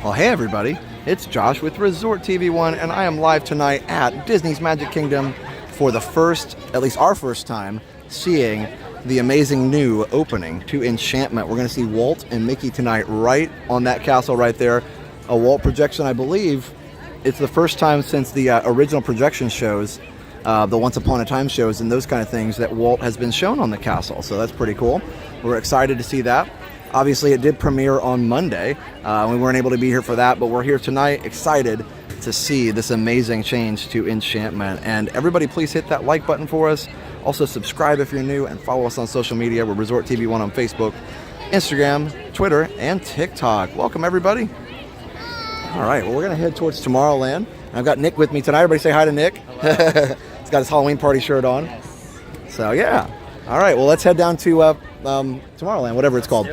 Well, hey everybody, it's Josh with Resort TV 1, and I am live tonight at Disney's Magic Kingdom for the first, at least our first time, seeing the amazing new opening to Enchantment. We're going to see Walt and Mickey tonight right on that castle right there. A Walt projection, I believe. It's the first time since the original projection shows, the Once Upon a Time shows and those kind of things, that Walt has been shown on the castle. So that's pretty cool. We're excited to see that. Obviously, it did premiere on Monday. We weren't able to be here for that, but we're here tonight excited to see this amazing change to Enchantment. And everybody, please hit that like button for us. Also, subscribe if you're new and follow us on social media. We're Resort TV 1 on Facebook, Instagram, Twitter, and TikTok. Welcome, everybody. All right, well, we're going to head towards Tomorrowland. I've got Nick with me tonight. Everybody say hi to Nick. He's got his Halloween party shirt on. So, yeah. All right, well, let's head down to Tomorrowland, whatever it's called.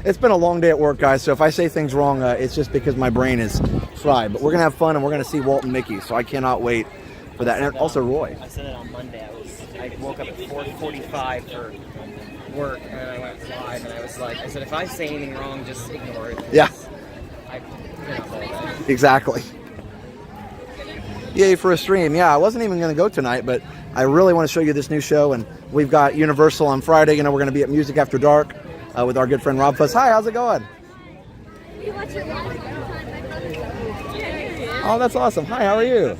It's been a long day at work, guys, so if I say things wrong, it's just because my brain is fried. But we're going to have fun, and we're going to see Walt and Mickey, so I cannot wait for that. And also Roy. I said it on Monday. I woke up at 4:45 for work, and then I went live, and I was like, I said, if I say anything wrong, just ignore it. Yeah. I couldn't hold that. Exactly. Yay for a stream. Yeah, I wasn't even going to go tonight, but I really want to show you this new show, and we've got Universal on Friday. You know, we're going to be at Music After Dark with our good friend Rob Fuss. Hi, how's it going? Oh, that's awesome. Hi, how are you?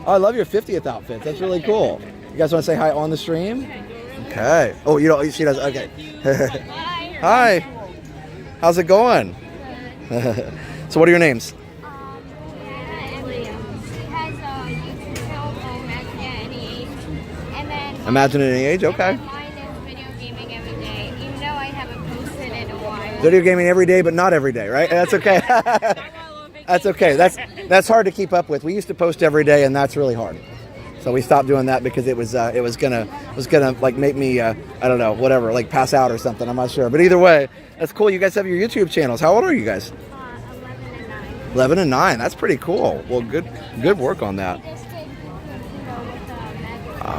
Oh, I love your 50th outfit. That's really cool. You guys want to say hi on the stream? Okay. Oh, you don't. She does. Okay. Hi. How's it going? So, what are your names? Imagine at any age, okay. Mine is video gaming every day, even though I haven't posted in a while. Video gaming every day, but not every day, right? That's okay. That's okay. That's hard to keep up with. We used to post every day, and that's really hard. So we stopped doing that because it was gonna like make me I don't know, whatever, like pass out or something. I'm not sure, but either way, that's cool. You guys have your YouTube channels. How old are you guys? 11 and 9. 11 and 9. That's pretty cool. Well, good work on that.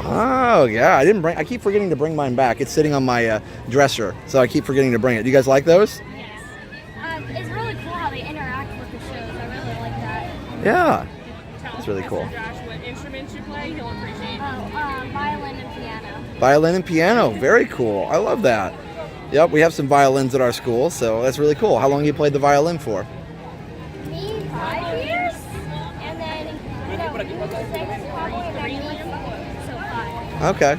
Oh yeah, I keep forgetting to bring mine back. It's sitting on my dresser, so I keep forgetting to bring it. Do you guys like those? Yes. It's really cool how they interact with the shows. I really like that. Yeah, it's really cool. Josh, what instruments you play, he'll appreciate it. Violin and piano. Violin and piano, very cool. I love that. Yep, we have some violins at our school, so that's really cool. How long have you played the violin for? Me, 5 years, and then six probably, and then me, so 5. Okay,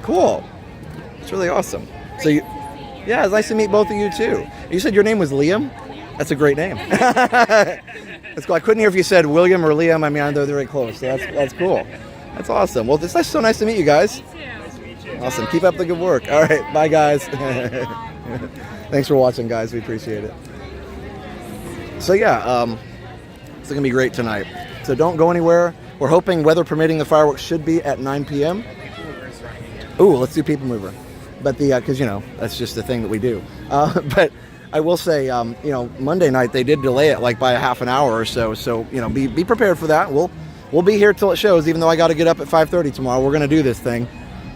cool. It's really awesome. So yeah, it's nice to meet both of you too. You said your name was Liam? That's a great name. That's cool. I couldn't hear if you said William or Liam. I mean, I know they're very close. So that's cool. That's awesome. Well, it's so nice to meet you guys. Awesome. Keep up the good work. All right. Bye, guys. Thanks for watching, guys. We appreciate it. So yeah, it's gonna be great tonight. So don't go anywhere. We're hoping, weather permitting, the fireworks should be at 9 p.m. Ooh, let's do People Mover. But because that's just the thing that we do. But I will say, Monday night they did delay it like by a half an hour or so. So be prepared for that. We'll be here till it shows. Even though I got to get up at 5:30 tomorrow, we're gonna do this thing.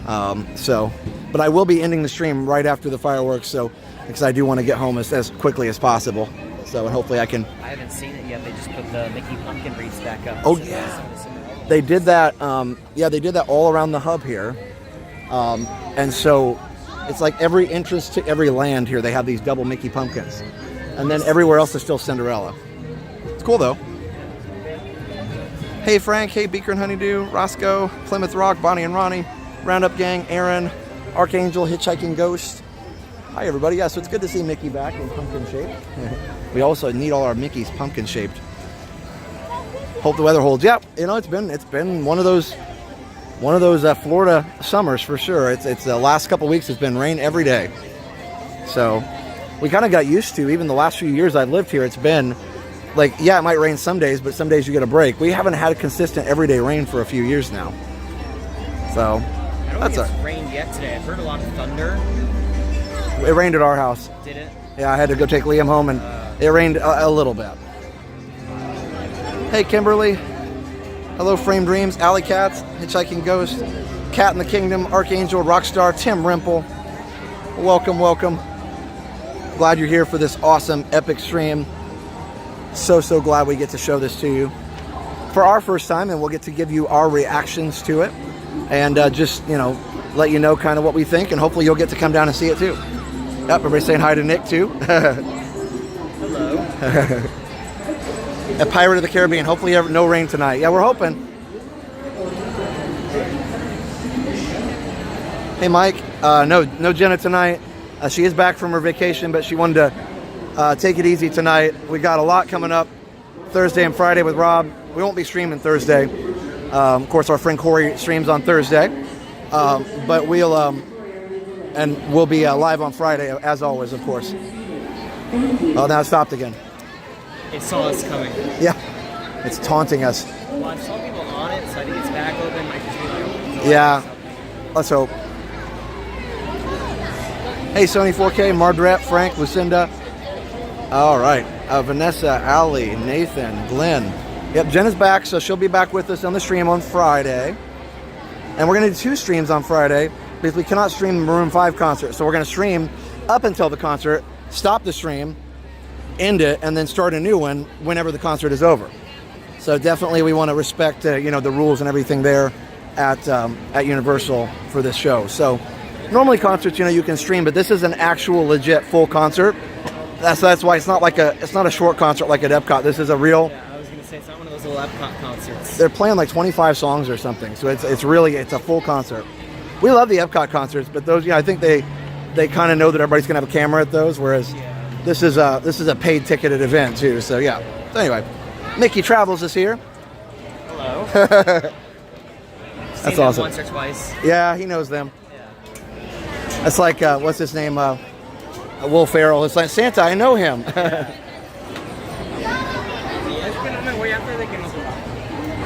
But I will be ending the stream right after the fireworks. So because I do want to get home as quickly as possible. So and hopefully I can. I haven't seen it yet. They just put the Mickey pumpkin wreaths back up. Oh yeah. They did that. They did that all around the hub here, and so it's like every entrance to every land here, they have these double Mickey pumpkins, and then everywhere else is still Cinderella. It's cool though. Hey Frank, hey Beaker and Honeydew, Roscoe, Plymouth Rock, Bonnie and Ronnie, Roundup Gang, Aaron, Archangel, Hitchhiking Ghost. Hi everybody. Yeah, so it's good to see Mickey back in pumpkin shape. We also need all our Mickeys pumpkin shaped. Hope the weather holds. Yeah, it's been one of those Florida summers for sure. It's the last couple weeks it's been rain every day. So we kind of got used to, even the last few years I've lived here, it's been like, yeah, it might rain some days, but some days you get a break. We haven't had a consistent everyday rain for a few years now. So I don't think it's rained yet today. I've heard a lot of thunder. It rained at our house. Did it? Yeah, I had to go take Liam home, and it rained a little bit. Hey, Kimberly. Hello, Frame Dreams, Alley Cats, Hitchhiking Ghost, Cat in the Kingdom, Archangel, Rockstar, Tim Rimple. Welcome, welcome. Glad you're here for this awesome, epic stream. So glad we get to show this to you for our first time, and we'll get to give you our reactions to it, and just, you know, let you know kind of what we think, and hopefully you'll get to come down and see it too. Yep, everybody's saying hi to Nick too. Hello. A Pirate of the Caribbean. Hopefully no rain tonight. Yeah, we're hoping. Hey Mike, no Jenna tonight. She is back from her vacation, but she wanted to take it easy tonight. We got a lot coming up Thursday and Friday with Rob. We won't be streaming Thursday. Of course, our friend Corey streams on Thursday, but we'll be live on Friday as always, of course. Oh, now it stopped again. It saw us coming. Yeah, it's taunting us. Well, I saw people on it, so I think it's back open. Might just be like, Yeah, let's hope. Hey, Sony 4K, Margaret, Frank, Lucinda. All right, Vanessa, Ali, Nathan, Glenn. Yep, Jen is back, so she'll be back with us on the stream on Friday. And we're going to do 2 streams on Friday because we cannot stream the Maroon 5 concert. So we're going to stream up until the concert, stop the stream, end it, and then start a new one whenever the concert is over. So definitely we want to respect you know, the rules and everything there at Universal for this show. So normally concerts, you know, you can stream, but this is an actual legit full concert. That's why it's not a short concert like at Epcot. This is a real. Yeah, I was gonna say it's not one of those little Epcot concerts. They're playing like 25 songs or something, so it's a full concert. We love the Epcot concerts, but those, I think they kind of know that everybody's gonna have a camera at those, whereas this is a paid ticketed event too. So yeah. So anyway, Mickey Travels is here. Hello. That's awesome. Once or twice. Yeah, he knows them. Yeah. That's like what's his name? Will Ferrell. It's like Santa. I know him.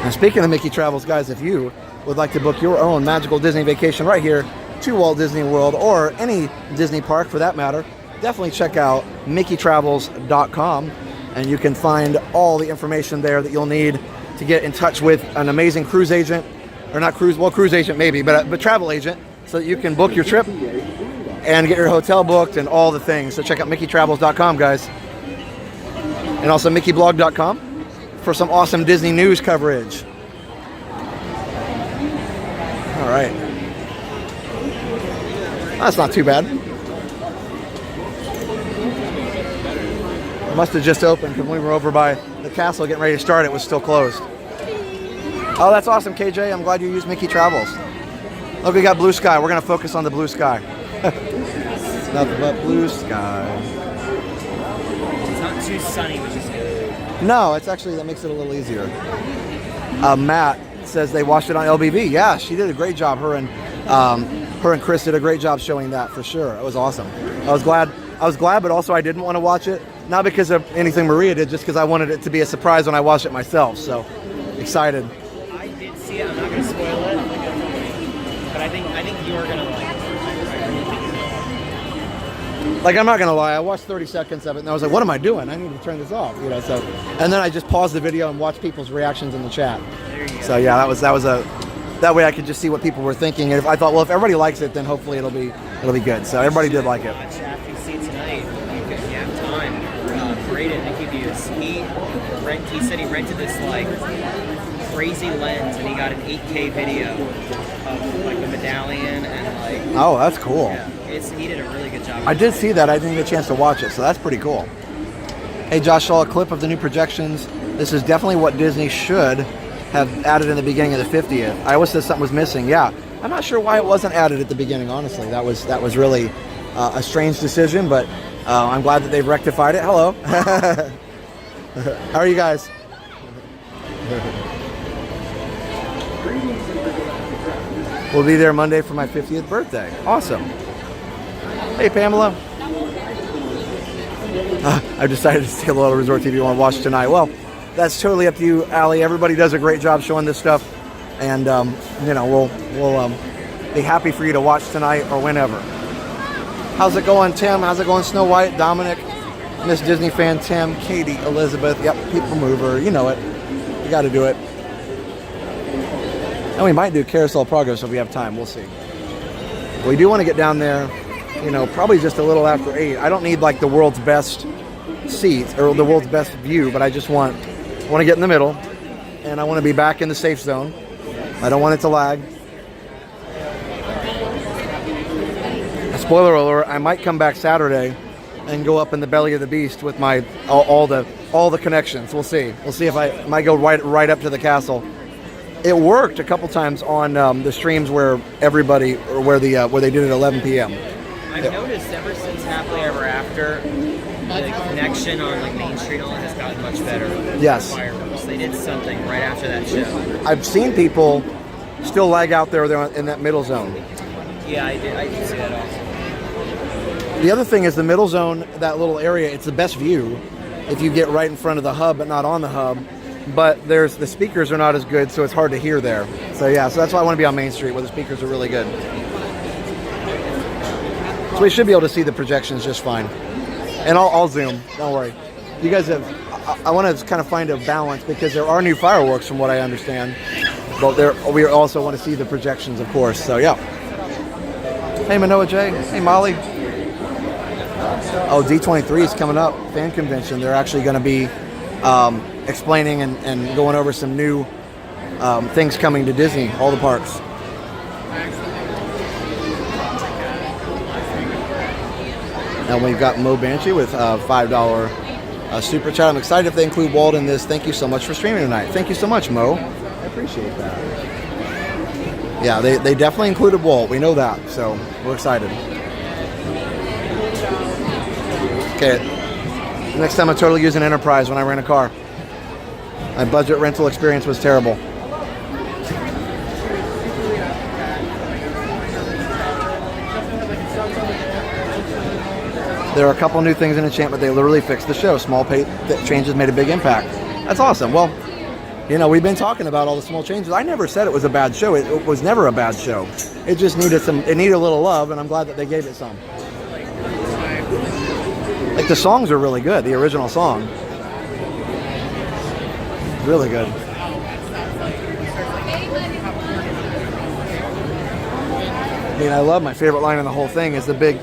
And speaking of Mickey Travels, guys, if you would like to book your own magical Disney vacation right here to Walt Disney World or any Disney park for that matter, definitely check out MickeyTravels.com, and you can find all the information there that you'll need to get in touch with an amazing cruise agent, or not cruise, well, cruise agent maybe, but travel agent, so that you can book your trip and get your hotel booked and all the things. So check out MickeyTravels.com, guys, and also MickeyBlog.com for some awesome Disney news coverage. All right. That's not too bad. It must have just opened because when we were over by the castle getting ready to start, it was still closed. Oh, that's awesome, KJ. I'm glad you used Mickey Travels. Look, we got blue sky. We're going to focus on the blue sky. Nothing but blue sky. It's not too sunny, which is good. No, it's actually, that makes it a little easier. Matt says they watched it on LBV. Yeah, she did a great job. Her and Chris did a great job showing that for sure. It was awesome. I was glad, but also I didn't want to watch it. Not because of anything Maria did, just because I wanted it to be a surprise when I watched it myself. So excited. I did see it. I'm not going to spoil it, but I think you are going to like it. Like, I'm not gonna lie, I watched 30 seconds of it and I was like, what am I doing? I need to turn this off, so, and then I just paused the video and watched people's reactions in the chat. There you go. So yeah, that way I could just see what people were thinking, and if I thought, well, if everybody likes it, then hopefully it'll be good. So everybody did like it. Watch after you see it tonight. If you have time, Braden, Nicky Views, he said he rented this like crazy lens and he got an 8K video of like the medallion and like. Oh, that's cool. Yeah, he did a really good job. I did see that. I didn't get a chance to watch it, so that's pretty cool. Hey, Josh saw a clip of the new projections. This is definitely what Disney should have added in the beginning of the 50th. I always said something was missing. Yeah, I'm not sure why it wasn't added at the beginning, honestly. That was really a strange decision, but I'm glad that they've rectified it. Hello. How are you guys? We'll be there Monday for my 50th birthday. Awesome. Hey, Pamela. I've decided to stay a little Resort TV want to watch tonight. Well, that's totally up to you, Allie. Everybody does a great job showing this stuff, and we'll be happy for you to watch tonight or whenever. How's it going, Tim? How's it going, Snow White, Dominic, Miss Disney fan, Tim, Katie, Elizabeth? Yep, People Mover. You know it. You got to do it. And we might do Carousel of Progress if we have time. We'll see. We do want to get down there, probably just a little after 8. I don't need like the world's best seat or the world's best view, but I just want to get in the middle, and I want to be back in the safe zone. I don't want it to lag. Spoiler alert, I might come back Saturday and go up in the belly of the beast with my all the connections. We'll see. We'll see if I might go right up to the castle. It worked a couple times on the streams where everybody, or where they did it at 11 p.m. I've noticed ever since Happily Ever After, the connection on like Main Street and all that has gotten much better. Yes. Fireworks. They did something right after that show. I've seen people still lag out there in that middle zone. Yeah, I did see that also. The other thing is the middle zone, that little area, it's the best view if you get right in front of the hub but not on the hub. But the speakers are not as good, so it's hard to hear there. So yeah, so that's why I want to be on Main Street where the speakers are really good. So we should be able to see the projections just fine. And I'll zoom, don't worry. You guys have, I want to kind of find a balance because there are new fireworks from what I understand. But we also want to see the projections, of course, so yeah. Hey Manoa J, hey Molly. Oh, D23 is coming up, fan convention. They're actually going to be explaining and going over some new things coming to Disney, all the parks. And we've got Mo Banshee with a $5 super chat. I'm excited if they include Walt in this. Thank you so much for streaming tonight. Thank you so much, Mo. I appreciate that. Yeah, they definitely included Walt. We know that, so we're excited. Okay, next time I'm totally using Enterprise when I rent a car. My budget rental experience was terrible. There are a couple new things in Enchantment. They literally fixed the show. Small changes made a big impact. That's awesome. Well, you know, we've been talking about all the small changes. I never said it was a bad show. It was never a bad show. It just needed it needed a little love, and I'm glad that they gave it some. Like the songs are really good. The original song, really good. I mean, I love my favorite line in the whole thing is the big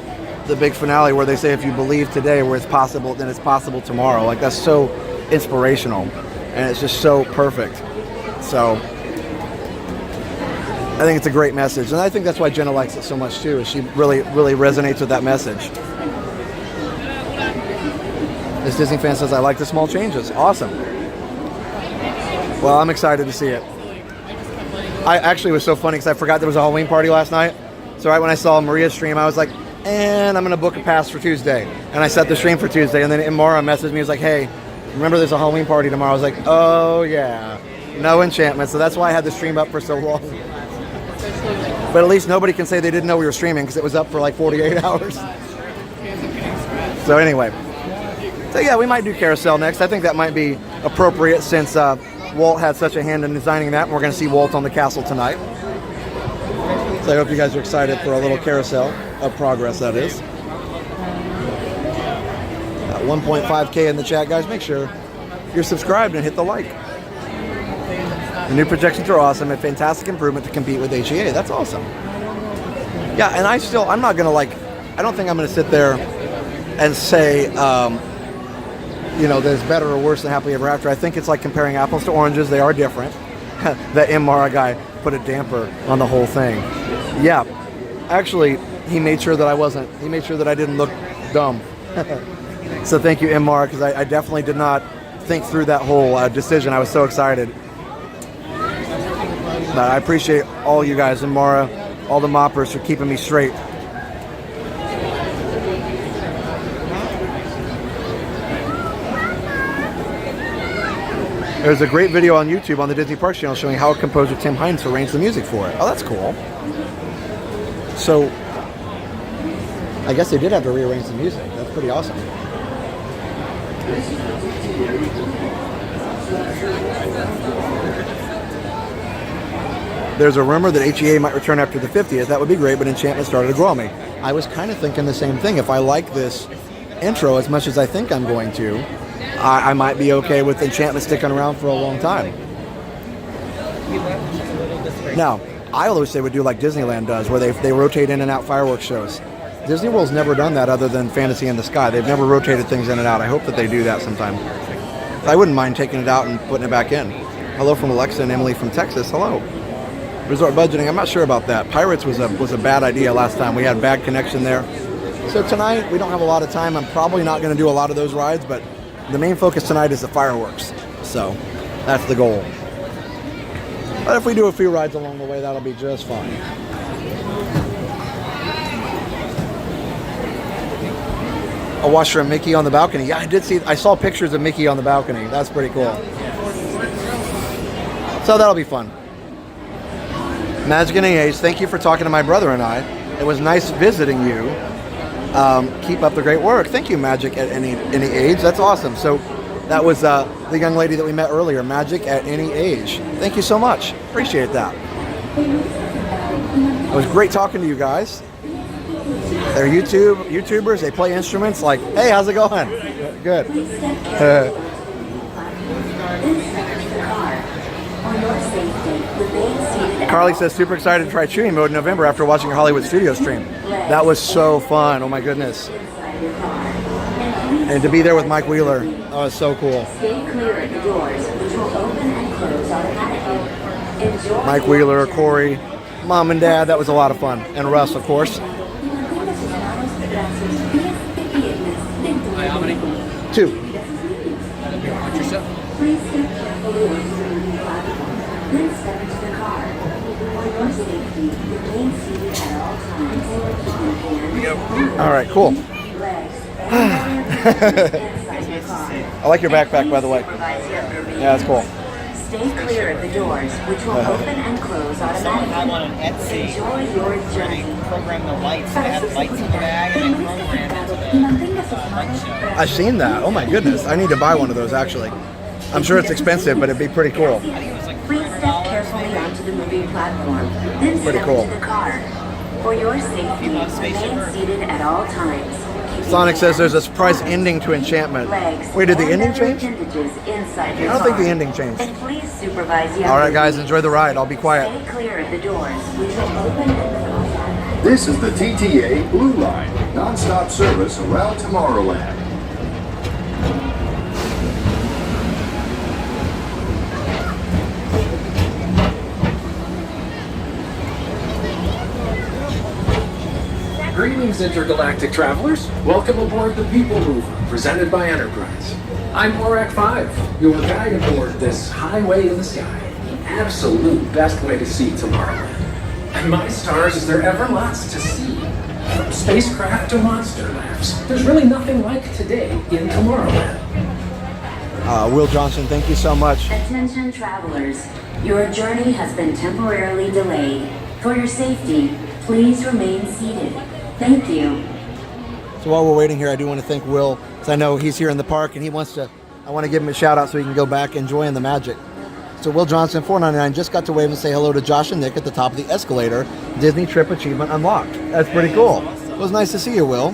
finale where they say, "If you believe today, where it's possible, then it's possible tomorrow." Like that's so inspirational, and it's just so perfect. So I think it's a great message, and I think that's why Jenna likes it so much too. Is she really resonates with that message. This Disney fan says, I like the small changes. Awesome. Well, I'm excited to see it. I actually was so funny because I forgot there was a Halloween party last night. So right when I saw Maria's stream, I was like, and I'm going to book a pass for Tuesday. And I set the stream for Tuesday. And then Imara messaged me. He was like, hey, remember there's a Halloween party tomorrow? I was like, oh, yeah. No enchantment. So that's why I had the stream up for so long. But at least nobody can say they didn't know we were streaming because it was up for like 48 hours. So anyway. So yeah, we might do Carousel next. I think that might be appropriate since Walt had such a hand in designing that, and we're going to see Walt on the castle tonight. So I hope you guys are excited for a little Carousel of Progress, that is. 1.5K in the chat, guys. Make sure you're subscribed and hit the like. The new projections are awesome. A fantastic improvement to compete with HEA. That's awesome. Yeah, and I'm not going to I don't think I'm going to sit there and say, you know, there's better or worse than Happily Ever After. I think it's like comparing apples to oranges. They are different. That Mara guy put a damper on the whole thing. Yeah, actually, he made sure that I didn't look dumb. So thank you, Mara, because I definitely did not think through that whole decision. I was so excited. But I appreciate all you guys, Mara, all the moppers for keeping me straight. There's a great video on YouTube on the Disney Parks channel showing how composer Tim Hines arranged the music for it. Oh, that's cool. So, I guess they did have to rearrange the music. That's pretty awesome. There's a rumor that HEA might return after the 50th. That would be great, but Enchantment started to grow on me. I was kind of thinking the same thing. If I like this intro as much as I think I'm going to, I might be okay with Enchantment sticking around for a long time. Now, I always say we do like Disneyland does, where they rotate in and out fireworks shows. Disney World's never done that other than Fantasy in the Sky. They've never rotated things in and out. I hope that they do that sometime. I wouldn't mind taking it out and putting it back in. Hello from Alexa and Emily from Texas. Hello. Resort budgeting, I'm not sure about that. Pirates was a bad idea last time. We had bad connection there. So tonight, we don't have a lot of time. I'm probably not going to do a lot of those rides, but the main focus tonight is the fireworks. So that's the goal. But if we do a few rides along the way, that'll be just fine. A washer and Mickey on the balcony. Yeah, I saw pictures of Mickey on the balcony. That's pretty cool. So that'll be fun. Magic and Age, thank you for talking to my brother and I. It was nice visiting you. Keep up the great work. Thank you, Magic at Any Age. That's awesome. So that was the young lady that we met earlier, Magic at Any Age. Thank you so much. Appreciate that. It was great talking to you guys. They're YouTubers. They play instruments. Like, hey, how's it going? Good. Carly says, super excited to try chewing mode in November after watching your Hollywood Studio stream. That was so fun. Oh my goodness. And to be there with Mike Wheeler. Oh, it's so cool. Mike Wheeler, Corey, Mom and Dad. That was a lot of fun. And Russ, of course. How many? 2. Watch yourself. All right, cool. I like your backpack, by the way. Yeah, that's cool. Stay clear of the doors, which will open and close Someone had one on automatically. Etsy Enjoy your where journey. they program the lights. They had lights in the bag and they program into the light show. I've seen that. Oh my goodness. I need to buy one of those, actually. I'm sure it's expensive, but it'd be pretty cool. I think it was like Please step carefully onto the moving platform, then Pretty step cool. into the car. For your safety, remain seated at all times. Sonic says there's a surprise ending to Enchantment. Wait, did the ending change? I don't think the ending changed. And please supervise All right, guys, enjoy the ride. I'll be quiet. Stay clear of the doors, which will open and close. This is the TTA Blue Line, non-stop service around Tomorrowland. Greetings, intergalactic travelers. Welcome aboard the People Mover, presented by Enterprise. I'm Morak 5, your guide aboard this highway in the sky, the absolute best way to see Tomorrowland. And my stars, is there ever lots to see? From spacecraft to monster labs, there's really nothing like today in Tomorrowland. Will Johnson, thank you so much. Attention travelers, your journey has been temporarily delayed. For your safety, please remain seated. Thank you. So while we're waiting here, I do want to thank Will, because I know he's here in the park and I want to give him a shout out so he can go back enjoying the magic. So Will Johnson, $4.99, just got to wave and say hello to Josh and Nick at the top of the escalator. Disney Trip Achievement Unlocked. That's pretty cool. It was nice to see you, Will.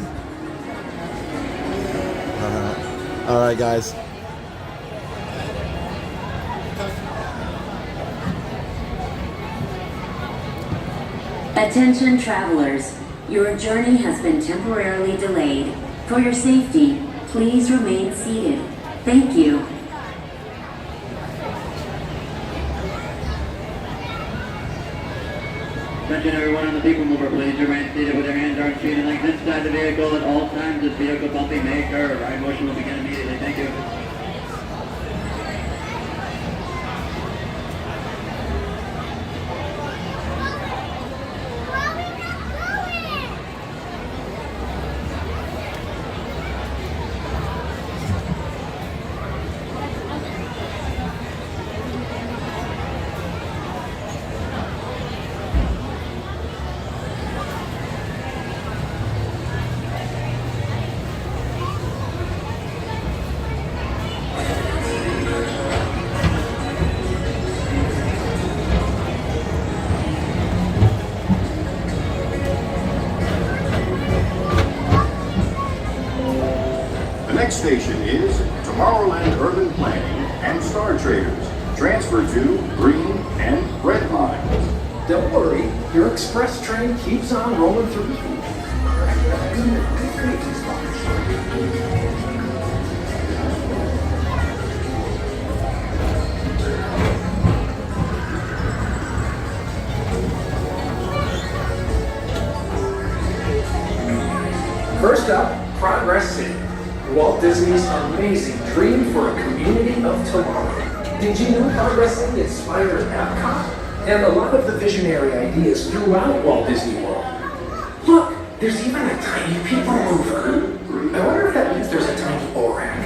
All right, guys. Attention travelers, your journey has been temporarily delayed. For your safety, please remain seated. Thank you. Attention everyone on the People Mover, please remain seated with your hands on feet and legs inside the vehicle at all times. This vehicle bumping may occur. Ride motion will begin immediately. Thank you. Next station is Tomorrowland Urban Planning and Star Traders. Transfer to green and red lines. Don't worry, your express train keeps on rolling through the future. First up, Progress City. Walt Disney's amazing dream for a community of tomorrow. Did you know Progress City inspired Epcot? And a lot of the visionary ideas throughout Walt Disney World. Look, there's even a tiny people mover. I wonder if that means there's a tiny ORAC.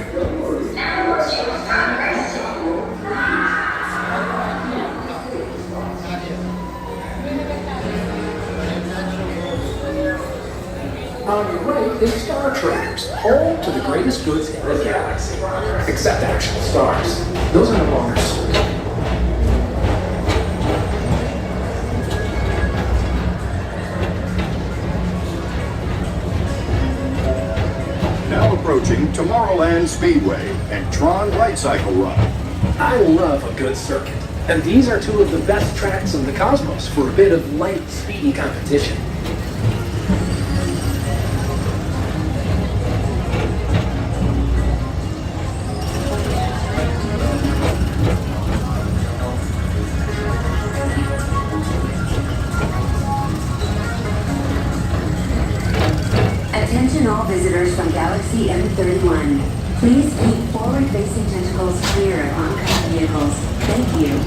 On your right is Star Traders, home to the greatest goods in the galaxy. Except actual stars. Those are no longer sold. Now approaching Tomorrowland Speedway and Tron Light Cycle Run. I love a good circuit, and these are two of the best tracks in the cosmos for a bit of light, speedy competition. Attention all visitors from Galaxy M31. Please keep forward-facing tentacles clear of oncoming vehicles. Thank you.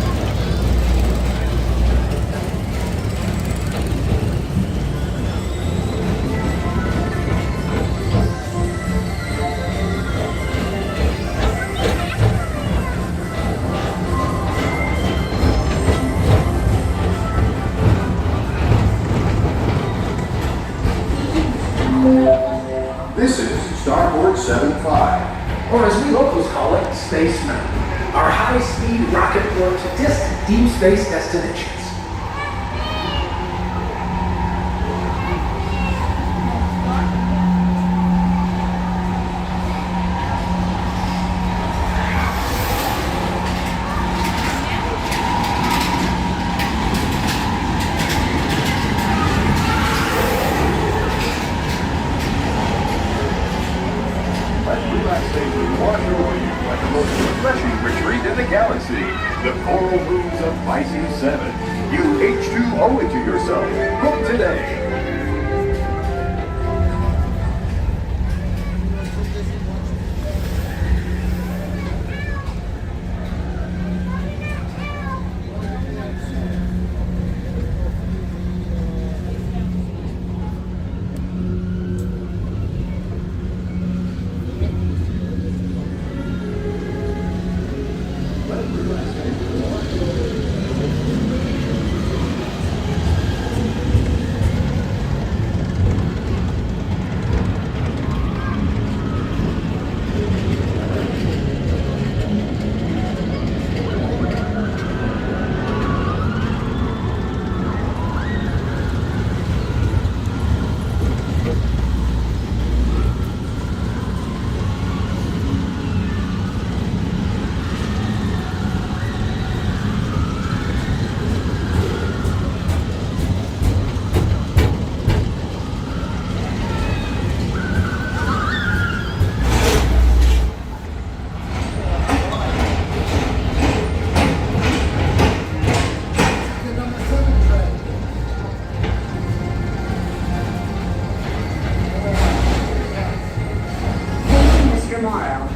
This is Starboard 75. Or as we locals call it, Space Mountain. Our high-speed rocket port to distant deep space destinations. Relaxation wash over you like the most refreshing retreat in the galaxy. The coral moons of Pisces 7. You H2O it to yourself. Book today.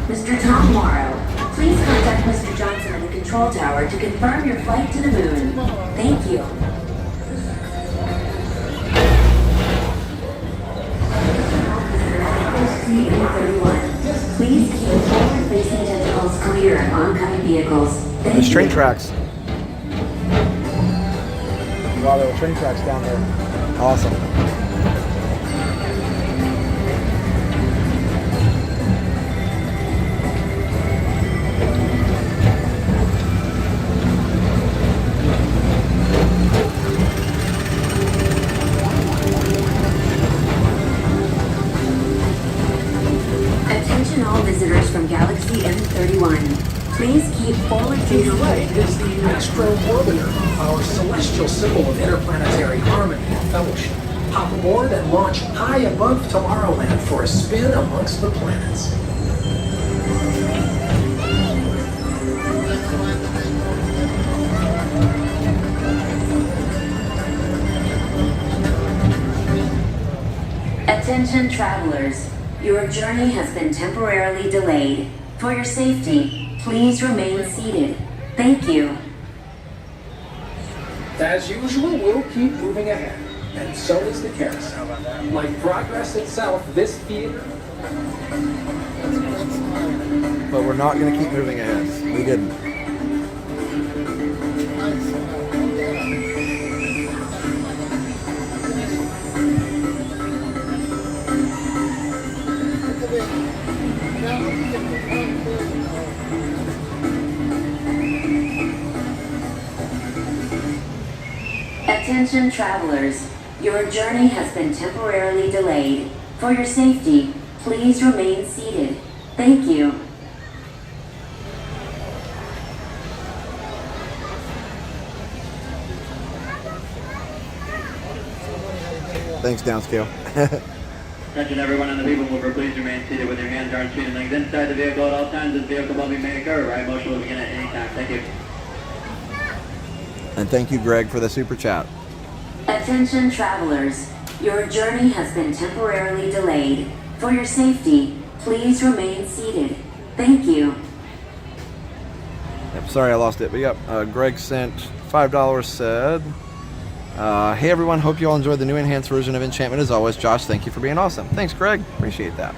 Mr. Tom Morrow, please contact Mr. Johnson in the control tower to confirm your flight to the moon. Thank you. Please keep forward-facing tentacles clear of oncoming vehicles. Thank There's you. train tracks. Wow, there are train tracks down there. Awesome. Attention all visitors from Galaxy M31. Please keep forward To your facing right is the Extra Orbiter, our celestial symbol of interplanetary harmony and fellowship. Hop aboard and launch high above Tomorrowland for a spin amongst the planets. Attention travelers, your journey has been temporarily delayed. For your safety, please remain seated. Thank you. As usual, we'll keep moving ahead, and so is the carousel. Like progress itself, this theater... But we're not going to keep moving ahead. We didn't. Attention travelers, your journey has been temporarily delayed. For your safety, please remain seated. Thank you. Thanks, downscale. Attention everyone on the people mover, please remain seated with your hands, arms, feet, and legs inside the vehicle at all times. This vehicle will be maker. Ride motion will begin at any time. Thank you. And thank you, Greg, for the super chat. Attention travelers, your journey has been temporarily delayed. For your safety, please remain seated. Thank you. Yep, sorry I lost it, but yep, Greg sent $5, said, hey everyone, hope you all enjoyed the new enhanced version of Enchantment as always. Josh, thank you for being awesome. Thanks, Greg. Appreciate that.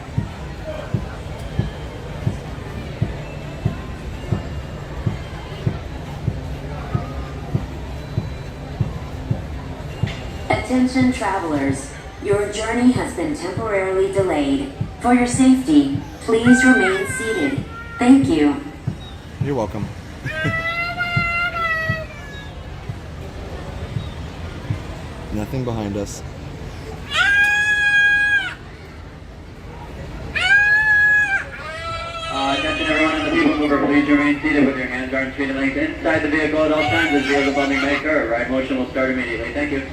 Attention travelers, your journey has been temporarily delayed. For your safety, please remain seated. Thank you. You're welcome. Nothing behind us. Attention everyone on the people mover, please remain seated with your hands, arms, feet, and legs inside the vehicle at all times. This vehicle will be maker. Ride motion will start immediately. Thank you.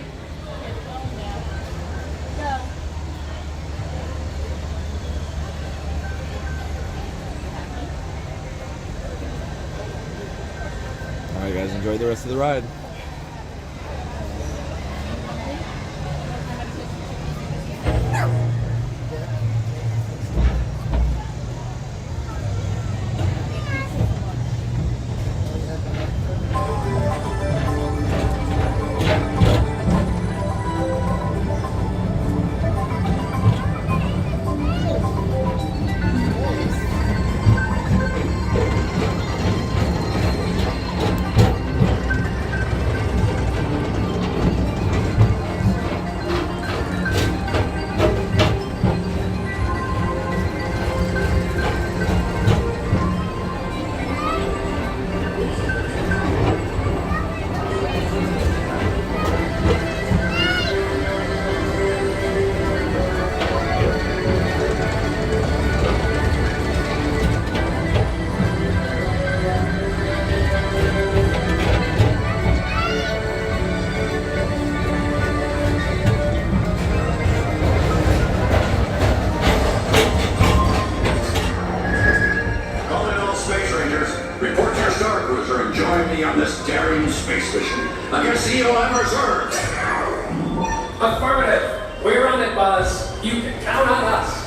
Alright guys, enjoy the rest of the ride. Affirmative. We're on it, Buzz. You can count on us.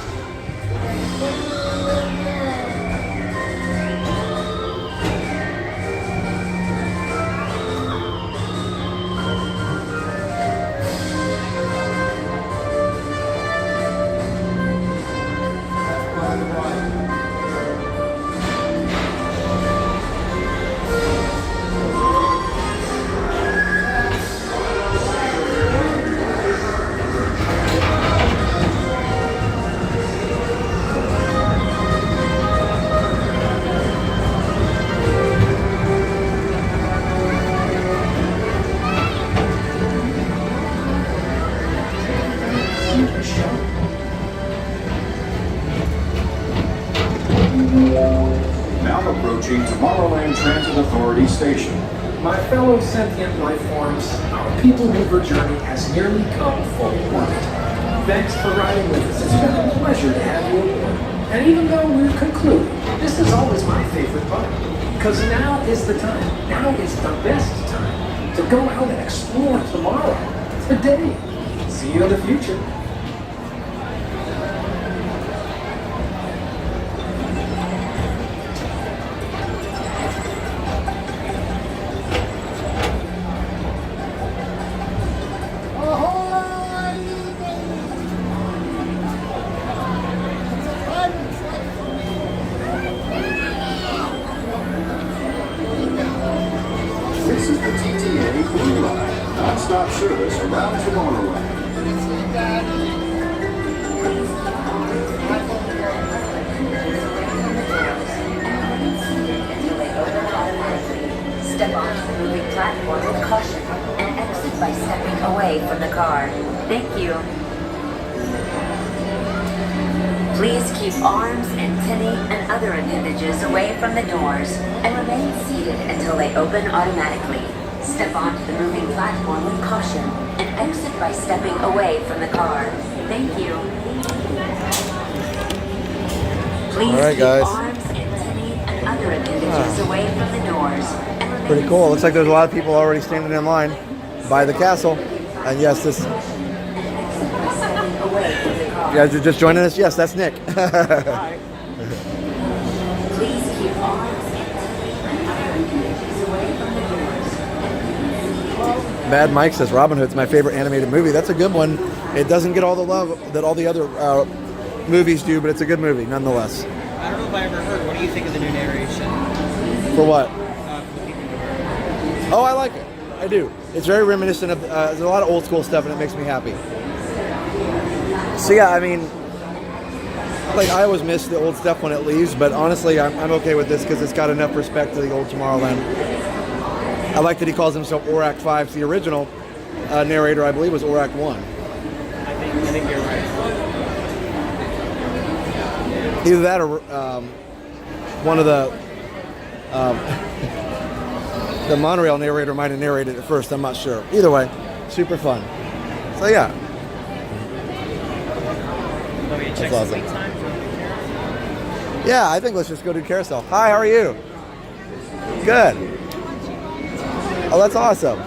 Now approaching Tomorrowland Transit Authority Station. My fellow sentient life forms, our people mover journey has nearly come full orbit. Thanks for riding with us. It's been a pleasure to have you aboard. And even though we're concluding, this is always my favorite part. Because now is the time. Now is the best time to go out and explore tomorrow, today. See you in the future. This is the TTA Blue Line, non-stop service around Tomorrowland. Step onto the moving platform with caution and exit by stepping away from the car. Thank you. Please keep arms, antennae, and other appendages away from the doors and remain seated until they open automatically. Step onto the moving platform with caution and exit by stepping away from the car. Thank you. Please All right, keep guys. arms, antennae, and other appendages away from the doors. And remain Pretty cool. Looks like there's a lot of people already standing in line by the castle. And yes, this. You guys are just joining us? Yes, that's Nick. Please keep arms, antennae, and other appendages away from the doors. Bad Mike says Robin Hood's my favorite animated movie. That's a good one. It doesn't get all the love that all the other movies do, but it's a good movie nonetheless. I don't know if I ever heard. What do you think of the new narration? For what? For the people who heard. Oh, I like it. I do. It's very reminiscent of. There's a lot of old school stuff, and it makes me happy. So yeah, I mean, like I always miss the old stuff when it leaves, but honestly, I'm okay with this because it's got enough respect to the old Tomorrowland. I like that he calls himself Orac 5. The original narrator, I believe, was Orac 1. I think you're right. Either that or one of the the monorail narrator might have narrated it first. I'm not sure. Either way, super fun. So yeah. Want me to check That's some awesome. wait times for the Carousel? Yeah, I think let's just go to Carousel. Hi, how are you? Good. Oh, that's awesome.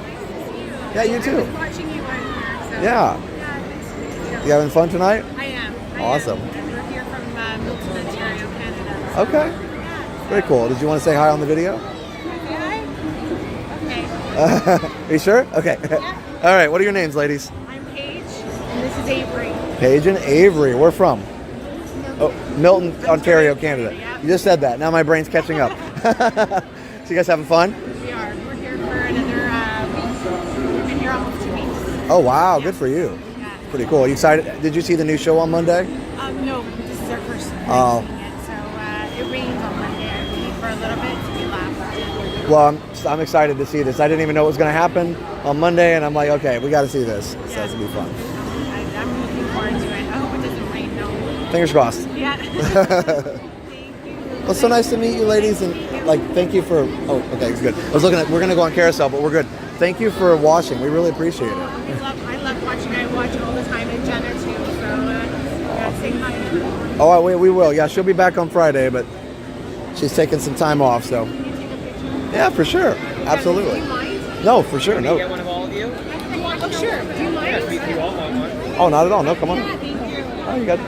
Yeah, you too. Watching you on here. So Yeah. You having fun tonight? I am. Awesome. We're here from Milton, Ontario, Canada. Okay. Very cool. Did you want to say hi on the video? Hi. Okay. Are you sure? Okay. All right. What are your names, ladies? I'm Paige, and this is Avery. Paige and Avery. Where from? Oh, Milton, Ontario, Canada. Yeah. You just said that. Now my brain's catching up. So you guys having fun? We are. We're here for another week. We've been here almost 2 weeks. Oh, wow. Good for you. Yeah. Pretty cool. You excited? Did you see the new show on Monday? No, this is our first time Oh. seeing it. So it rains on Monday, I believe, for a little bit, so we laughed. Well, I'm excited to see this. I didn't even know what was going to happen on Monday, and I'm like, okay, we got to see this. So that's going to be fun. I'm looking forward to it. I hope it doesn't rain, though. Fingers crossed. Yeah. Well, so nice to meet you, ladies, and like, thank you for. Oh, okay, it's good. I was looking at. We're gonna go on Carousel, but we're good. Thank you for watching. We really appreciate it. I love watching. I watch all the time, and Jenna too. So say hi to her. Oh, we will. Yeah, she'll be back on Friday, but she's taking some time off. So, yeah, for sure, absolutely. Do you mind? No, for sure. Can we get No. one of all of you? Oh, sure. Do you mind? Yes, we all want one. Oh, not at all. No, come on. Thank you. Oh, you got.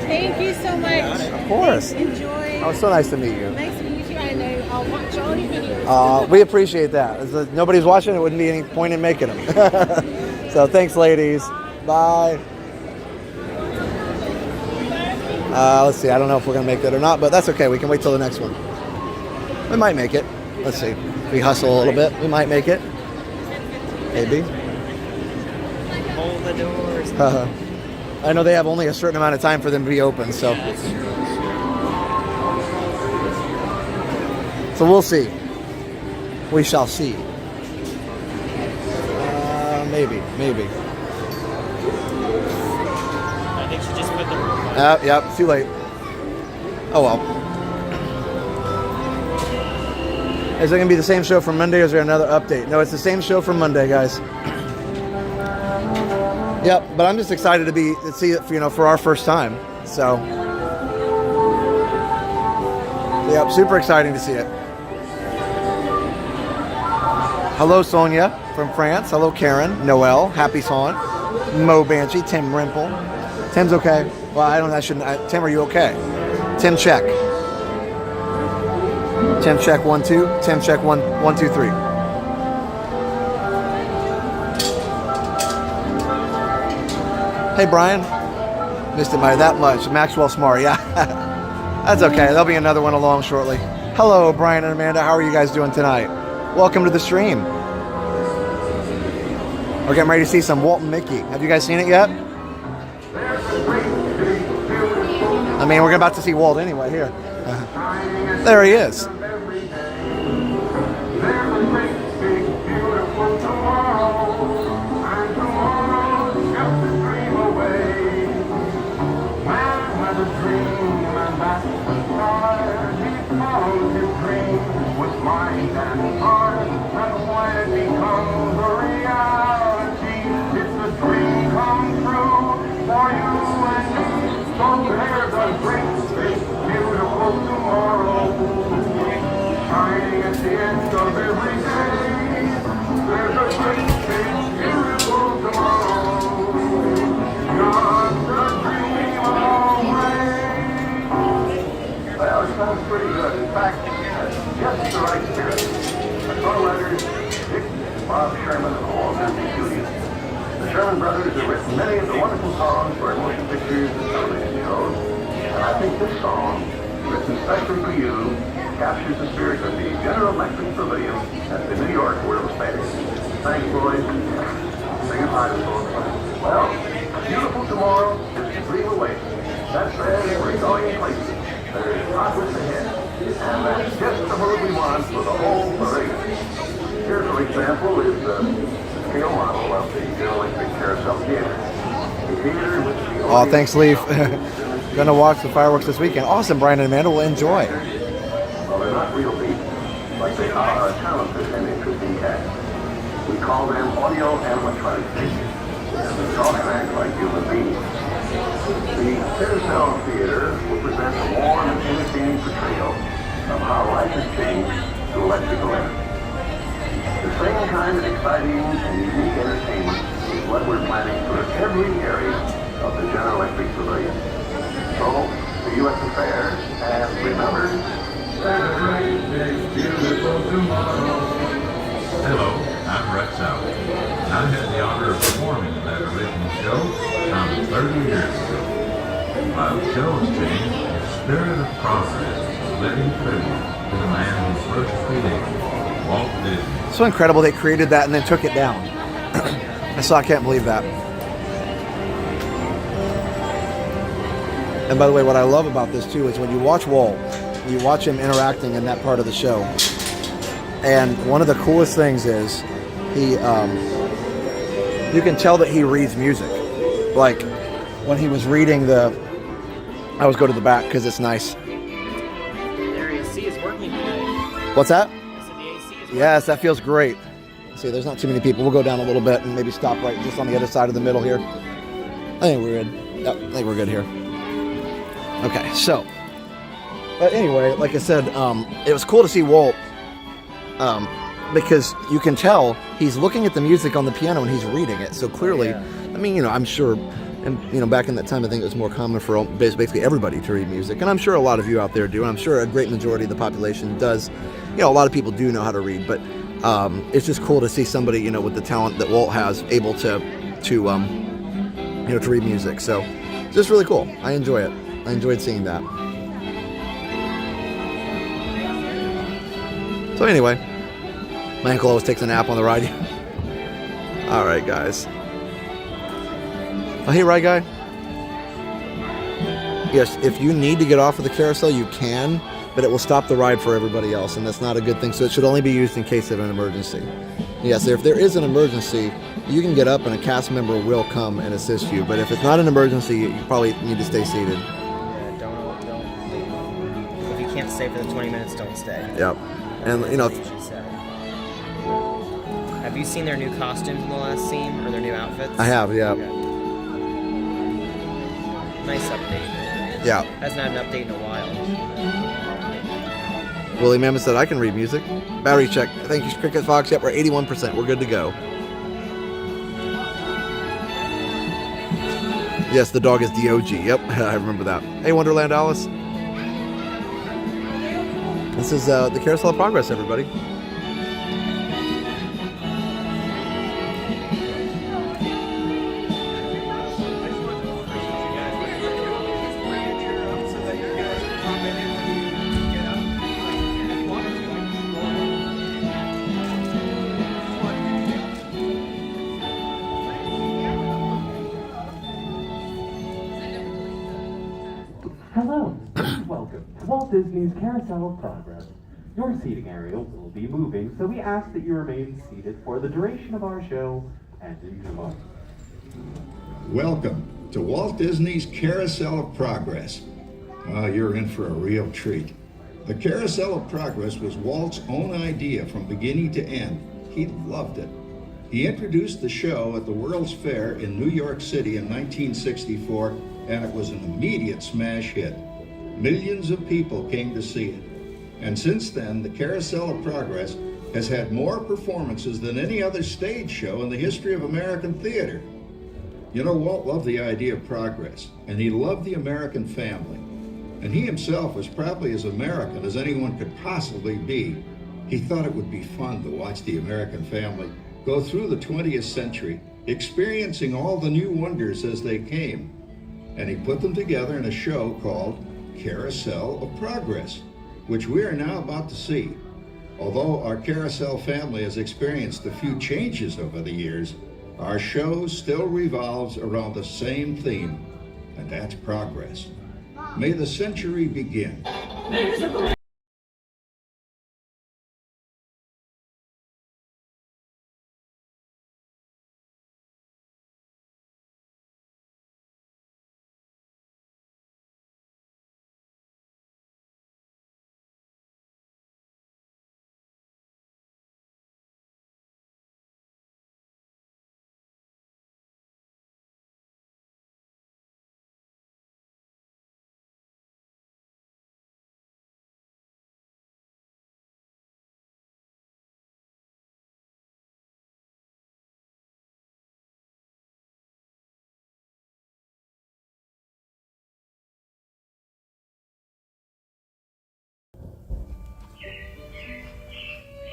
Thank you so much. Of course. Enjoy. Oh, it's so nice to meet you. Nice to meet you too. I know I'll watch all your videos. We appreciate that. If nobody's watching, it wouldn't be any point in making them. So thanks, ladies. Bye. Let's see. I don't know if we're going to make it or not, but that's okay. We can wait till the next one. We might make it. Let's see. If we hustle a little bit, we might make it. Maybe. Hold the doors. I know they have only a certain amount of time for them to be open, so. So we'll see. We shall see. Maybe. I think she just put the. Yep, it's too late. Oh well. Is it going to be the same show from Monday, or is there another update? No, it's the same show from Monday, guys. Yep, but I'm just excited to see it, for our first time. So, yep, super exciting to see it. Hello, Sonia from France. Hello, Karen, Noel, Happy Swan, Mo Banshee, Tim Rimple. Tim's okay. Well, Tim, are you okay? Tim, check. Tim, check 1 2. Tim, check 1 2 3. Hey, Brian. Missed it by that much. Maxwell Smart, yeah. That's okay. There'll be another one along shortly. Hello, Brian and Amanda. How are you guys doing tonight? Welcome to the stream. We're getting ready to see some Walt and Mickey. Have you guys seen it yet? I mean, we're about to see Walt anyway here. There he is. Pretty good. In fact, just the right spirit. The songwriters, Dick, Bob Sherman, and Walt Disney Studios. The Sherman brothers have written many of the wonderful songs for motion pictures and television shows, and I think this song, written especially for you, captures the spirit of the General Electric Pavilion at the New York World's Fair. Thanks, boys. Sing it live, folks. Well, beautiful tomorrow is to dream away. That said, we're going places. There's progress ahead, and that's just the mood we want for the whole parade. Here, for example, is the scale model of the Electric Carousel Theater. The theater which the Oh, thanks, Leaf. Gonna watch the fireworks this weekend. Awesome, Brian and Amanda. We'll enjoy. Well, they're not real people, but they are talented and interesting cats. We call them audio animatronic figures, and they talk and act like human beings. The Carousel Theater will present a warm and entertaining portrayal of how life has changed through electrical energy. The same kind of exciting and unique entertainment is what we're planning for every area of the General Electric Pavilion. So, see you at the fair, and remember, there's a great big beautiful tomorrow. Hello, I'm Rex Allen. I had the honor of performing in that original show some 30 years ago. While the show has changed, the spirit of progress is a living tribute to the man who first created Walt Disney. So incredible they created that and then took it down. I can't believe that. And by the way, what I love about this too is when you watch Walt, you watch him interacting in that part of the show. And one of the coolest things is you can tell that he reads music. Like when he was reading I always go to the back because it's nice. Their AC is working today. What's that? I said the AC is working. Yes, that feels great. See, there's not too many people. We'll go down a little bit and maybe stop right just on the other side of the middle here. I think we're good. Yep, I think we're good here. Okay, so. But anyway, like I said, it was cool to see Walt because you can tell he's looking at the music on the piano and he's reading it. So clearly, I mean, I'm sure, and back in that time, I think it was more common for basically everybody to read music. And I'm sure a lot of you out there do. And I'm sure a great majority of the population does. A lot of people do know how to read. But it's just cool to see somebody, with the talent that Walt has able to read music. So it's just really cool. I enjoy it. I enjoyed seeing that. So anyway, my uncle always takes a nap on the ride. All right, guys. Oh, hey, ride guy. Yes, if you need to get off of the carousel, you can, but it will stop the ride for everybody else, and that's not a good thing. So it should only be used in case of an emergency. Yes, if there is an emergency, you can get up and a cast member will come and assist you. But if it's not an emergency, you probably need to stay seated. Yeah, don't leave. If you can't stay for the 20 minutes, don't stay. Yep. And you know, have you seen their new costumes in the last scene, or their new outfits? I have, yeah. Okay. Nice update. Yeah. Hasn't had an update in a while. Willie Mammoth said, I can read music. Battery check. Thank you, Cricket Fox. Yep, we're 81%. We're good to go. Yes, the dog is the OG. Yep, I remember that. Hey, Wonderland Alice. This is the Carousel of Progress, everybody. Hello, welcome to Walt Disney's Carousel of Progress. Your seating area will be moving, so we ask that you remain seated for the duration of our show and enjoy. Welcome to Walt Disney's Carousel of Progress. You're in for a real treat. The Carousel of Progress was Walt's own idea from beginning to end. He loved it. He introduced the show at the World's Fair in New York City in 1964, and it was an immediate smash hit. Millions of people came to see it. And since then, the Carousel of Progress has had more performances than any other stage show in the history of American theater. You know, Walt loved the idea of progress, and he loved the American family. And he himself was probably as American as anyone could possibly be. He thought it would be fun to watch the American family go through the 20th century, experiencing all the new wonders as they came. And he put them together in a show called Carousel of Progress, which we are now about to see. Although our Carousel family has experienced a few changes over the years, our show still revolves around the same theme, and that's progress. May the century begin.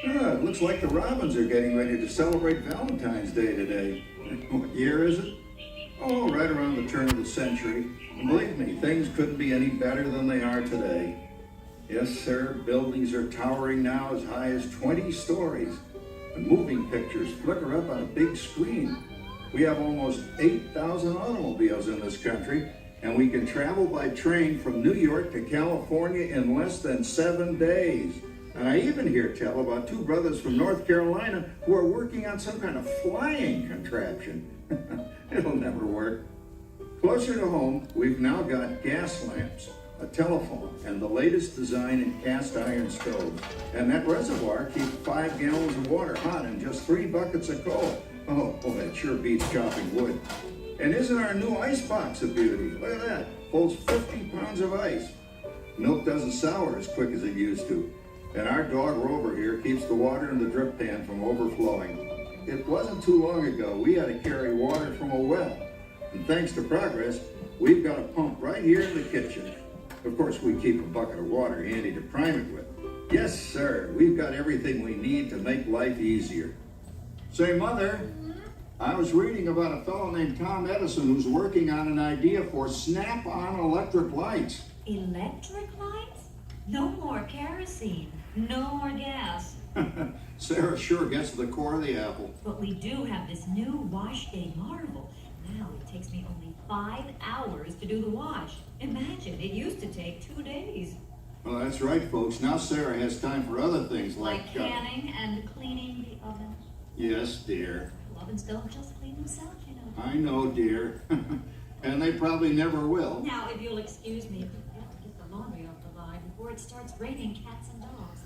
It looks like the Robins are getting ready to celebrate Valentine's Day today. What year is it? Oh, right around the turn of the century. And believe me, things couldn't be any better than they are today. Yes, sir, buildings are towering now as high as 20 stories. And moving pictures flicker up on a big screen. We have almost 8,000 automobiles in this country, and we can travel by train from New York to California in less than 7 days. And I even hear tell about two brothers from North Carolina who are working on some kind of flying contraption. It'll never work. Closer to home, we've now got gas lamps, a telephone, and the latest design in cast iron stoves. And that reservoir keeps 5 gallons of water hot in just 3 buckets of coal. Oh, that sure beats chopping wood. And isn't our new ice box a beauty? Look at that. Holds 50 pounds of ice. Milk doesn't sour as quick as it used to. And our dog Rover here keeps the water in the drip pan from overflowing. It wasn't too long ago we had to carry water from a well. And thanks to progress, we've got a pump right here in the kitchen. Of course, we keep a bucket of water handy to prime it with. Yes, sir, we've got everything we need to make life easier. Say, Mother, I was reading about a fellow named Tom Edison who's working on an idea for snap-on electric lights. Electric lights? No more kerosene. No more gas. Sarah sure gets to the core of the apple. But we do have this new wash day marvel. Now it takes me only 5 hours to do the wash. Imagine, it used to take 2 days. Well, that's right, folks. Now Sarah has time for other things like canning and cleaning the oven. Yes, dear. ovens don't just clean themselves, you know. I know, dear. And they probably never will. Now, if you'll excuse me, I have to get the laundry off the line before it starts raining cats and dogs.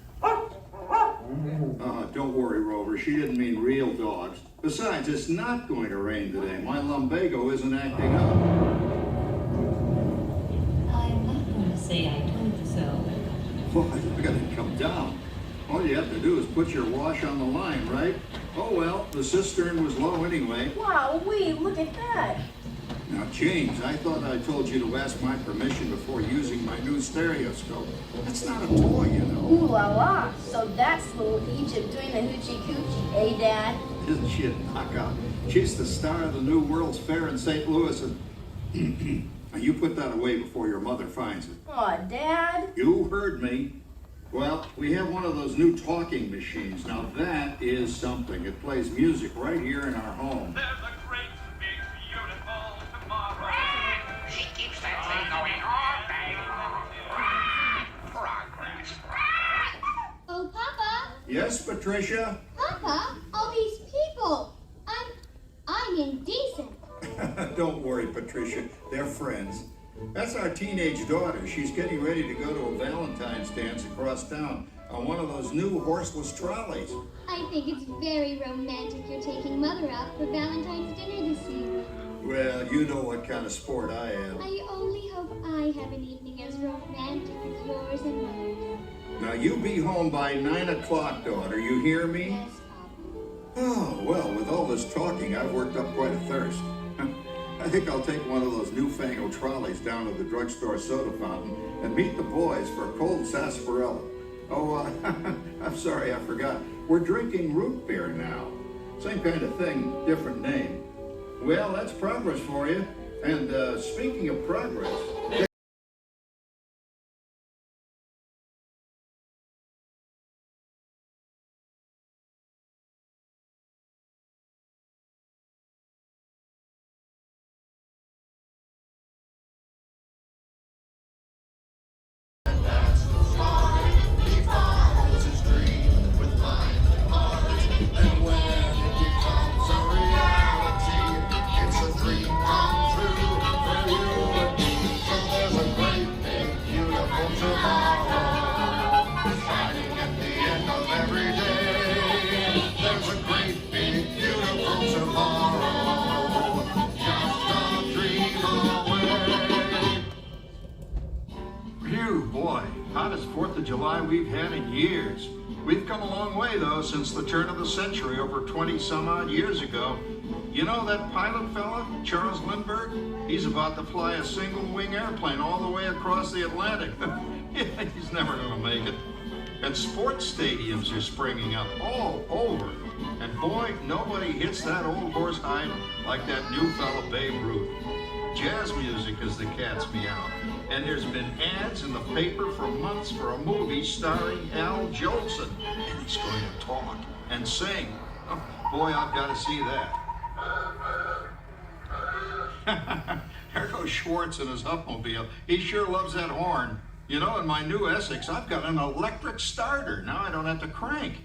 Don't worry, Rover. She didn't mean real dogs. Besides, it's not going to rain today. My lumbago isn't acting up. I'm not going to say I told you so. Well, I gotta come down. All you have to do is put your wash on the line, right? Oh well, the cistern was low anyway. Wow, look at that. Now, James, I thought I told you to ask my permission before using my new stereoscope. That's not a toy, you know. Ooh la la. So that's little Egypt doing the hoochie coochie, eh, Dad? Isn't she a knockout? She's the star of the new World's Fair in St. Louis. And you put that away before your mother finds it. Aw, Dad. You heard me. Well, we have one of those new talking machines. Now that is something. It plays music right here in our home. There's a great, big, beautiful tomorrow. She keeps that thing going all day long. Progress. Oh, Papa. Yes, Patricia? Papa, all these people. I'm indecent. Don't worry, Patricia. They're friends. That's our teenage daughter. She's getting ready to go to a Valentine's dance across town on one of those new horseless trolleys. I think it's very romantic you're taking Mother out for Valentine's dinner this evening. Well, you know what kind of sport I am. I only hope I have an evening as romantic as yours and Mother's. Now, you be home by 9 o'clock, daughter. You hear me? Yes, Papa. Oh, well, with all this talking, I've worked up quite a thirst. I think I'll take one of those newfangled trolleys down to the drugstore soda fountain and meet the boys for a cold sarsaparilla. Oh, I'm sorry, I forgot. We're drinking root beer now. Same kind of thing, different name. Well, that's progress for you. And speaking of progress... Hottest 4th of July we've had in years. We've come a long way, though, since the turn of the century, over 20-some-odd years ago. You know that pilot fella, Charles Lindbergh? He's about to fly a single-wing airplane all the way across the Atlantic. He's never going to make it. And sports stadiums are springing up all over. And boy, nobody hits that old horse hide like that new fella Babe Ruth. Jazz music is the cat's meow. And there's been ads in the paper for months for a movie starring Al Jolson. And he's going to talk and sing. Oh, boy, I've got to see that. There goes Schwartz in his Hupmobile. He sure loves that horn. You know, in my new Essex, I've got an electric starter. Now I don't have to crank.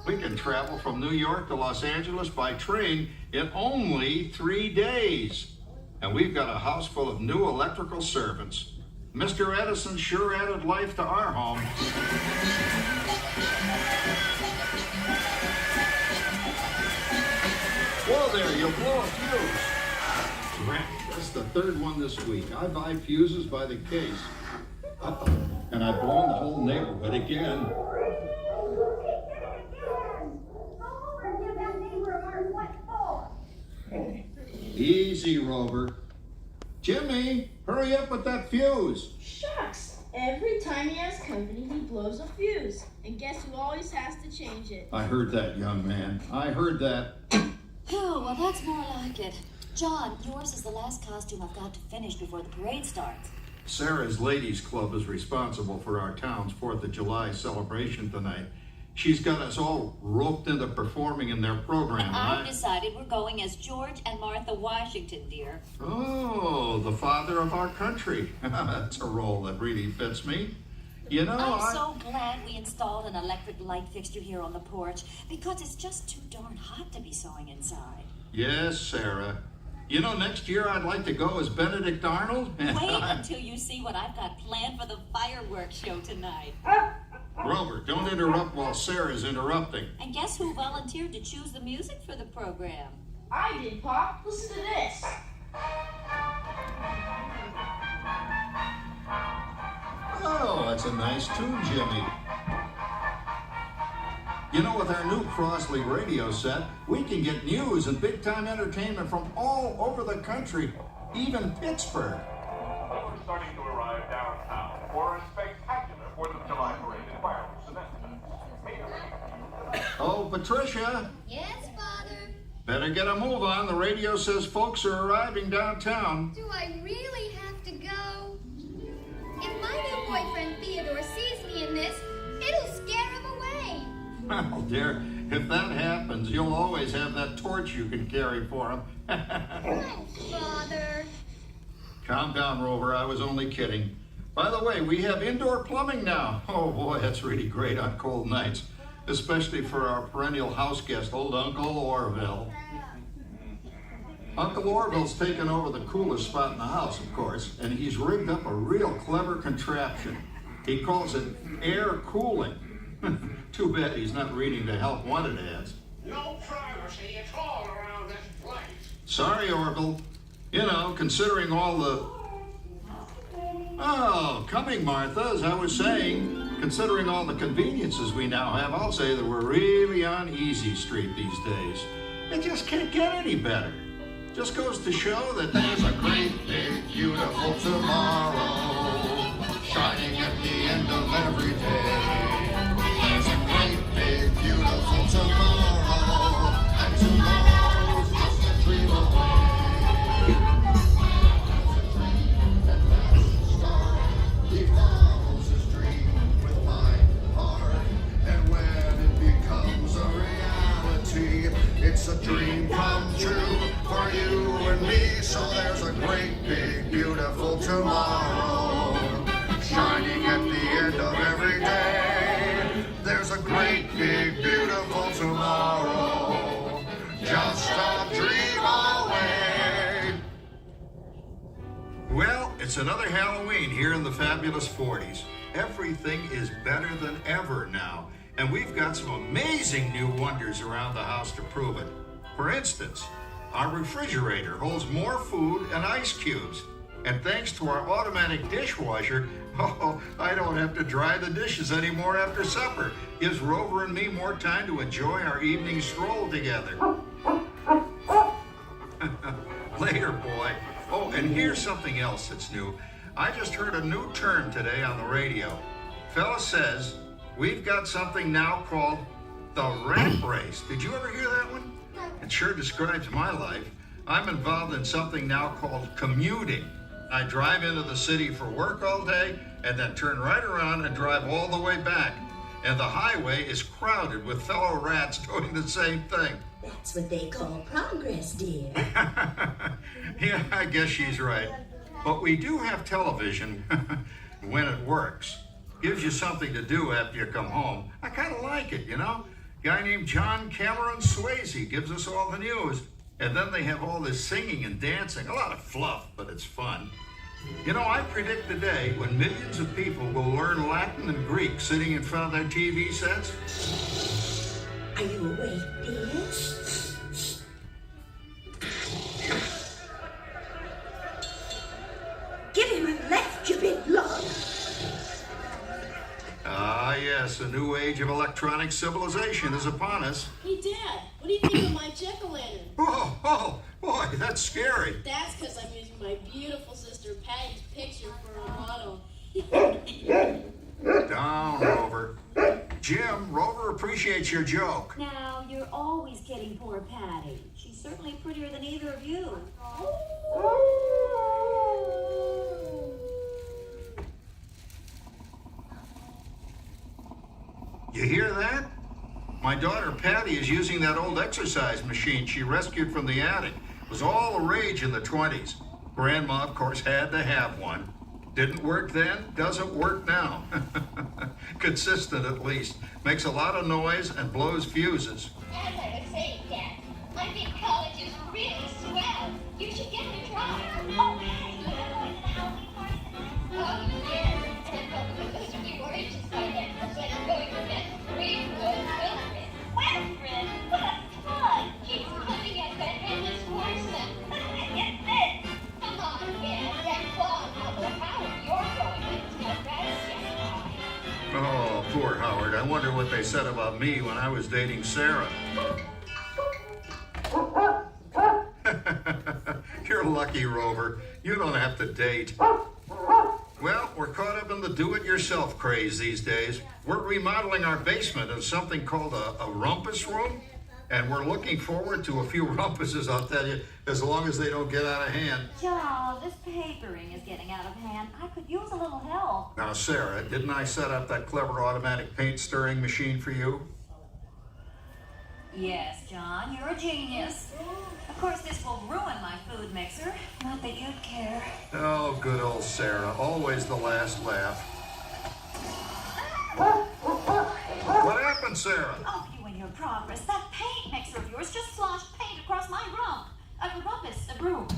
We can travel from New York to Los Angeles by train in only 3 days. And we've got a house full of new electrical servants. Mr. Edison sure added life to our home. Whoa there, you'll blow a fuse. Rat, that's the 3rd one this week. I buy fuses by the case. And I've blown the whole neighborhood again. Easy, Rover. Jimmy, hurry up with that fuse. Shucks. Every time he has company, he blows a fuse. And guess who always has to change it? I heard that, young man. I heard that. Oh, well, that's more like it. John, yours is the last costume I've got to finish before the parade starts. Sarah's Ladies Club is responsible for our town's 4th of July celebration tonight. She's got us all roped into performing in their program. I've decided we're going as George and Martha Washington, dear. Oh, the father of our country. That's a role that really fits me. You know, I'm so glad we installed an electric light fixture here on the porch because it's just too darn hot to be sewing inside. Yes, Sarah. You know, next year I'd like to go as Benedict Arnold. Wait until you see what I've got planned for the fireworks show tonight. Grover, don't interrupt while Sarah's interrupting. And guess who volunteered to choose the music for the program? I did, Pop. Listen to this. Oh, that's a nice tune, Jimmy. You know, with our new Crossley radio set, we can get news and big-time entertainment from all over the country, even Pittsburgh. We're starting to arrive downtown for a spectacular 4th of July parade and fireworks event. Oh, Patricia, Yes, Father? better get a move on. The radio says folks are arriving downtown. Do I really have to go? If my new boyfriend Theodore sees me in this, it'll scare him away. Well, dear, if that happens, you'll always have that torch you can carry for him. Oh, Father. Calm down, Rover. I was only kidding. By the way, we have indoor plumbing now. Oh, boy, that's really great on cold nights, especially for our perennial house guest, old Uncle Orville. Uncle Orville's taken over the coolest spot in the house, of course, and he's rigged up a real clever contraption. He calls it air cooling. Too bad he's not reading the help wanted ads. No privacy at all around this place. Sorry, Orville. You know, considering all the... Oh, coming, Martha, as I was saying, considering all the conveniences we now have, I'll say that we're really on easy street these days. It just can't get any better. Just goes to show that there's a great, big, beautiful tomorrow shining at the end of every day. There's a great, big, beautiful tomorrow, and tomorrow's just a dream away. He follows his dream with my heart, and when it becomes a reality, it's a dream come true for you and me. So there's a great, big, beautiful tomorrow shining at the end of every day. There's a great, big, beautiful tomorrow, just a dream away. Well, it's another Halloween here in the fabulous 40s. Everything is better than ever now, and we've got some amazing new wonders around the house to prove it. For instance, our refrigerator holds more food and ice cubes. And thanks to our automatic dishwasher, I don't have to dry the dishes anymore after supper. Gives Rover and me more time to enjoy our evening stroll together. Later, boy. Oh, and here's something else that's new. I just heard a new term today on the radio. Fella says we've got something now called the rat race. Did you ever hear that one? It sure describes my life. I'm involved in something now called commuting. I drive into the city for work all day and then turn right around and drive all the way back. And the highway is crowded with fellow rats doing the same thing. That's what they call progress, dear. Yeah, I guess she's right. But we do have television when it works. Gives you something to do after you come home. I kind of like it, you know? Guy named John Cameron Swayze gives us all the news. And then they have all this singing and dancing. A lot of fluff, but it's fun. You know, I predict the day when millions of people will learn Latin and Greek sitting in front of their TV sets. Are you awake, dear? Give him a left, you big lug. Ah, yes, a new age of electronic civilization is upon us. Hey, Dad, what do you think of my jack-o'-lantern? Oh, boy, that's scary. That's because I'm using my beautiful sister Patty's picture for a model. Down, Rover. Jim, Rover appreciates your joke. Now, you're always kidding poor Patty. She's certainly prettier than either of you. You hear that? My daughter Patty is using that old exercise machine she rescued from the attic. It was all the rage in the 20s. Grandma, of course, had to have one. Didn't work then, doesn't work now. Consistent, at least. Makes a lot of noise and blows fuses. As I was saying, Dad, I think college is really swell. You should give it a try. Oh, hey, you're going to the Halloween party tonight? Oh, yes. And you were anxious by then. Let's going to get Greenwood Wilfred. Wilfred? Well, that's fun. He's coming at that endless horseman. Get this. Come on, kid. That clown, although Howard, you're going with us. Now, that's just fine. Oh, poor Howard. I wonder what they said about me when I was dating Sarah. You're lucky, Rover. You don't have to date. Well, we're caught up in the do-it-yourself craze these days. We're remodeling our basement in something called a rumpus room, and we're looking forward to a few rumpuses, I'll tell you, as long as they don't get out of hand. Charles, this papering is getting out of hand. I could use a little help. Now, Sarah, didn't I set up that clever automatic paint stirring machine for you? Yes, John, you're a genius. Of course, this will ruin my food mixer. Not that you'd care. Oh, good old Sarah. Always the last laugh. What happened, Sarah? Oh, you and your progress. That paint mixer of yours just sloshed paint across my rump. A rumpus, a broom.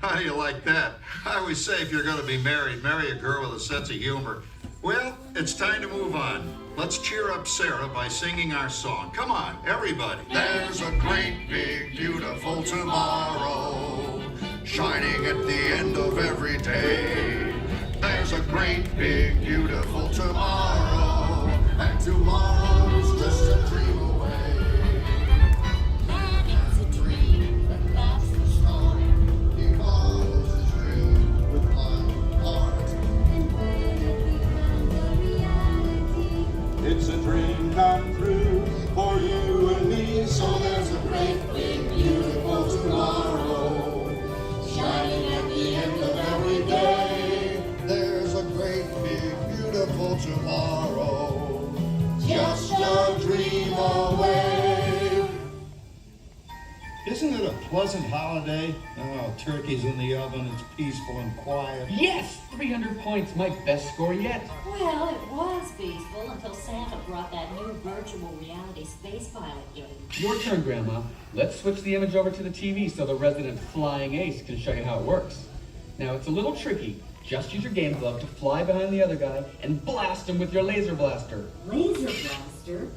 How do you like that? I always say if you're going to be married, marry a girl with a sense of humor. Well, it's time to move on. Let's cheer up Sarah by singing our song. Come on, everybody. There's a great, big, beautiful tomorrow, shining at the end of every day. There's a great, big, beautiful tomorrow, and tomorrow's just a dream away. Man, it's a dream, but that's the start. He follows his dream with my heart. And when it becomes a reality, It's a dream come true for you and me. So there's a great, big, beautiful tomorrow, shining at the end of every day. There's a great, big, beautiful tomorrow, just a dream away. Isn't it a pleasant holiday? Oh, turkey's in the oven, it's peaceful and quiet. Yes! 300 points, my best score yet. Well, it was peaceful until Santa brought that new virtual reality space pilot game. Your turn, Grandma. Let's switch the image over to the TV so the resident flying ace can show you how it works. Now, it's a little tricky. Just use your game glove to fly behind the other guy and blast him with your laser blaster. Laser blaster?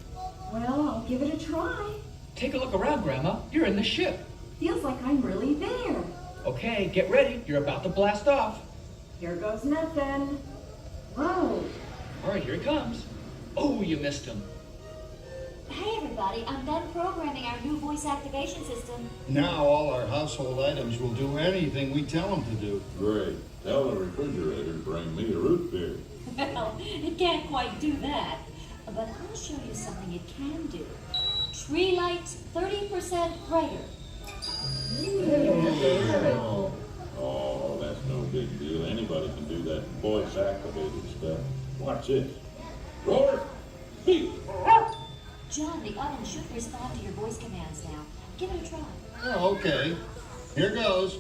Well, I'll give it a try. Take a look around, Grandma. You're in the ship. Feels like I'm really there. Okay, get ready. You're about to blast off. Here goes nothing. Whoa. All right, here he comes. Oh, you missed him. Hey, everybody, I'm done programming our new voice activation system. Now all our household items will do anything we tell them to do. Great. Tell the refrigerator to bring me a root beer. Well, it can't quite do that. But I'll show you something it can do. Tree lights 30% brighter. Oh, that's no big deal. Anybody can do that voice-activated stuff. Watch this. Roar! Speak! John, the oven should respond to your voice commands now. Give it a try. Oh, okay. Here goes.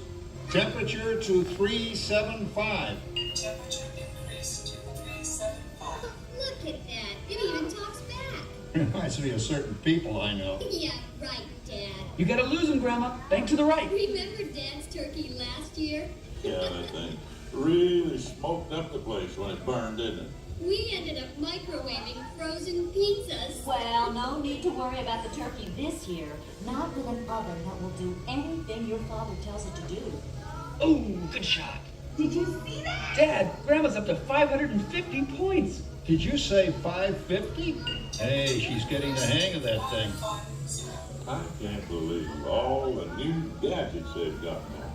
Temperature to 375. look at that. It even talks back. Reminds me of certain people I know. Yeah, right, Dad. You gotta lose him, Grandma. Bank to the right. Remember Dad's turkey last year? Yeah, that thing really smoked up the place when it burned, didn't it? We ended up microwaving frozen pizzas. Well, no need to worry about the turkey this year. Not with an oven that will do anything your father tells it to do. Oh, good shot. Did you see that? Dad, Grandma's up to 550 points. Did you say 550? Hey, she's getting the hang of that thing. I can't believe all the new gadgets they've got now.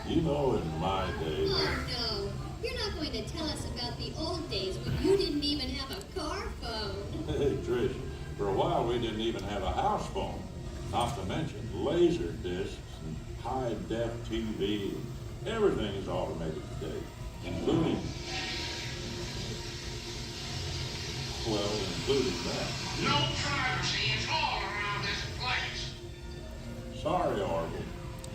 You know, in my day... Oh, no. You're not going to tell us about the old days when you didn't even have a car phone. Hey, Trish, for a while we didn't even have a house phone. Not to mention laser discs and high-def TV. Everything is automated today, including... well, including that. No privacy at all around this place. Sorry, Orville.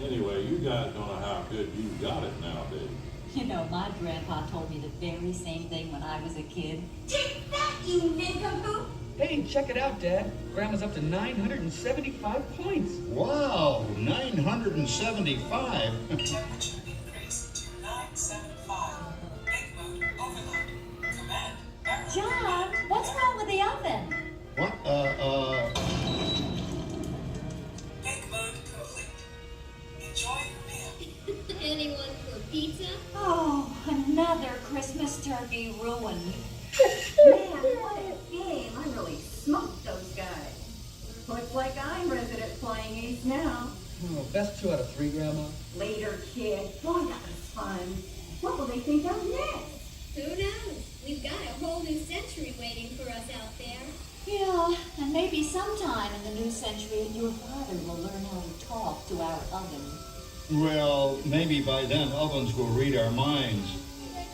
Anyway, you guys don't know how good you got it nowadays. You know, my grandpa told me the very same thing when I was a kid. Take that, you nincompoop! Hey, check it out, Dad. Grandma's up to 975 points. Wow, 975. Temperature increased to 975. Big mood overload. Command. John, what's wrong with the oven? What? Big mood complete. Enjoy your meal. Anyone for pizza? Oh, another Christmas turkey ruined. Man, what a game. I really smoked those guys. Looks like I'm resident flying ace now. Oh, best 2 out of 3, Grandma. Later, kid. Boy, that was fun. What will they think of next? Who knows? We've got a whole new century waiting for us out there. Yeah, and maybe sometime in the new century, your father will learn how to talk to our oven. Well, maybe by then ovens will read our minds.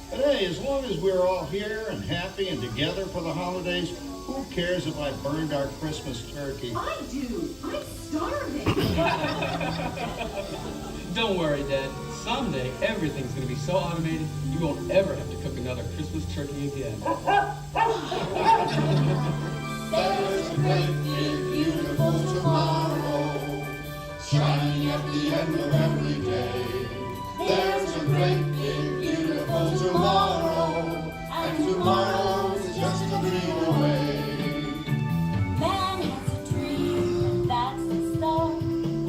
But hey, as long as we're all here and happy and together for the holidays, who cares if I burned our Christmas turkey? I do. I'm starving. Don't worry, Dad. Someday, everything's going to be so automated, you won't ever have to cook another Christmas turkey again. There's a great big beautiful tomorrow, shining at the end of every day. There's a great big beautiful tomorrow, and tomorrow's just a dream away. Man has a dream, and that's the start.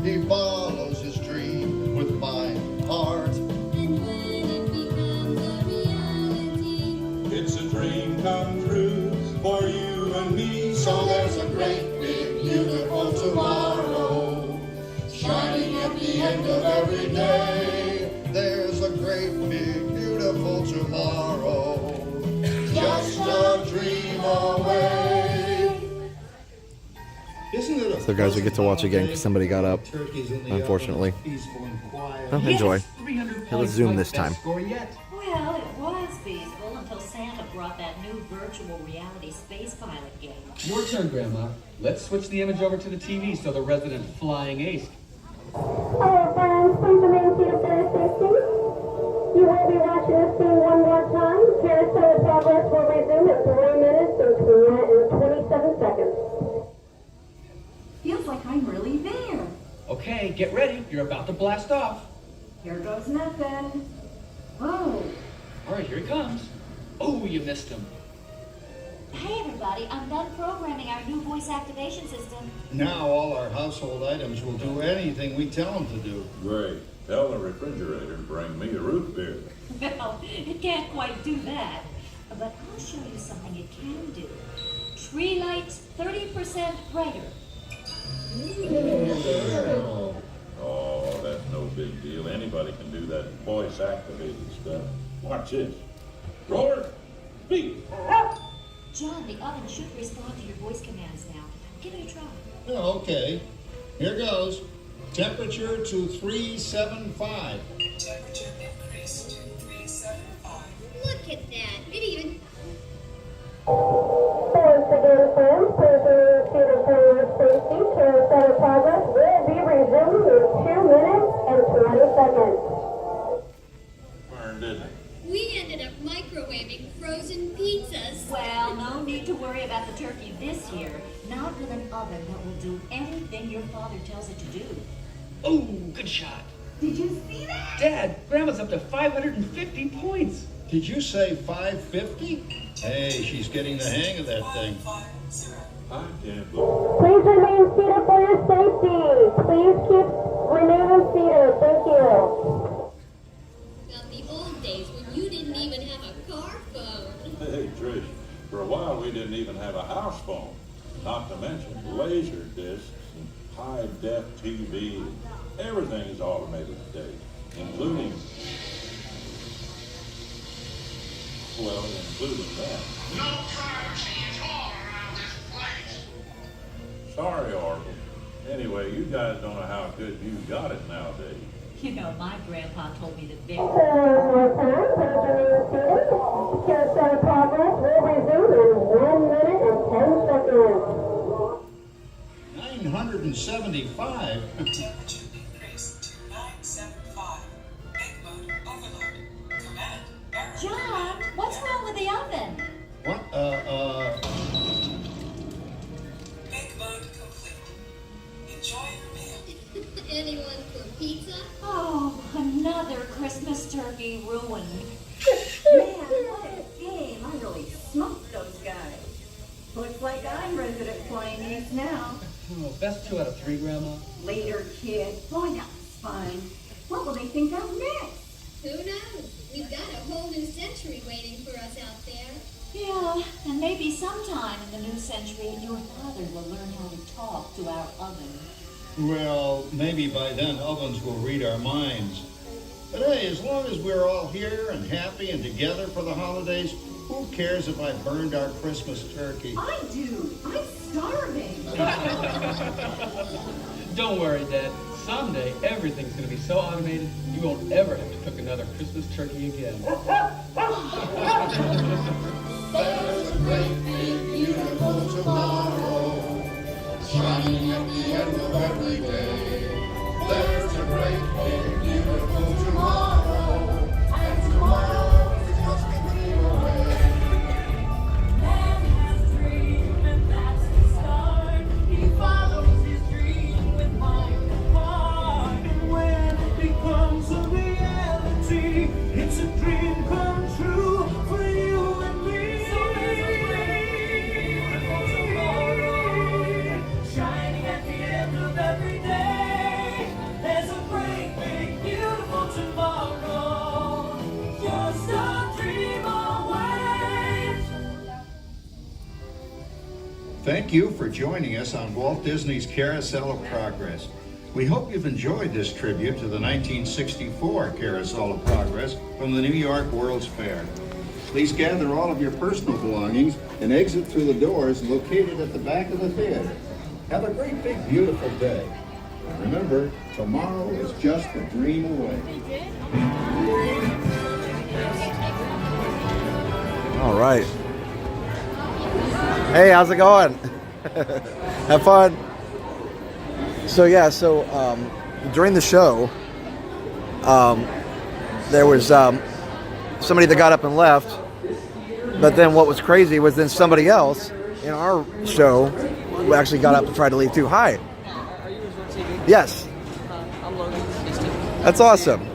He follows his dream with mind, heart. And when it becomes a reality, It's a dream come true for you and me. So there's a great big beautiful tomorrow, shining at the end of every day. There's a great big beautiful tomorrow, just a dream away. Isn't it a So guys, we get to watch again because somebody got up, unfortunately. Oh, enjoy. Hey, let's zoom this time. Well, it was feasible until Santa brought that new virtual reality space pilot game. Your turn, Grandma. Let's switch the image over to the TV so the resident flying ace. Hello, friends. Please remain seated for your safety. You will be watching this scene one more time. Carousel of Progress will resume in 3 minutes and 27 seconds. Feels like I'm really there. Okay, get ready. You're about to blast off. Here goes nothing. Oh, All right, here he comes. Oh, you missed him. Hey, everybody, I'm done programming our new voice activation system. Now all our household items will do anything we tell them to do. Great. Tell the refrigerator to bring me a root beer. Well, it can't quite do that. But I'll show you something it can do. Tree lights 30% brighter. Oh, that's no big deal. Anybody can do that voice activated stuff. Watch this. Roller, speed. John, the oven should respond to your voice commands now. Give it a try. Oh, okay. Here goes. Temperature to 375. Temperature increased to 375. look at that. It even Once again, friends, please remain seated for your safety. Carousel of Progress will be resuming in 2 minutes and 20 seconds. Burned, didn't it? we ended up microwaving frozen pizzas. Well, no need to worry about the turkey this year. Not with an oven that will do anything your father tells it to do. Oh, good shot. did you see that? Dad, Grandma's up to 550 points. Did you say 550? Hey, she's getting the hang of that thing. 550. I can't believe Please remain seated for your safety. Please keep remaining seated. Thank you. Not the old days when you didn't even have a car phone. Hey, Trish, for a while we didn't even have a house phone. Not to mention laser discs and high-def TV. Everything is automated today, including that. No privacy at all around this place. Sorry, Oracle. Anyway, you guys don't know how good you got it nowadays. You know, my grandpa told me that very... One more time, please remain seated. Carousel of Progress will resume in 1 minute and 10 seconds. 975? Temperature increased to 975. Big mood overload. Command. John, what's wrong with the oven? What? anyone for pizza? Oh, another Christmas turkey ruined. Man, what a game. I really smoked those guys. Looks like I'm resident flying ace now. Oh, best 2 out of 3, Grandma. Later, kid. Boy, that was fun. What will they think of next? Who knows? We've got a whole new century waiting for us out there. Yeah, and maybe sometime in the new century, your father will learn how to talk to our oven. Well, maybe by then ovens will read our minds. But hey, as long as we're all here and happy and together for the holidays, who cares if I burned our Christmas turkey? I do. I'm starving. Don't worry, Dad. Someday, everything's going to be so automated, you won't ever have to cook another Christmas turkey again. There's a great big beautiful tomorrow, shining at the end of every day. There's a great big beautiful tomorrow, and tomorrow is just a dream away. Man has a dream, and that's the start. He follows his dream with mind and heart, and when it becomes a reality, it's a dream come true for you and me. So there's a great beautiful tomorrow, shining at the end of every day. There's a great big beautiful tomorrow, just a dream away. Thank you for joining us on Walt Disney's Carousel of Progress. We hope you've enjoyed this tribute to the 1964 Carousel of Progress from the New York World's Fair. Please gather all of your personal belongings and exit through the doors located at the back of the theater. Have a great big beautiful day. Remember, tomorrow is just a dream away. All right. Hey, how's it going? Have fun. So yeah, during the show, there was somebody that got up and left, but then what was crazy was then somebody else in our show who actually got up and tried to leave too. Hi. Are you Resort TV? Yes. I'm Logan. That's awesome.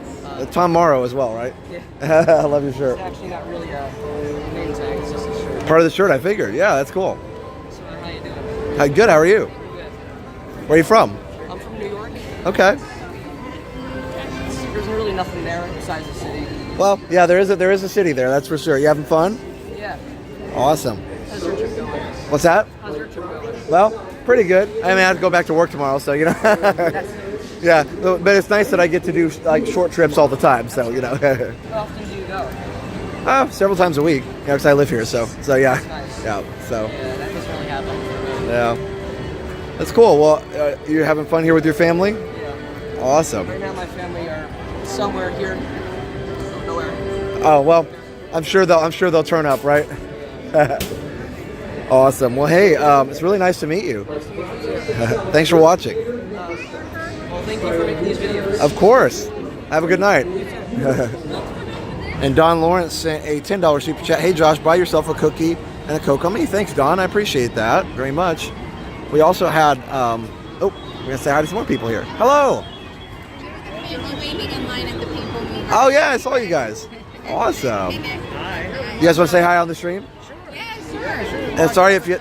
Tom Morrow as well, right? Yeah. I love your shirt. It's actually not really a name tag, it's just a shirt. Part of the shirt, I figured. Yeah, that's cool. So how you doing? Hi, good. How are you? Good. Where are you from? I'm from New York. Okay. There's really nothing there besides the city. Well, yeah, there is a city there. That's for sure. You having fun? Yeah. Awesome. How's your trip going? What's that? How's your trip going? Well, pretty good. I mean, I have to go back to work tomorrow, so you know. Yeah, but it's nice that I get to do like short trips all the time. So you know. How often do you go? Several times a week. Yeah, because I live here. So yeah. Nice. Yeah. So. Yeah, that doesn't really happen for me. Yeah. That's cool. Well, you're having fun here with your family? Yeah. Awesome. Right now, my family are somewhere here, nowhere. Oh well, I'm sure they'll turn up, right? Awesome. Well, hey, it's really nice to meet you. Thanks for watching. Well, thank you for making these videos. Of course. Have a good night. And Don Lawrence sent a $10 super chat. Hey, Josh, buy yourself a cookie and a Coke on me. Thanks, Don. I appreciate that very much. We also had, we're going to say hi to some more people here. Hello. Oh, yeah, I saw you guys. Awesome. You guys want to say hi on the stream? And sorry if you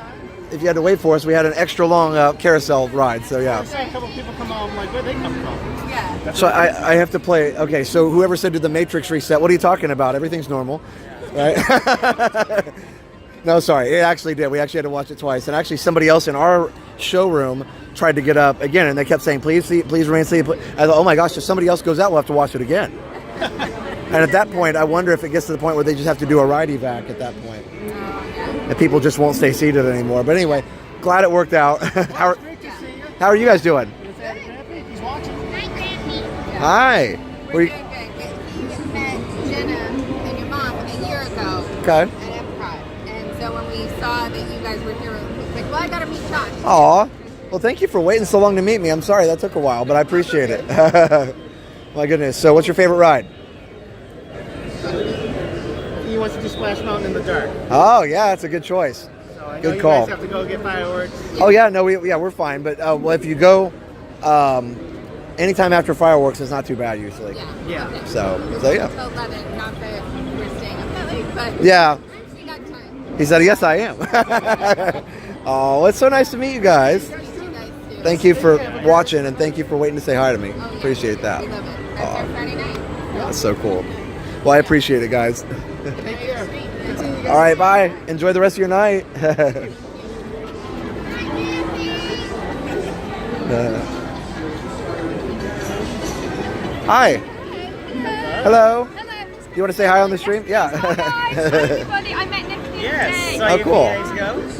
had to wait for us. We had an extra long carousel ride, so yeah. A couple people come on, like, where'd they come from? Yeah. So I have to play. Okay, so whoever said do the Matrix reset, what are you talking about? Everything's normal, right? No, sorry, it actually did. We actually had to watch it twice, and actually somebody else in our showroom tried to get up again, and they kept saying, "Please remain seated." I thought, oh my gosh, if somebody else goes out, we'll have to watch it again. And at that point, I wonder if it gets to the point where they just have to do a ride evac at that point. And people just won't stay seated anymore. But anyway, glad it worked out. How are you guys doing? He's watching. Hi. We're doing good. We met Jenna and your mom a year ago Okay. at Epcot. And so when we saw that you guys were here, we was like, well, I got to meet Josh. Aw. Well, thank you for waiting so long to meet me. I'm sorry that took a while, but I appreciate it. My goodness. So what's your favorite ride? He wants to do Splash Mountain in the dark. Oh, yeah, that's a good choice. So I know Good you call. guys have to go get fireworks. Oh, yeah, no, we're fine. But well, if you go, anytime after fireworks is not too bad usually. Yeah. So yeah. Until 11, not that we're staying up that late, but Yeah. we got time. He said, yes, I am. Oh, it's so nice to meet you guys. Thank you for watching, and thank you for waiting to say hi to me. Appreciate that. Aw, that's so cool. Well, I appreciate it, guys. All right, bye. Enjoy the rest of your night. Hi. Hello. You want to say hi on the stream? Yeah. Everybody, I met Nick the other day. Oh, cool.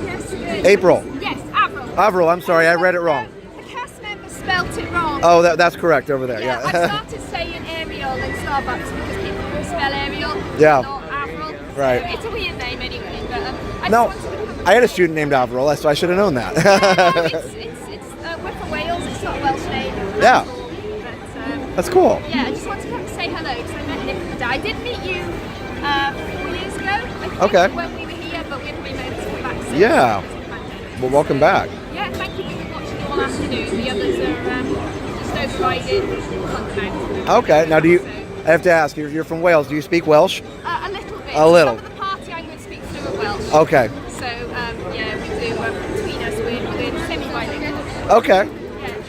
Yes, good. April. Yes, Avril. Avril, I'm sorry, I read it wrong. The cast member spelt it wrong. Oh, that's correct over there. I Yeah. started saying Ariel in Starbucks because people will spell Ariel, Yeah. not Avril. Right. So it's a weird name anyway, but I No, just wanted to come. I had a student named Avril, so I should have known that. It's we're from Wales. It's not a Welsh name. Yeah. But, That's cool. yeah, I just wanted to come and say hello because I met Nick the other day. I did meet you 4 years ago. I think, Okay. When we were here, but we haven't been able to come back since. Yeah. Well, welcome back. Yeah, thank you. We've been watching all afternoon. The others are just overriding London. Okay. Now, I have to ask, you're from Wales. Do you speak Welsh? A little bit. A little. Some of the party I'm going to speak fluent Welsh. Okay. So, yeah, we do, between us, we're semi-bilingual. Okay.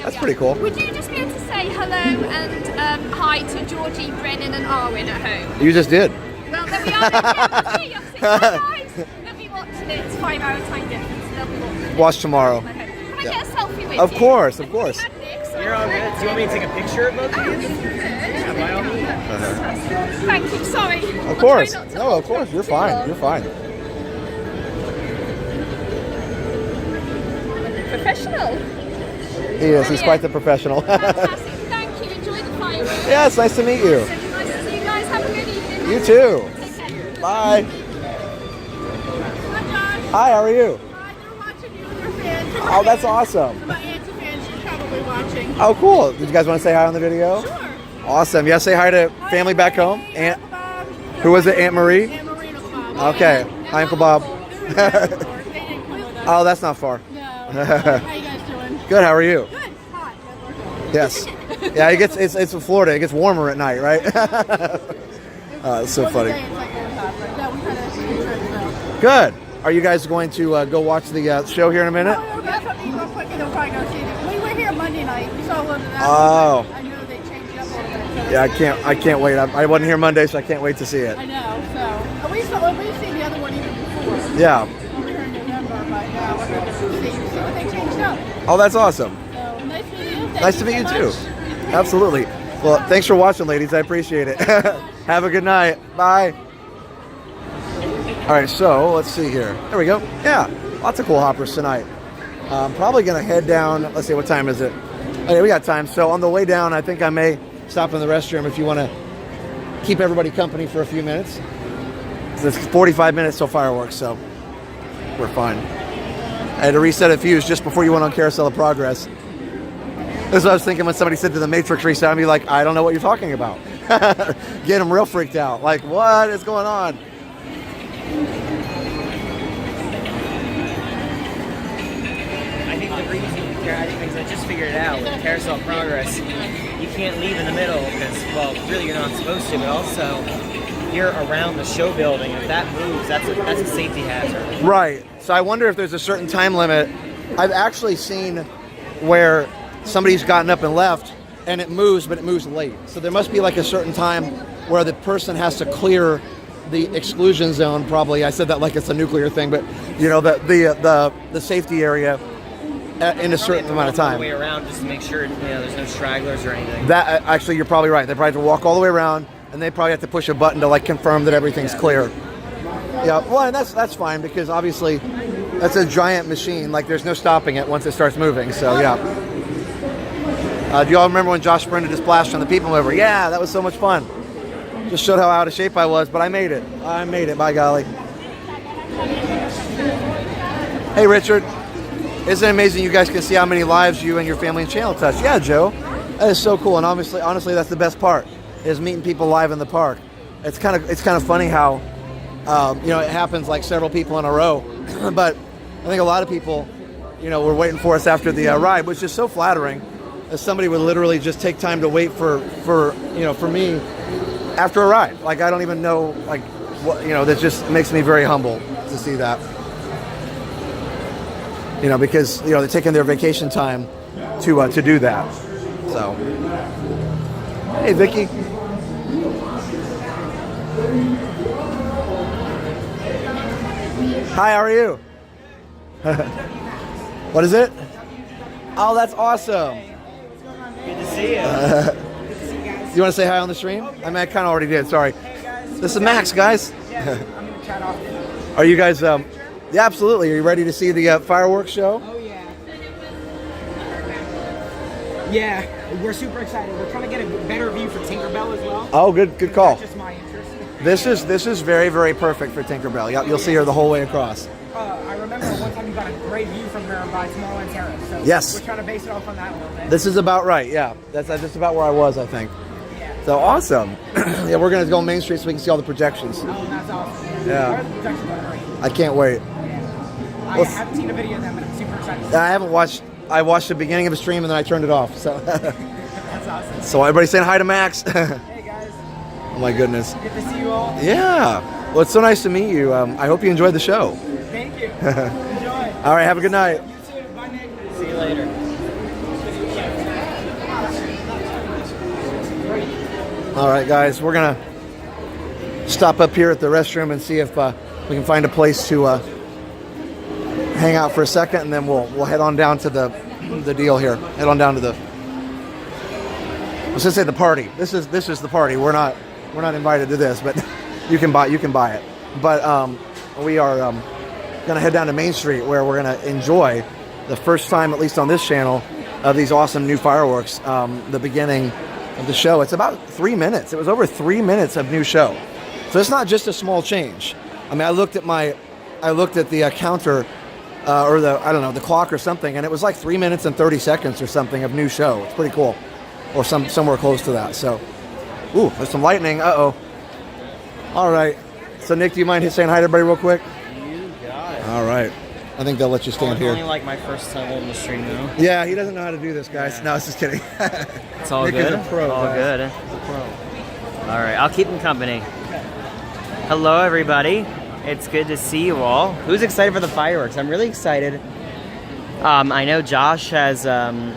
That's pretty cool. Would you just be able to say hello and hi to Georgie, Brennan and Arwen at home? You just did. Well, there we are. Hi guys. They'll be watching it. It's 5 hour time difference. They'll be watching it. Watch tomorrow. Can I get a selfie with Of you? course, of course. You're all good. Do you want me to take a picture of both of you? Yeah, by all means. Thank you. Sorry. Of course. No, of course. You're fine. You're fine. Professional. He is. He's quite the professional. Fantastic. Thank you. Enjoy the fireworks. Yeah, it's nice to meet you. Nice to see you guys. Have a good evening. You too. Bye. Hi, how are you? Oh, that's awesome. My aunt's a fan. She's probably watching. Oh, cool. Did you guys want to say hi on the video? Sure. Awesome. Yeah, say hi to family back home. Aunt. Who was it? Aunt Marie? Aunt Marie and Uncle Bob. Okay. Hi, Uncle Bob. Oh, that's not far. No. How you guys doing? Good. How are you? Good. Hot. Yes. Yeah, it's in Florida. It gets warmer at night, right? It's so funny. Good. Are you guys going to go watch the show here in a minute? We'll get something real quick and then we'll probably go see it. We were here Monday night. We saw a little of that. Oh. I know they changed it up a little bit. So Yeah, I can't wait. I wasn't here Monday, so I can't wait to see it. I know. So we've seen the other one even before. Yeah. Over here in November, but now we're going to see what they changed up. Oh, that's awesome. So nice meeting you. Nice to meet you too. Absolutely. Well, thanks for watching, ladies. I appreciate it. Have a good night. Bye. All right, so let's see here. There we go. Yeah, lots of cool hoppers tonight. I'm probably going to head down. Let's see, what time is it? Okay, we got time. So on the way down, I think I may stop in the restroom if you want to keep everybody company for a few minutes. It's 45 minutes till fireworks, so we're fine. I had to reset a fuse just before you went on Carousel of Progress. This is what I was thinking when somebody said to the Matrix reset. I'd be like, I don't know what you're talking about. Get them real freaked out. Like, what is going on? I think the reason, I just figured it out with Carousel of Progress, you can't leave in the middle because, well, really you're not supposed to, but also you're around the show building. If that moves, that's a safety hazard. Right. So I wonder if there's a certain time limit. I've actually seen where somebody's gotten up and left and it moves, but it moves late. So there must be like a certain time where the person has to clear the exclusion zone. Probably, I said that like it's a nuclear thing, but you know, the safety area in a certain amount of All time. the way around just to make sure there's no stragglers or anything. That actually, you're probably right. They probably have to walk all the way around, and they probably have to push a button to like confirm that everything's clear. Yeah, well, and that's fine because obviously that's a giant machine. Like there's no stopping it once it starts moving. So yeah. Do you all remember when Josh Brenda just blasted on the People Mover? Yeah, that was so much fun. Just showed how out of shape I was, but I made it. I made it, by golly. Hey, Richard. Isn't it amazing you guys can see how many lives you and your family and channel touch? Yeah, Joe. That is so cool. And honestly, that's the best part, is meeting people live in the park. It's kind of funny how, it happens like several people in a row. But I think a lot of people, were waiting for us after the ride, which is so flattering. that somebody would literally just take time to wait for me after a ride. Like, I don't even know, like, what, that just makes me very humble to see that. Because, they're taking their vacation time to do that. So, hey, Vicky. Hi, how are you? What is it? Oh, that's awesome. Good to see you. You want to say hi on the stream? I mean, I kind of already did. Sorry. This is Max, guys. I'm going to chat off. Are you guys? Yeah, absolutely. Are you ready to see the fireworks show? Oh yeah. Yeah, we're super excited. We're trying to get a better view for Tinkerbell as well. Oh, good call. That's just my interest. This is very, very perfect for Tinkerbell. You'll see her the whole way across. I remember one time you got a great view from her by Tomorrowland Terrace. So Yes. we're trying to base it off on that a little bit. This is about right. Yeah, that's just about where I was, I think. So awesome. Yeah, we're gonna go on Main Street so we can see all the projections. Oh, that's awesome. Yeah. The projections are great. I can't wait. I haven't seen a video of them, but I'm super excited. I haven't watched. I watched the beginning of a stream and then I turned it off. So. That's awesome. So everybody saying hi to Max. Hey guys. Oh my goodness. Good to see you all. Yeah. Well, it's so nice to meet you. I hope you enjoyed the show. Thank you. Enjoy. All right. Have a good night. You too. Bye, Nick. See you later. All right, guys. We're gonna stop up here at the restroom and see if we can find a place to hang out for a second, and then we'll head on down to the deal here. Head on down to the. Let's just say the party. This is the party. We're not invited to this, but you can buy it. But we are gonna head down to Main Street where we're gonna enjoy the first time, at least on this channel, of these awesome new fireworks. The beginning of the show. It's about 3 minutes. It was over 3 minutes of new show. So it's not just a small change. I mean, I looked at the counter or the clock or something, and it was like 3 minutes and 30 seconds or something of new show. It's pretty cool, or somewhere close to that. So, ooh, there's some lightning. Uh-oh. All right. So, Nick, do you mind saying hi to everybody real quick? You got it. All right. I think they'll let you stand here. Only like my first time on the stream though. Yeah, he doesn't know how to do this, guys. No, I was just kidding. It's all Nick good. is a pro, all guys. good. He's a pro. All right, I'll keep him company. Hello, everybody. It's good to see you all. Who's excited for the fireworks? I'm really excited. I know Josh hasn't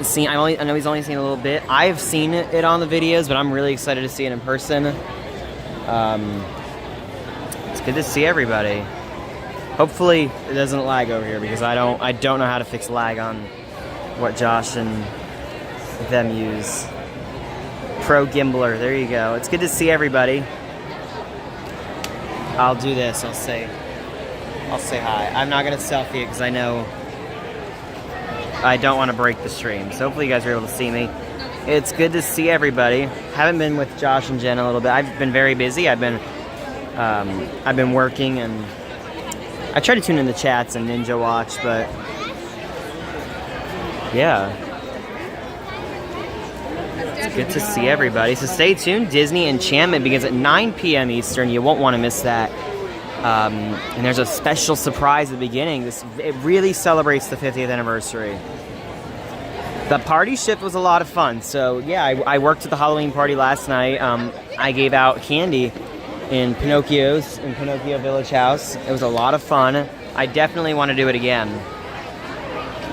seen. I know he's only seen a little bit. I've seen it on the videos, but I'm really excited to see it in person. It's good to see everybody. Hopefully it doesn't lag over here because I don't know how to fix lag on what Josh and them use. Pro Gimbler, there you go. It's good to see everybody. I'll do this. I'll say hi. I'm not gonna selfie it because I know I don't want to break the stream. So hopefully you guys are able to see me. It's good to see everybody. Haven't been with Josh and Jen a little bit. I've been very busy. I've been working, and I try to tune in the chats and Ninja Watch, but yeah. It's good to see everybody. So stay tuned. Disney Enchantment begins at 9 p.m. Eastern. You won't want to miss that. And there's a special surprise at the beginning. It really celebrates the 50th anniversary. The party shift was a lot of fun. So yeah, I worked at the Halloween party last night. I gave out candy in Pinocchio Village House. It was a lot of fun. I definitely want to do it again.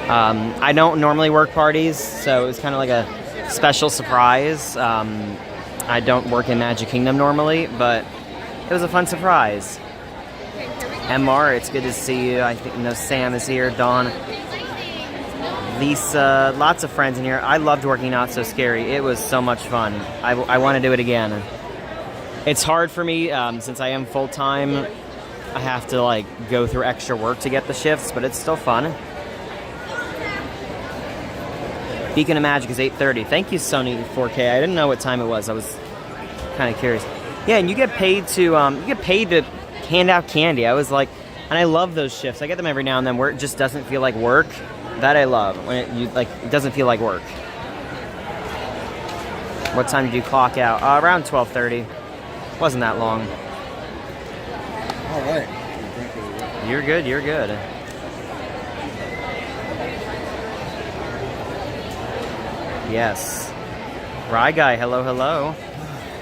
I don't normally work parties, so it was kind of like a special surprise. I don't work in Magic Kingdom normally, but it was a fun surprise. MR, it's good to see you. I think Sam is here, Dawn, Lisa, lots of friends in here. I loved working Not So Scary. It was so much fun. I want to do it again. It's hard for me since I am full-time. I have to go through extra work to get the shifts, but it's still fun. Beacon of Magic is 8:30. Thank you, Sony 4K. I didn't know what time it was. I was kind of curious. Yeah, and you get paid to hand out candy. I was like, and I love those shifts. I get them every now and then where it just doesn't feel like work. That I love when it doesn't feel like work. What time did you clock out? Around 12:30. Wasn't that long. All right. You're good. You're good. Yes. Rye Guy, hello, hello.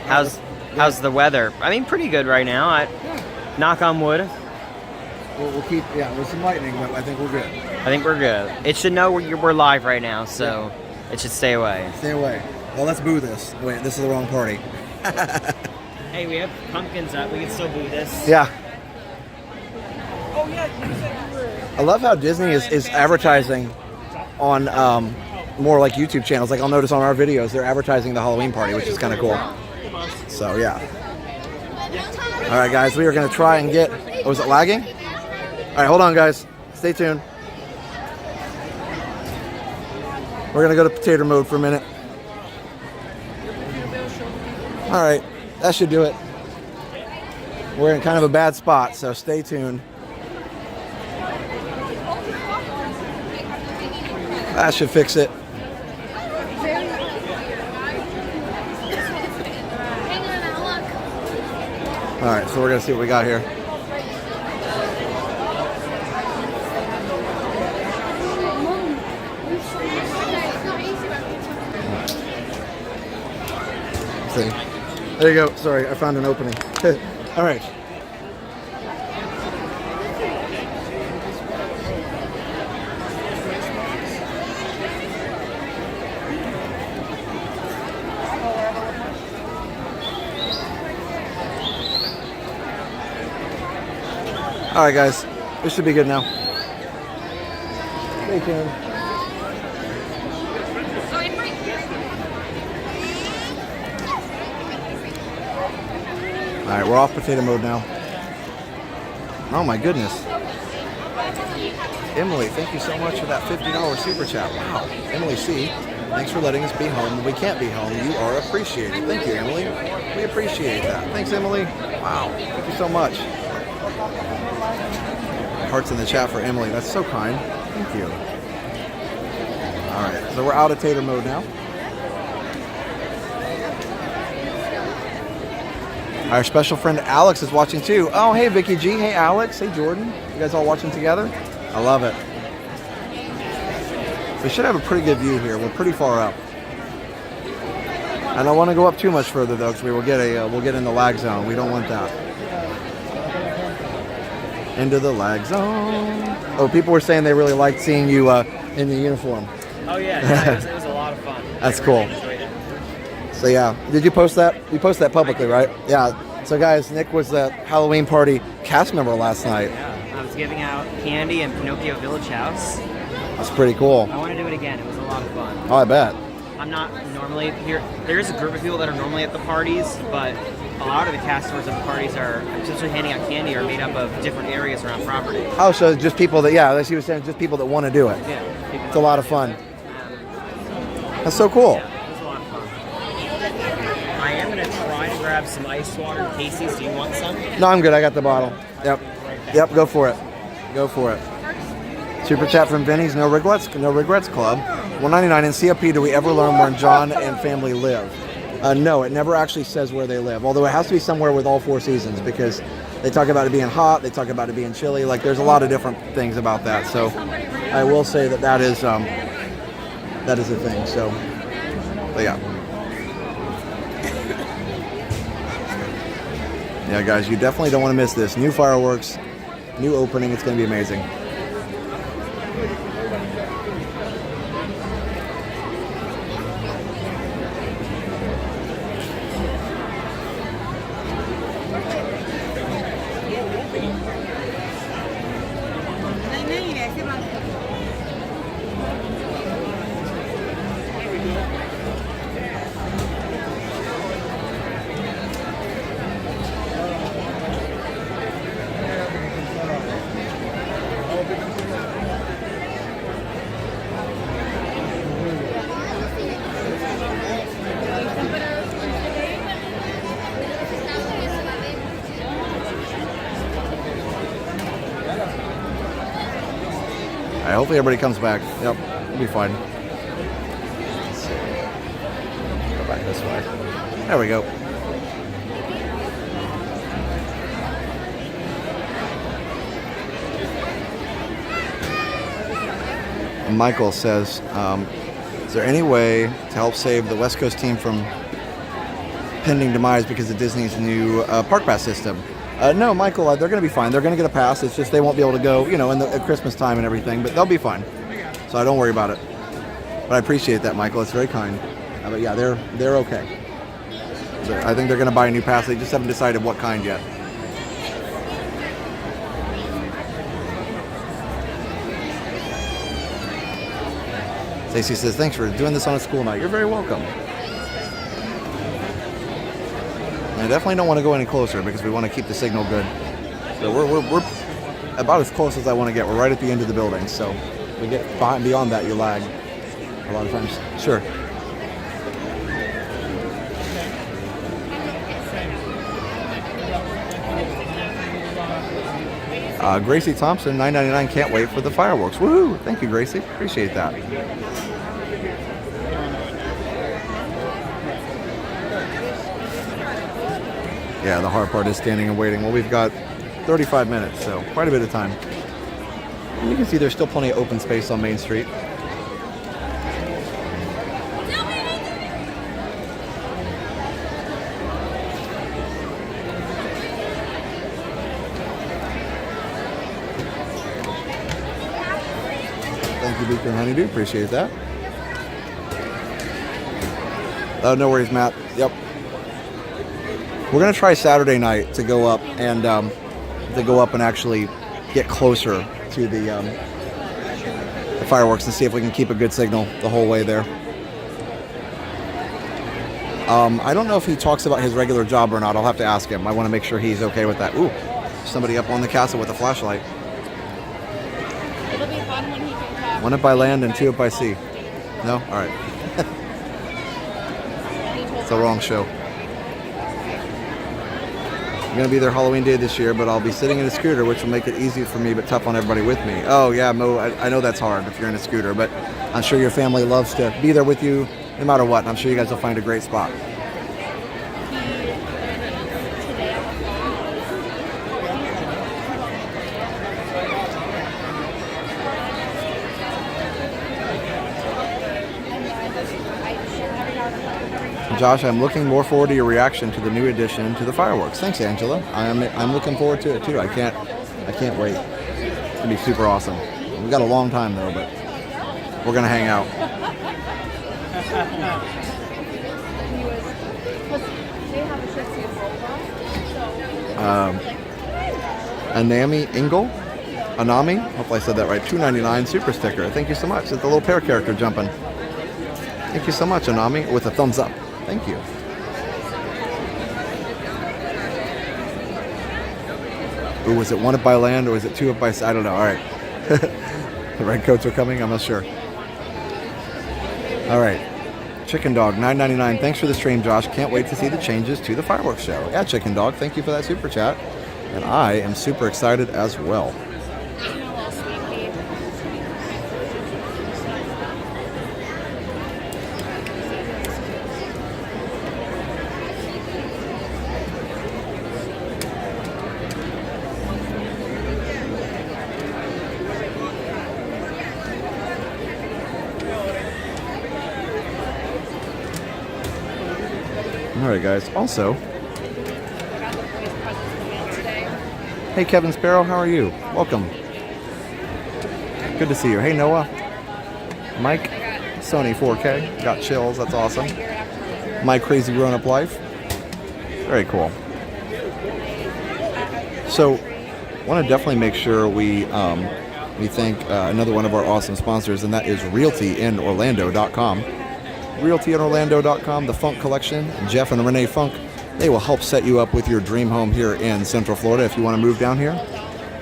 How's the weather? I mean, pretty good right now. Knock on wood. We'll keep, there's some lightning, but I think we're good. I think we're good. It should know we're live right now, so it should stay away. Stay away. Well, let's boo this. Wait, this is the wrong party. Hey, we have pumpkins up. We can still boo this. Yeah. Oh, yeah, you said you were... I love how Disney is advertising on more like YouTube channels. Like I'll notice on our videos, they're advertising the Halloween party, which is kind of cool. So, yeah. All right, guys, we are going to try and get... Oh, is it lagging? All right, hold on, guys. Stay tuned. We're going to go to potato mode for a minute. All right, that should do it. We're in kind of a bad spot, so stay tuned. That should fix it. All right, so we're going to see what we got here. There you go. Sorry, I found an opening. All right. All right, guys. This should be good now. Stay tuned. All right, we're off potato mode now. Oh my goodness. Emily, thank you so much for that $50 super chat. Wow. Emily C, thanks for letting us be home when we can't be home. You are appreciated. Thank you, Emily. We appreciate that. Thanks, Emily. Wow. Thank you so much. Hearts in the chat for Emily. That's so kind. Thank you. All right, so we're out of tater mode now. Our special friend Alex is watching too. Oh, hey, Vicky G. Hey, Alex. Hey, Jordan. You guys all watching together? I love it. We should have a pretty good view here. We're pretty far up. I don't want to go up too much further though, because we'll get in the lag zone. We don't want that. Into the lag zone. Oh, people were saying they really liked seeing you in the uniform. Oh yeah, it was a lot of fun. That's cool. So yeah, did you post that? You posted that publicly, right? Yeah. So guys, Nick was the Halloween party cast member last night. Yeah, I was giving out candy in Pinocchio Village House. That's pretty cool. I want to do it again. It was a lot of fun. Oh, I bet. I'm not normally here. There is a group of people that are normally at the parties, but a lot of the cast members at the parties are, especially handing out candy, are made up of different areas around property. Oh, so just people that, yeah, like she was saying, just people that want to do it. Yeah. It's a lot of fun. That's so cool. Yeah, it was a lot of fun. I am going to try to grab some ice water. Casey's, do you want some? No, I'm good. I got the bottle. Yep. Yep, go for it. Go for it. Super chat from Vinny's No Regrets Club. $1.99 in CFP. Do we ever learn where John and family live? No, it never actually says where they live. Although it has to be somewhere with all four seasons, because they talk about it being hot, they talk about it being chilly. Like there's a lot of different things about that. So I will say that is a thing. So, but yeah. Yeah, guys, you definitely don't want to miss this. New fireworks, new opening. It's going to be amazing. Hopefully everybody comes back. Yep, we'll be fine. Let's see. Go back this way. There we go. Michael says there any way to help save the West Coast team from pending demise because of Disney's new park pass system? No, Michael, they're going to be fine. They're going to get a pass. It's just they won't be able to go, in at Christmas time and everything, but they'll be fine. So I don't worry about it. But I appreciate that, Michael. It's very kind. But yeah, they're okay. I think they're going to buy a new pass. They just haven't decided what kind yet. Stacey says, thanks for doing this on a school night. You're very welcome. And I definitely don't want to go any closer because we want to keep the signal good. So we're about as close as I want to get. We're right at the end of the building. So we get beyond that, you lag a lot of times. Sure. Gracie Thompson, $9.99, can't wait for the fireworks. Woohoo! Thank you, Gracie. Appreciate that. Yeah, the hard part is standing and waiting. Well, we've got 35 minutes, so quite a bit of time. And you can see there's still plenty of open space on Main Street. Thank you, Beacon Honeydew. Appreciate that. Oh, no worries, Matt. Yep. We're gonna try Saturday night to go up and actually get closer to the fireworks and see if we can keep a good signal the whole way there. I don't know if he talks about his regular job or not. I'll have to ask him. I want to make sure he's okay with that. Ooh, somebody up on the castle with a flashlight. It'll be fun when he can talk. One up by land and two up by sea. No? All right. It's the wrong show. I'm going to be there Halloween Day this year, but I'll be sitting in a scooter, which will make it easy for me, but tough on everybody with me. Oh, yeah, Mo, I know that's hard if you're in a scooter, but I'm sure your family loves to be there with you no matter what, and I'm sure you guys will find a great spot. Josh, I'm looking more forward to your reaction to the new addition to the fireworks. Thanks, Angela. I'm looking forward to it too. I can't wait. It's gonna be super awesome. We've got a long time though, but we're gonna hang out. Anami, hopefully I said that right. $2.99 super sticker. Thank you so much. It's the little pear character jumping. Thank you so much, Anami, with a thumbs up. Thank you. Ooh, was it one up by land or was it two up by sea? I don't know. All right. The red coats are coming? I'm not sure. All right. Chicken Dog, $9.99. Thanks for the stream, Josh. Can't wait to see the changes to the fireworks show. Yeah, Chicken Dog, thank you for that super chat. And I am super excited as well. All right, guys. Also, hey, Kevin Sparrow, how are you? Welcome. Good to see you. Hey, Noah. Mike, Sony 4K. Got chills. That's awesome. My crazy grown-up life. Very cool. So, want to definitely make sure we thank another one of our awesome sponsors, and that is RealtyInOrlando.com. RealtyInOrlando.com, the Funk Collection, Jeff and Renee Funk. They will help set you up with your dream home here in Central Florida if you want to move down here.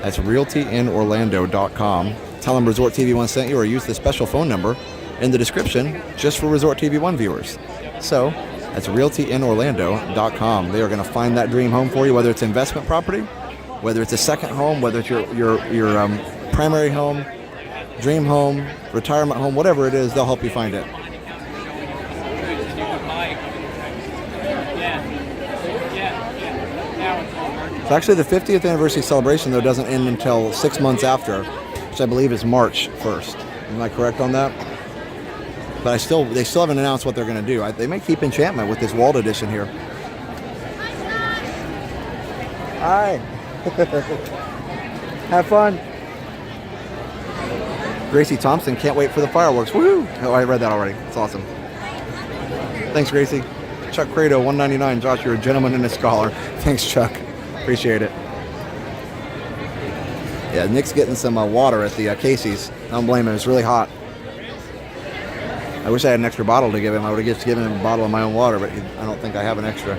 That's RealtyInOrlando.com. Tell them Resort TV 1 sent you or use the special phone number in the description just for Resort TV 1 viewers. So that's RealtyInOrlando.com. They are going to find that dream home for you, whether it's investment property, whether it's a second home, whether it's your primary home, dream home, retirement home, whatever it is, they'll help you find it. So actually the 50th anniversary celebration, though, doesn't end until 6 months after, which I believe is March 1st. Am I correct on that? but they still haven't announced what they're going to do. They may keep Enchantment with this Walt edition here. Hi. Have fun. Gracie Thompson can't wait for the fireworks. Woohoo! Oh, I read that already. It's awesome. Thanks, Gracie. Chuck Credo, $1.99. Josh, you're a gentleman and a scholar. Thanks, Chuck. Appreciate it. Yeah, Nick's getting some water at the Casey's. I don't blame him. It's really hot. I wish I had an extra bottle to give him. I would have just given him a bottle of my own water, but I don't think I have an extra.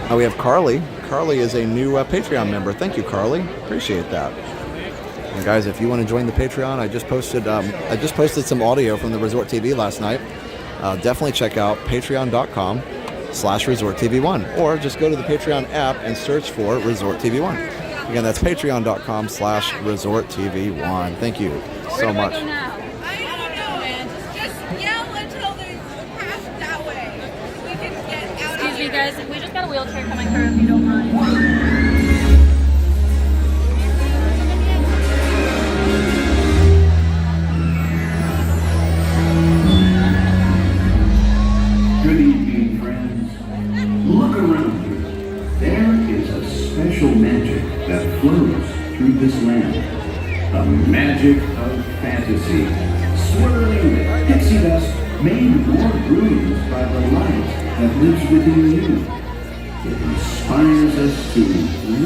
Oh, we have Carly. Carly is a new Patreon member. Thank you, Carly. Appreciate that. And guys, if you want to join the Patreon, I just posted some audio from the Resort TV last night. Definitely check out patreon.com/ResortTV1, or just go to the Patreon app and search for Resort TV1. Again, that's patreon.com/ResortTV1. Thank you so much. I don't know, man. Just yell until they pass that way. We can get out. Excuse me, guys. We just got a wheelchair coming through, if you don't mind. Good evening, friends. Look around you. There is a special magic that flows through this land. A magic of fantasy, swirling with pixie dust, made more brilliant by the light that lives within you. It inspires us to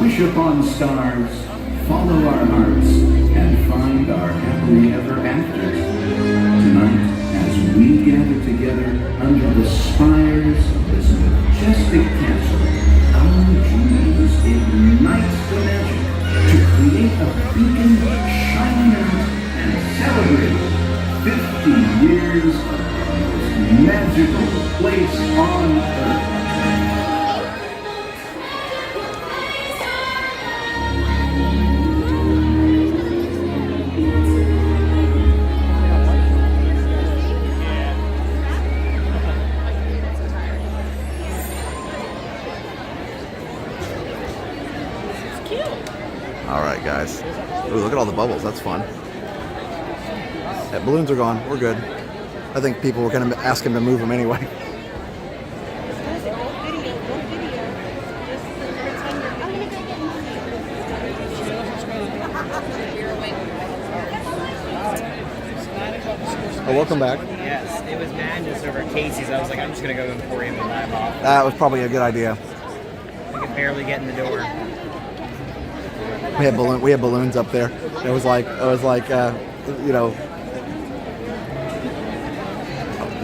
wish upon stars, follow our hearts, and find our happily ever after. Tonight, as we gather together under the spires of this majestic castle, our dreams ignite the magic to create a beacon shining out and celebrate 50 years of the most magical place on earth. All right, guys. Ooh, look at all the bubbles. That's fun. Yeah, balloons are gone. We're good. I think people were going to ask him to move them anyway. Oh, welcome back. Yes, it was madness over at Casey's. I was like, I'm just going to go to Emporium and buy them off. That was probably a good idea. I could barely get in the door. We had balloons up there. It was like you know.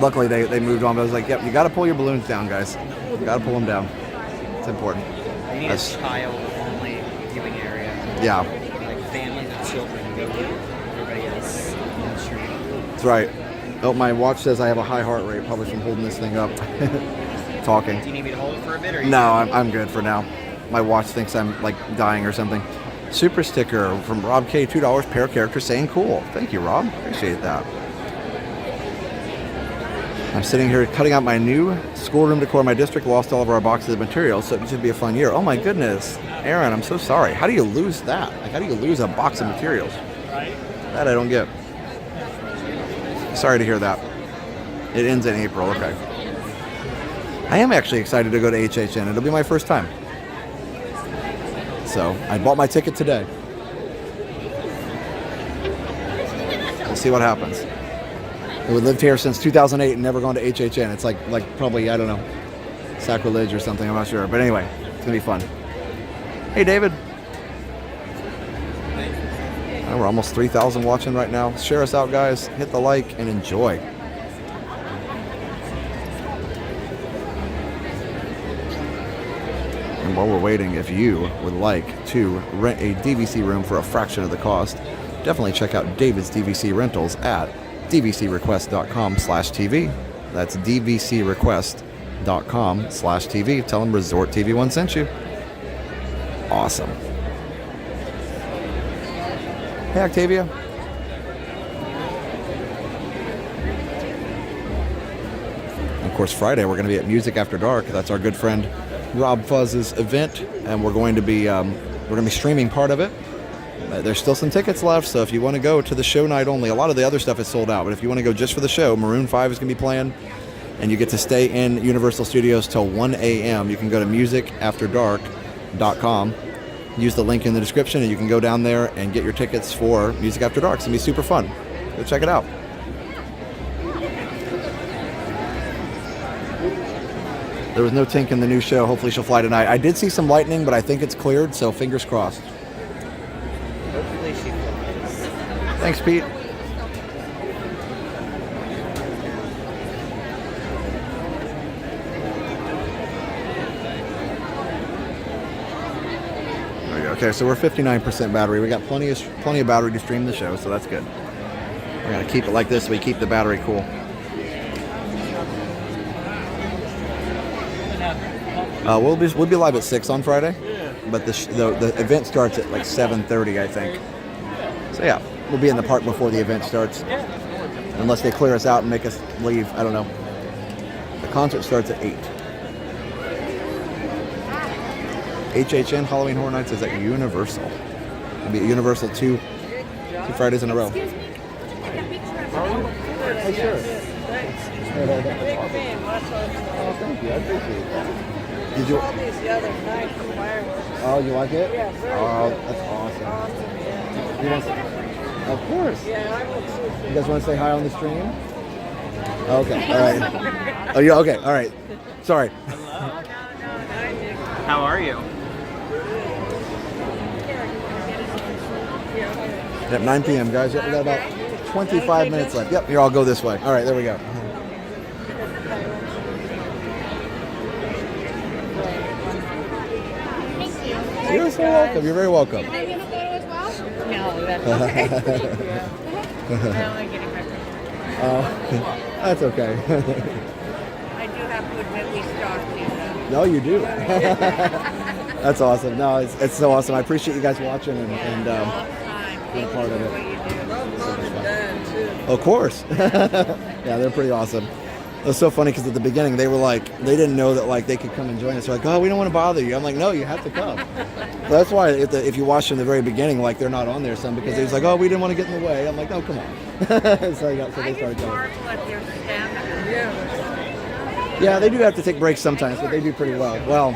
Luckily they moved on. But I was like, yep, you got to pull your balloons down, guys. You got to pull them down. It's important. We need a child-only viewing area. Yeah. Like families and children go to everybody else on the street. That's right. Oh, my watch says I have a high heart rate, probably from holding this thing up, talking. Do you need me to hold it for a bit, or you No, I'm good for now. My watch thinks I'm like dying or something. Super sticker from Rob K, $2 per character saying cool. Thank you, Rob. Appreciate that. I'm sitting here cutting out my new schoolroom decor. My district lost all of our boxes of materials, so it should be a fun year. Oh my goodness. Aaron, I'm so sorry. How do you lose that? Like, how do you lose a box of materials? That I don't get. Sorry to hear that. It ends in April, okay. I am actually excited to go to HHN. It'll be my first time. So, I bought my ticket today. We'll see what happens. We lived here since 2008 and never gone to HHN. It's like probably, I don't know, sacrilege or something. I'm not sure. But anyway, it's going to be fun. Hey, David. Oh, we're almost 3,000 watching right now. Share us out, guys. Hit the like and enjoy. And while we're waiting, if you would like to rent a DVC room for a fraction of the cost, definitely check out David's DVC Rentals at dvcrequest.com/TV. That's dvcrequest.com/TV. Tell them Resort TV1 sent you. Awesome. Hey, Octavia. Of course, Friday we're going to be at Music After Dark. That's our good friend Rob Fuzz's event, and we're going to be streaming part of it. There's still some tickets left, so if you want to go to the show night only, a lot of the other stuff is sold out, but if you want to go just for the show, Maroon 5 is going to be playing, and you get to stay in Universal Studios till 1 a.m. You can go to musicafterdark.com, use the link in the description, and you can go down there and get your tickets for Music After Dark. It's going to be super fun. Go check it out. There was no Tink in the new show. Hopefully she'll fly tonight. I did see some lightning, but I think it's cleared, so fingers crossed. Hopefully she flies. Thanks, Pete. There we go. Okay, so we're 59% battery. We got plenty of battery to stream the show, so that's good. We're gonna keep it like this so we keep the battery cool. We'll be live at 6 on Friday, but the event starts at like 7:30, I think. So yeah, we'll be in the park before the event starts, unless they clear us out and make us leave. I don't know. The concert starts at 8. HHN Halloween Horror Nights is at Universal. It'll be at Universal two Fridays in a row. Oh, sure. Oh, thank you. I appreciate that. Did you? Oh, you like it? Yeah, oh, that's awesome. You want of course. Yeah, I will too. You guys want to say hi on the stream? Okay, all right. Oh, yeah, okay, all right. Sorry. How are you? Yep, 9 p.m., guys. Yep, we got about 25 minutes left. Yep, here, I'll go this way. All right, there we go. You're so welcome. You're very welcome. Are you going to go as well? No, that's okay. That's okay. I do have to admit we stalked you, though. No, you do. That's awesome. No, it's so awesome. I appreciate you guys watching and being a part of it. Of course. Yeah, they're pretty awesome. It was so funny because at the beginning they were like, they didn't know that like they could come and join us. They're like, oh, we don't want to bother you. I'm like, no, you have to come. So that's why if you watch from the very beginning, like they're not on there some because they was like, oh, we didn't want to get in the way. I'm like, no, come on. So they started going. Yeah, they do have to take breaks sometimes, but they do pretty well. Well,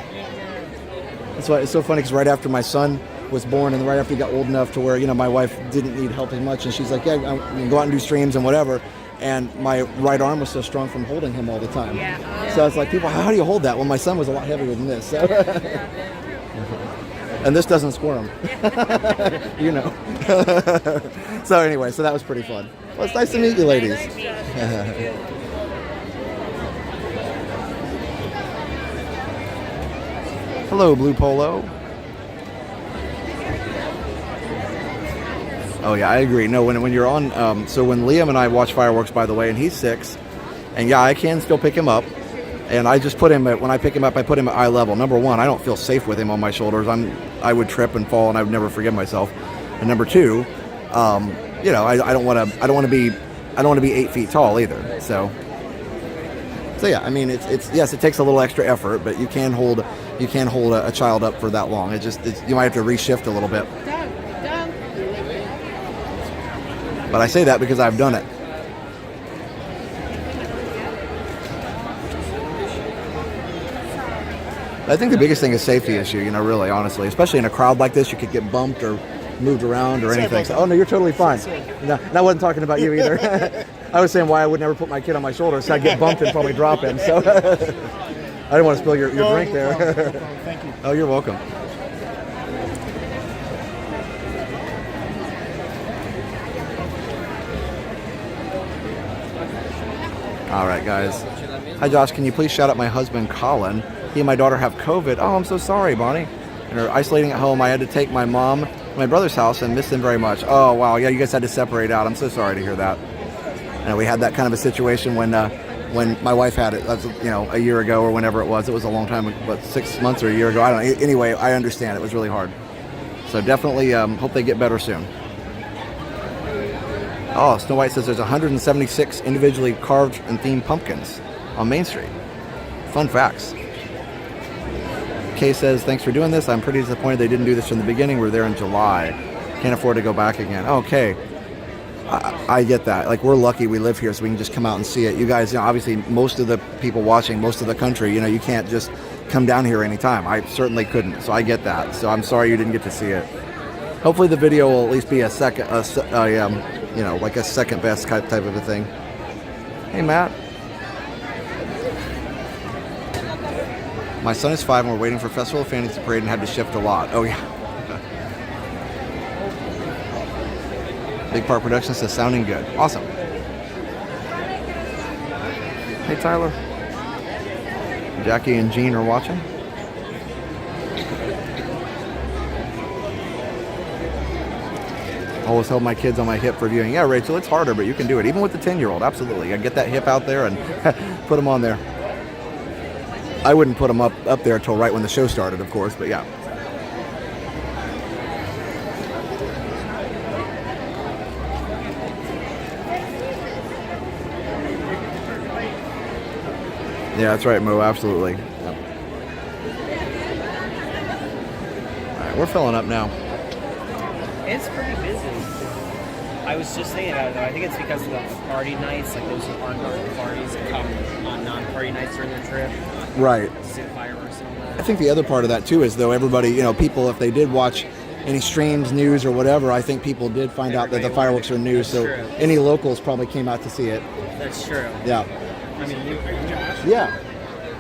that's why it's so funny because right after my son was born and right after he got old enough to where, you know, my wife didn't need help as much and she's like, yeah, I can go out and do streams and whatever. And my right arm was so strong from holding him all the time. So it's like, people, how do you hold that? Well, my son was a lot heavier than this. So. And this doesn't squirm. You know. So anyway, so that was pretty fun. Well, it's nice to meet you, ladies. Hello, Blue Polo. Oh yeah, I agree. No, when you're on, so when Liam and I watch fireworks, by the way, and he's 6, and yeah, I can still pick him up, and I just put him at, when I pick him up, I put him at eye level. Number one, I don't feel safe with him on my shoulders. I would trip and fall, and I would never forgive myself. And number two, you know, I don't want to be 8 feet tall either. So yeah, I mean, it's yes, it takes a little extra effort, but you can hold a child up for that long. You might have to reshift a little bit. But I say that because I've done it. I think the biggest thing is safety issue, you know, really, honestly. Especially in a crowd like this, you could get bumped or moved around or anything. So, oh, no, you're totally fine. No, I wasn't talking about you either. I was saying why I would never put my kid on my shoulder, so I'd get bumped and probably drop him. So I didn't want to spill your drink there. Thank you. Oh, you're welcome. All right, guys. Hi, Josh. Can you please shout out my husband, Colin? He and my daughter have COVID. Oh, I'm so sorry, Bonnie. And they're isolating at home. I had to take my mom to my brother's house and miss them very much. Oh, wow. Yeah, you guys had to separate out. I'm so sorry to hear that. And we had that kind of a situation when my wife had it. That's, you know, a year ago or whenever it was. It was a long time, but 6 months or a year ago. I don't know. Anyway, I understand. It was really hard. So definitely hope they get better soon. Oh, Snow White says there's 176 individually carved and themed pumpkins on Main Street. Fun facts. Kay says, thanks for doing this. I'm pretty disappointed they didn't do this from the beginning. We're there in July. Can't afford to go back again. Okay. I get that. Like, we're lucky we live here so we can just come out and see it. You guys, obviously most of the people watching, most of the country, you can't just come down here anytime. I certainly couldn't, so I get that. So I'm sorry you didn't get to see it. Hopefully the video will at least be a second, like a second best type of a thing. Hey, Matt. My son is 5 and we're waiting for Festival of Fantasy Parade and had to shift a lot. Oh, yeah. Big Part Productions says sounding good. Awesome. Hey, Tyler. Jackie and Jean are watching. Always held my kids on my hip for viewing. Yeah, Rachel, it's harder, but you can do it. Even with the 10-year-old, absolutely. I get that hip out there and put them on there. I wouldn't put them up there until right when the show started, of course, but yeah. Yeah, that's right, Mo, absolutely. Yep. All right, we're filling up now. It's pretty busy. I was just thinking about it, though. I think it's because of the party nights, like those who aren't going to parties and come on non-party nights during their trip. Right. To see the fireworks and all that. I think the other part of that, too, is, though, everybody, people, if they did watch any streams, news, or whatever, I think people did find out that the fireworks are new, so true. Any locals probably came out to see it. That's true. Yeah. I mean, Josh? Yeah.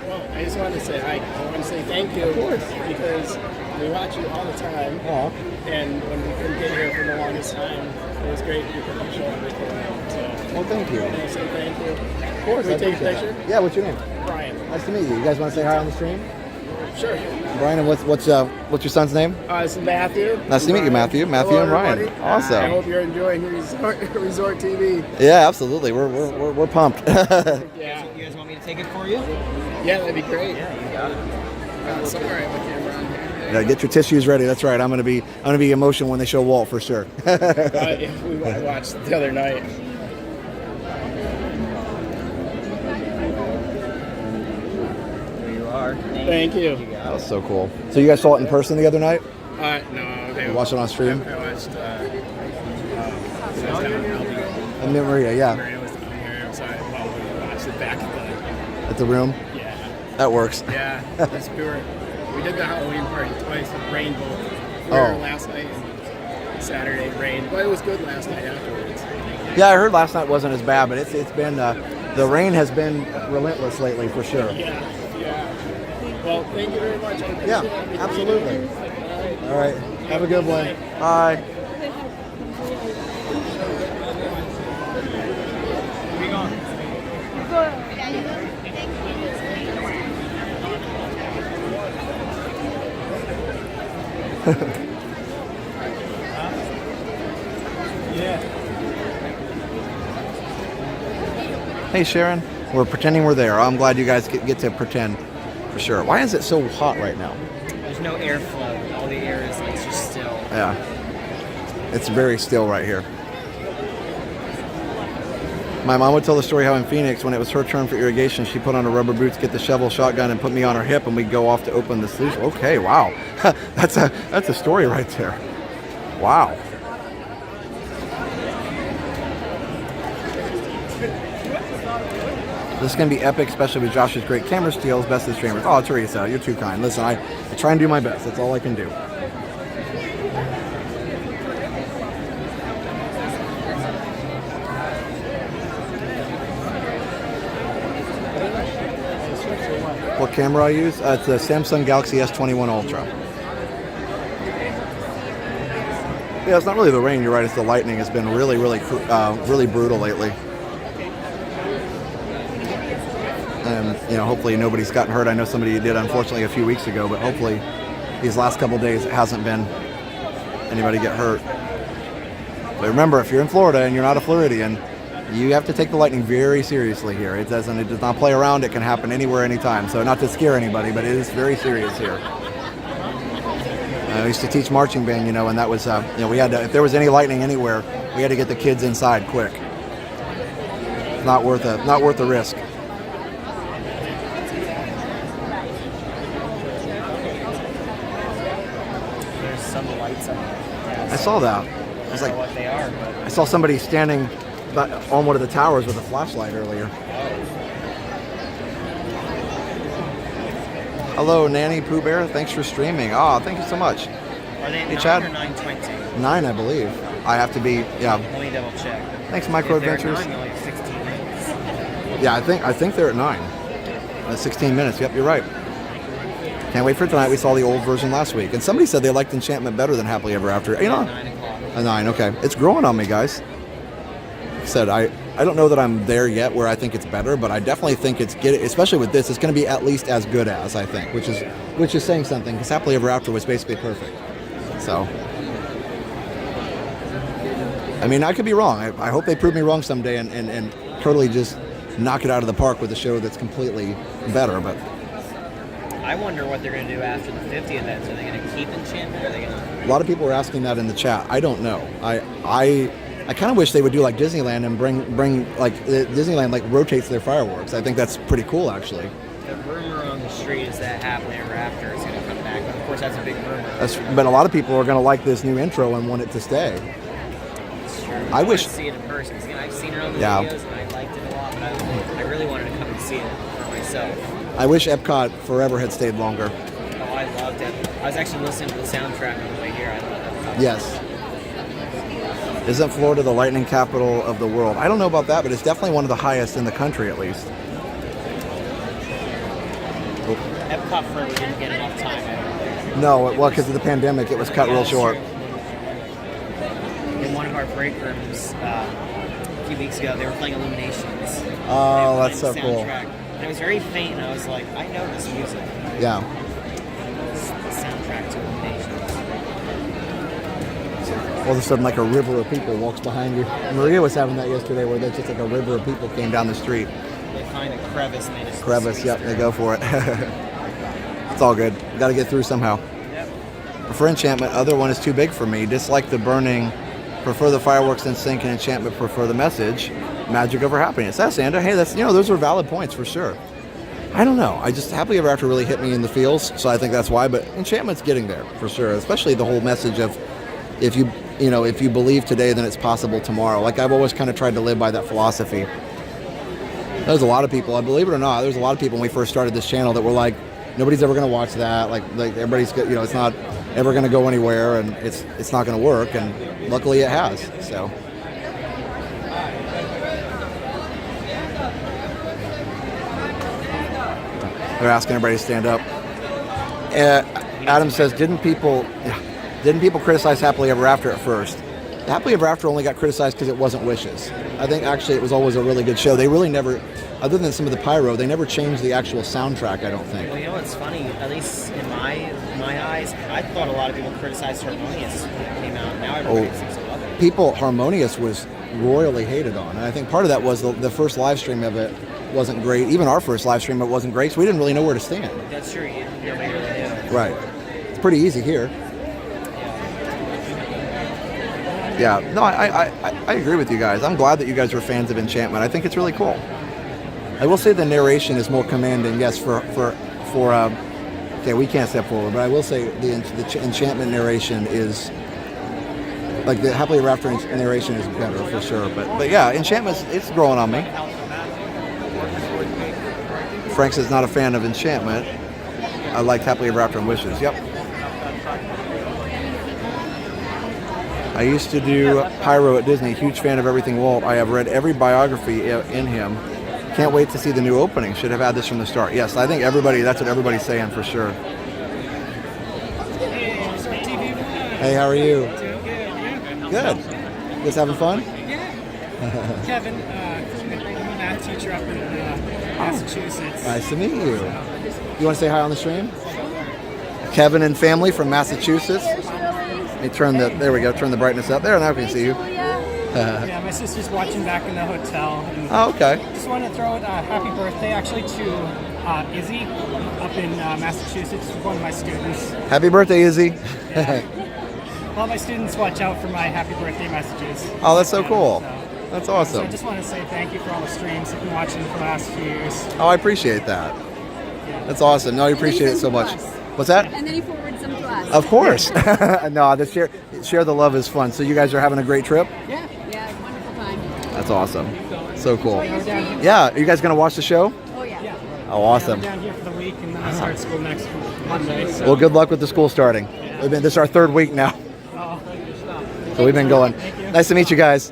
Well, I just wanted to say hi. I want to say thank you. Of course. Because we watch you all the time. Aww. And when we couldn't get here for the longest time, it was great you could show everything. So, well, thank you. I want to say thank you. Of course. Can we I take a appreciate picture? that. Yeah, what's your name? Brian. Nice to meet you. You guys want to say hi on the stream? Sure. Brian, and what's your son's name? This is Matthew. Nice to meet you, Matthew. Matthew Hello, and Ryan. everybody. Awesome. I hope you're enjoying Resort TV. Yeah, absolutely. We're pumped. Yeah. You guys want me to take it for you? Yeah, that'd be great. Yeah, you got it. Somewhere I have a camera on here. Yeah, get your tissues ready. That's right. I'm gonna be emotional when they show Walt for sure. I watched the other night. There you are. Thank you. That was so cool. So you guys saw it in person the other night? No. You watched it on stream? I watched. In Maria, yeah. Maria was down here, so I watched it back At the room? Yeah. That works. Yeah. We did the Halloween party twice with rain both. We were last night and Saturday rain, but it was good last night afterwards. Yeah, I heard last night wasn't as bad, but it's been the rain has been relentless lately for sure. Yeah. Well, thank you very much. Yeah, absolutely. All right. Have a good one. Bye. Hey Sharon, we're pretending we're there. I'm glad you guys get to pretend for sure. Why is it so hot right now? There's no airflow. All the air is like just still. Yeah, it's very still right here. My mom would tell the story how in Phoenix, when it was her turn for irrigation, she put on her rubber boots, get the shovel, shotgun, and put me on her hip, and we'd go off to open the sluice. Okay, wow, that's a story right there. Wow. This is going to be epic, especially with Josh's great camera skills, best of the streamers. Oh, Teresa, you're too kind. Listen, I try and do my best. That's all I can do. What camera I use? It's the Samsung Galaxy S21 Ultra. Yeah, it's not really the rain, you're right, it's the lightning. It's been really brutal lately. And, hopefully nobody's gotten hurt. I know somebody did, unfortunately, a few weeks ago, but hopefully these last couple days it hasn't been anybody get hurt. But remember, if you're in Florida and you're not a Floridian, you have to take the lightning very seriously here. It does not play around. It can happen anywhere, anytime. So not to scare anybody, but it is very serious here. I used to teach marching band, and that was, we had to, if there was any lightning anywhere, we had to get the kids inside quick. It's not worth the risk. There's some lights up there. I saw that. I don't know what they are, but I saw somebody standing on one of the towers with a flashlight earlier. Hello, Nanny Pooh Bear. Thanks for streaming. Oh, thank you so much. Are they Hey, 9 Chad. or 9:20? 9, I believe. I have to be, yeah. Let me double check. Thanks, Micro If they're Adventures. 9, they're like 16 minutes. Yeah, I think they're at 9. 16 minutes. Yep, you're right. Can't wait for tonight. We saw the old version last week, and somebody said they liked Enchantment better than Happily Ever After. You know, 9 o'clock. a 9. Okay, it's growing on me, guys. Like I said, I don't know that I'm there yet where I think it's better, but I definitely think it's especially with this, it's going to be at least as good as, I think, which is saying something, because Happily Ever After was basically perfect. So, I mean, I could be wrong. I hope they prove me wrong someday and totally just knock it out of the park with a show that's completely better. But I wonder what they're going to do after the 50th. Then, so are they going to keep Enchantment? Or are they going to? a lot of people were asking that in the chat. I don't know. I kind of wish they would do like Disneyland and bring like Disneyland like rotates their fireworks. I think that's pretty cool, actually. The rumor on the street is that Happily Ever After is going to come back, but of course that's a big rumor. But a lot of people are going to like this new intro and want it to stay. It's true. I wish- want to see it in person. 'Cause, I've seen it on the Yeah. videos and I liked it a lot, but I really wanted to come and see it for myself. I wish Epcot Forever had stayed longer. Oh, I loved it. I was actually listening to the soundtrack on the way here. I love it. Yes. Isn't Florida the lightning capital of the world? I don't know about that, but it's definitely one of the highest in the country, at least. Epcot Forever didn't get enough time. I don't think. No, well, because of the pandemic, it was cut Yeah, real that's short. true. In one of our break rooms a few weeks ago, they were playing Illuminations. Oh, They were that's so playing the cool. soundtrack. And it was very faint, and I was like, I know this music. Yeah. It's the soundtrack to Illuminations. All of a sudden, like a river of people walks behind you. Maria was having that yesterday, where there's just like a river of people came down the street. They find a crevice and they just Crevice, squeeze yep, through. they go for it. It's all good. Got to get through somehow. Yep. Prefer Enchantment. Other one is too big for me. Dislike the burning. Prefer the fireworks in sync, and Enchantment prefer the message. Magic over happiness. That's Sandra. Hey, that's those are valid points for sure. I don't know. I just Happily Ever After really hit me in the feels, so I think that's why. But Enchantment's getting there for sure. Especially the whole message of if you believe today, then it's possible tomorrow. Like I've always kind of tried to live by that philosophy. There's a lot of people, I believe it or not, there's a lot of people when we first started this channel that were like, nobody's ever going to watch that. Like everybody's, it's not ever going to go anywhere, and it's not going to work. And luckily, it has. So. They're asking everybody to stand up. Adam says, didn't people criticize Happily Ever After at first? Happily Ever After only got criticized because it wasn't Wishes. I think actually it was always a really good show. They really never, other than some of the pyro, they never changed the actual soundtrack, I don't think. Well, you know what's funny? At least in my eyes, I thought a lot of people criticized Harmonious when it came out. Now everybody seems to love it. Harmonious was royally hated on, and I think part of that was the first live stream of it wasn't great. Even our first live stream, it wasn't great, so we didn't really know where to stand. That's true. Nobody really knew. Right. It's pretty easy here. Yeah, no, I agree with you guys. I'm glad that you guys are fans of Enchantment. I think it's really cool. I will say the narration is more commanding. Yes, okay, we can't step forward, but I will say the Enchantment narration is like the Happily Ever After narration is better for sure. But yeah, Enchantment it's growing on me. Frank says not a fan of Enchantment. I liked Happily Ever After and Wishes. Yep. I used to do pyro at Disney. Huge fan of everything Walt. I have read every biography in him. Can't wait to see the new opening. Should have had this from the start. Yes, I think that's what everybody's saying for sure. Hey, how are you? Good. You guys having fun? Yeah. Kevin, I'm a math teacher up in Massachusetts. Nice to meet you. You want to say hi on the stream? Kevin and family from Massachusetts. Let me turn there we go, turn the brightness up. There, now we can see you. Yeah, my sister's watching back in the hotel. Oh, okay. Just wanted to throw a happy birthday actually to Izzy up in Massachusetts, one of my students. Happy birthday, Izzy. All my students watch out for my happy birthday messages. Oh, that's so cool. That's awesome. So I just want to say thank you for all the streams I've been watching for the last few years. Oh, I appreciate that. That's awesome. No, I appreciate it so much. What's that? And then he forwards them to us. blast. Of course. No, the share the love is fun. So you guys are having a great trip? Yeah, wonderful time. That's awesome. So cool. Yeah, are you guys going to watch the show? Oh, yeah. Oh, awesome. I'm down here for the week, and then I start school next Monday. So. Well, good luck with the school starting. This is our third week now. Oh, So we've been going. Nice to meet you guys.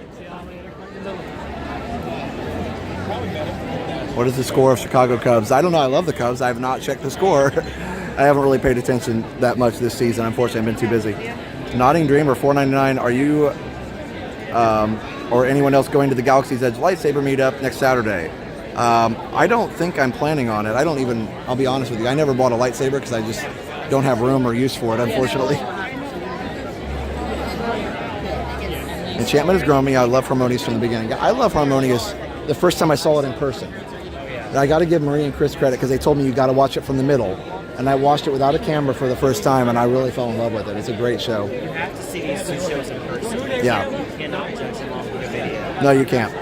What is the score of Chicago Cubs? I don't know. I love the Cubs. I have not checked the score. I haven't really paid attention that much this season. Unfortunately, I've been too busy. Nodding Dream or $4.99. Are you or anyone else going to the Galaxy's Edge lightsaber meetup next Saturday? I don't think I'm planning on it. I'll be honest with you. I never bought a lightsaber because I just don't have room or use for it, unfortunately. Enchantment has grown me. I love Harmonious from the beginning. I love Harmonious the first time I saw it in person. And I got to give Marie and Chris credit because they told me you got to watch it from the middle. And I watched it without a camera for the first time, and I really fell in love with it. It's a great show. You have to see these two shows in person. Yeah. You cannot judge them off of a video. No, you can't. You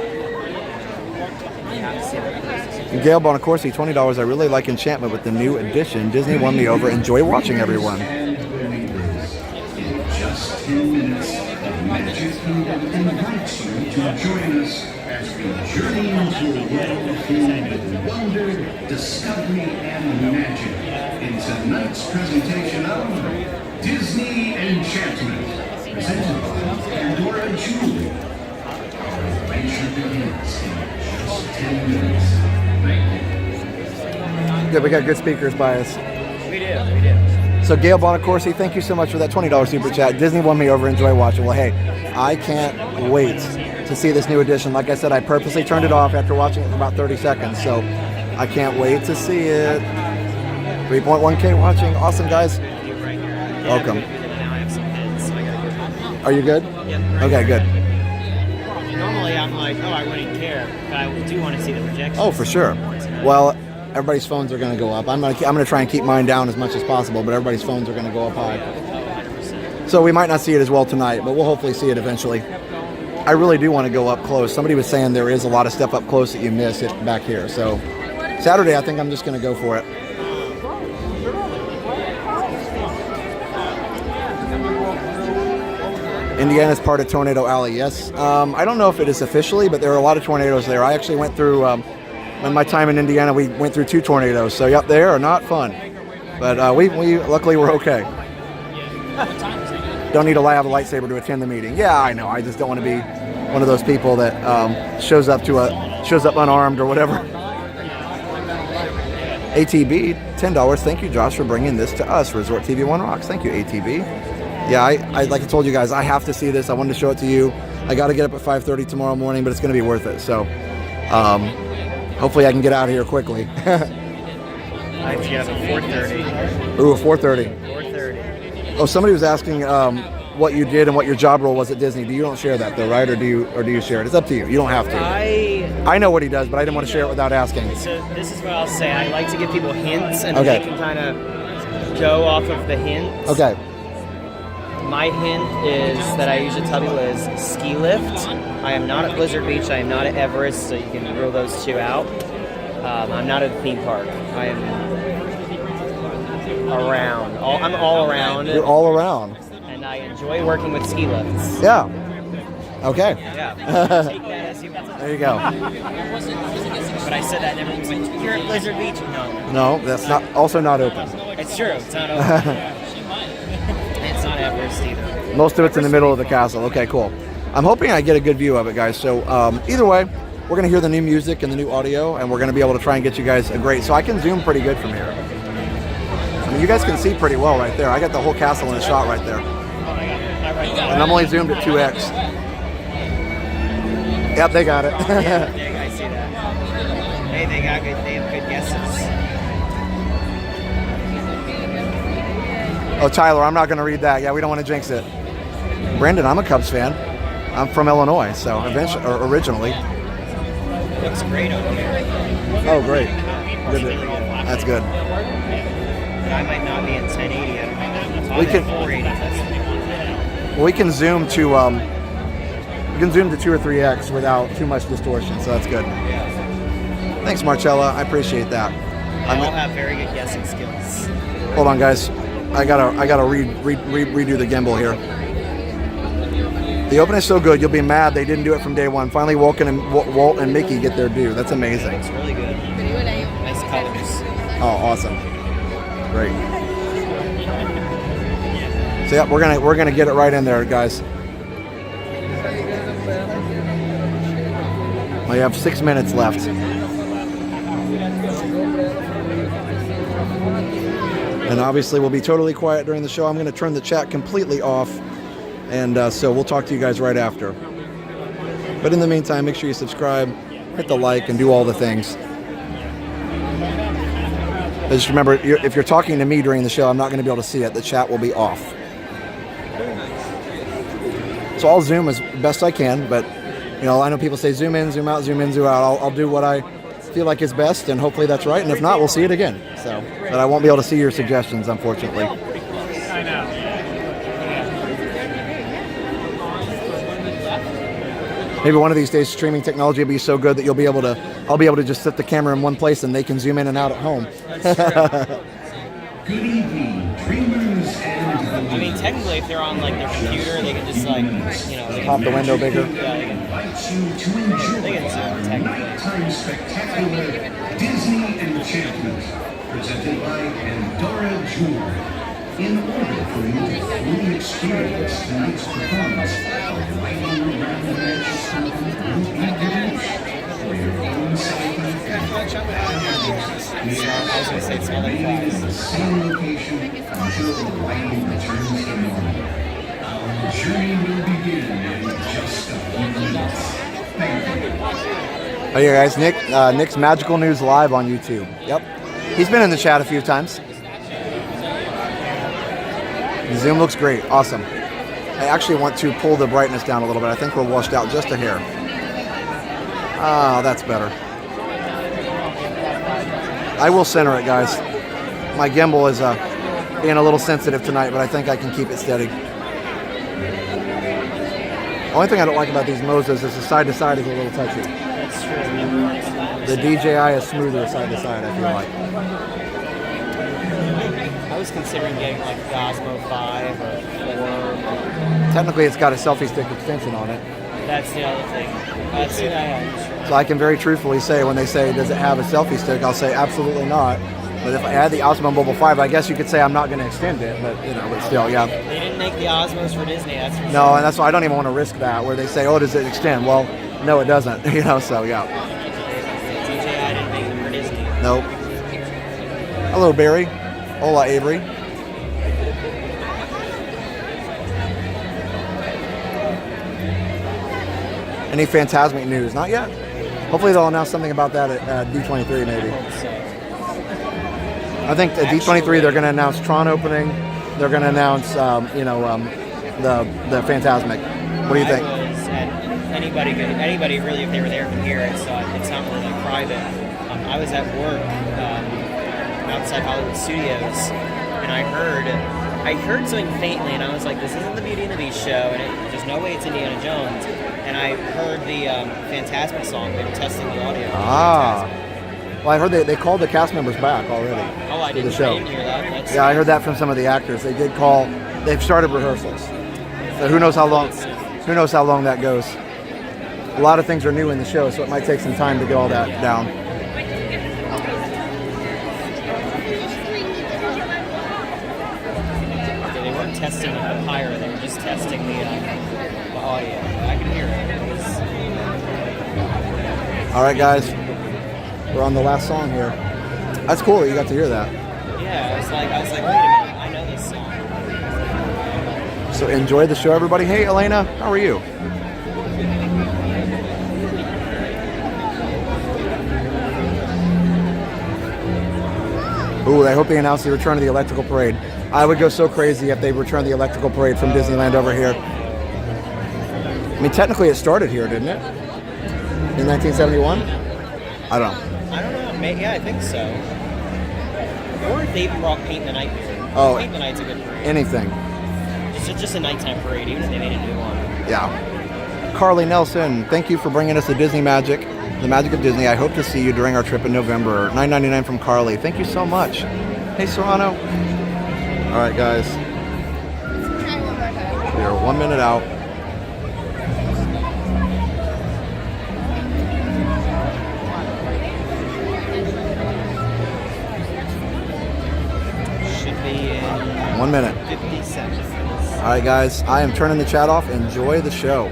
have to see them in person. Gail Bonacorsi, $20. I really like Enchantment with the new edition. Disney won me over. Enjoy watching, everyone. Just 10 minutes, the Magic Kingdom invites you to join us as we journey into a world filled with wonder, discovery, and magic in tonight's presentation of Disney Enchantment, presented by Pandora Jewelry. Our adventure begins in just 10 minutes. Thank you. Yeah, we got good speakers by us. We do. So Gail Bonacorsi, thank you so much for that $20 super chat. Disney won me over. Enjoy watching. Well, hey, I can't wait to see this new edition. Like I said, I purposely turned it off after watching it for about 30 seconds. So I can't wait to see it. 3.1K watching. Awesome, guys. Welcome. Are you good? Yeah. Okay, good. Normally I'm like, oh, I wouldn't care, but I do want to see the projections. Oh, for sure. Well, everybody's phones are going to go up. I'm going to try and keep mine down as much as possible, but everybody's phones are going to go up high. So we might not see it as well tonight, but we'll hopefully see it eventually. I really do want to go up close. Somebody was saying there is a lot of stuff up close that you miss it back here. So Saturday, I think I'm just going to go for it. Indiana's part of Tornado Alley, yes. I don't know if it is officially, but there are a lot of tornadoes there. I actually went through, in my time in Indiana, we went through 2 tornadoes. So, yep, they are not fun. But we luckily we're okay. Don't need to have a lightsaber to attend the meeting. Yeah, I know. I just don't want to be one of those people that shows up unarmed or whatever. ATB, $10. Thank you, Josh, for bringing this to us. Resort TV 1 rocks. Thank you, ATB. Yeah, I like I told you guys, I have to see this. I wanted to show it to you. I got to get up at 5:30 tomorrow morning, but it's going to be worth it. So hopefully I can get out of here quickly. I have to get up at 4:30. Ooh, 4:30. 4:30. Oh, somebody was asking what you did and what your job role was at Disney. You don't share that though, right? Or do you share it? It's up to you. You don't have to. I know what he does, but I didn't want to share it without asking. So this is what I'll say. I like to give people hints, and Okay. they can kind of go off of the hints. Okay. My hint is that I usually tell people is ski lift. I am not at Blizzard Beach. I am not at Everest, so you can rule those two out. I'm not at a theme park. I am around. I'm all around. You're all around. And I enjoy working with ski lifts. Yeah. Okay. Yeah. There you go. But I said that and everyone's like, you're at Blizzard Beach. No, that's also not open. It's true. It's not open. It's not Everest either. Most of it's in the middle of the castle. Okay, cool. I'm hoping I get a good view of it, guys. So either way, we're going to hear the new music and the new audio, and we're going to be able to try and get you guys a great... So I can zoom pretty good from here. I mean, you guys can see pretty well right there. I got the whole castle in a shot right there. And I'm only zoomed at 2x. Yep, they got it. Yeah, I see that. Hey, they have good guesses. Oh, Tyler, I'm not going to read that. Yeah, we don't want to jinx it. Brandon, I'm a Cubs fan. I'm from Illinois, so originally. Looks great over here. Oh, great. Good. That's good. But I might not be in 1080. I might not be 480. We can zoom to 2 or 3x without too much distortion, so that's good. Thanks, Marcella. I appreciate that. I all have very good guessing skills. Hold on, guys. I gotta redo the gimbal here. The opening is so good, you'll be mad they didn't do it from day one. Finally, Walt and Mickey get their due. That's amazing. It's really good. Nice colors. Oh, awesome. Great. So yeah, we're gonna get it right in there, guys. We have 6 minutes left. And obviously we'll be totally quiet during the show. I'm gonna turn the chat completely off. And so we'll talk to you guys right after. But in the meantime, make sure you subscribe, hit the like, and do all the things. Just remember, if you're talking to me during the show, I'm not going to be able to see it. The chat will be off. So I'll zoom as best I can, but you know, I know people say zoom in, zoom out, zoom in, zoom out. I'll do what I feel like is best, and hopefully that's right. And if not, we'll see it again. So, but I won't be able to see your suggestions, unfortunately. I know. Maybe one of these days streaming technology will be so good that I'll be able to just set the camera in one place and they can zoom in and out at home. Good evening, dreamers and I mean, technically, if they're on like their computer, they can just like, you know, they pop the window bigger. Yeah, they can zoom technically. nighttime spectacular Disney Enchantment, presented by Pandora Jewelry. In order for you to fully experience tonight's performance, a lighting around the magic fountain will be reduced for your own safety. We are also remaining in the same location until the lighting returns to normal. Our journey will begin in just a few minutes. Thank you. Oh yeah, guys, Nick's Magical News Live on YouTube. Yep, he's been in the chat a few times. The zoom looks great. Awesome. I actually want to pull the brightness down a little bit. I think we're washed out just a hair. Ah, that's better. I will center it, guys. My gimbal is being a little sensitive tonight, but I think I can keep it steady. The only thing I don't like about these Moses is the side to side is a little touchy. That's true. The DJI is smoother side to side, I feel like. I was considering getting like the Osmo 5 or 4. Technically, it's got a selfie stick extension on it. That's the other thing. That's the other. So I can very truthfully say, when they say, does it have a selfie stick? I'll say, absolutely not. But if I had the Osmo Mobile 5, I guess you could say I'm not going to extend it. But, you know, but still, yeah. They didn't make the Osmos for Disney, that's for sure. No, and that's why I don't even want to risk that, where they say, oh, does it extend? Well, no, it doesn't. You know, so, yeah. DJI didn't make them for Disney. Nope. Hello, Barry. Hola, Avery. Any Fantasmic news? Not yet. Hopefully they'll announce something about that at D23 maybe. I think at D23 they're going to announce Tron opening. They're going to announce, the Fantasmic. What do you think? Anybody really, if they were there, can hear it. So it's not really private. I was at work outside Hollywood Studios, and I heard something faintly, and I was like, "This isn't the Beauty and the Beast show," and there's no way it's Indiana Jones. And I heard the Fantasmic song. They were testing the audio. Ah. Well, I heard they called the cast members back already. Oh, I didn't hear that. Yeah, I heard that from some of the actors. They did call. They've started rehearsals. So who knows how long? Who knows how long that goes? A lot of things are new in the show, so it might take some time to get all that down. They weren't testing the pyro. They were just testing the audio. I can hear it. All right, guys. We're on the last song here. That's cool that you got to hear that. Yeah, I was like, wait a minute, I know this song. So enjoy the show, everybody. Hey, Elena, how are you? Ooh, I hope they announce the return of the Electrical Parade. I would go so crazy if they return the Electrical Parade from Disneyland over here. I mean, technically it started here, didn't it? In 1971? I don't know. I don't know. Yeah, I think so. Or if they brought Paint the Night here. Oh, Paint the Night's a good parade. Anything. It's just a nighttime parade, even if they made a new one. Yeah. Carly Nelson, thank you for bringing us the Disney magic, the magic of Disney. I hope to see you during our trip in November. $9.99 from Carly. Thank you so much. Hey, Serrano. All right, guys. We are 1 minute out. Should be in 1 minute. 50 seconds. All right, guys. I am turning the chat off. Enjoy the show.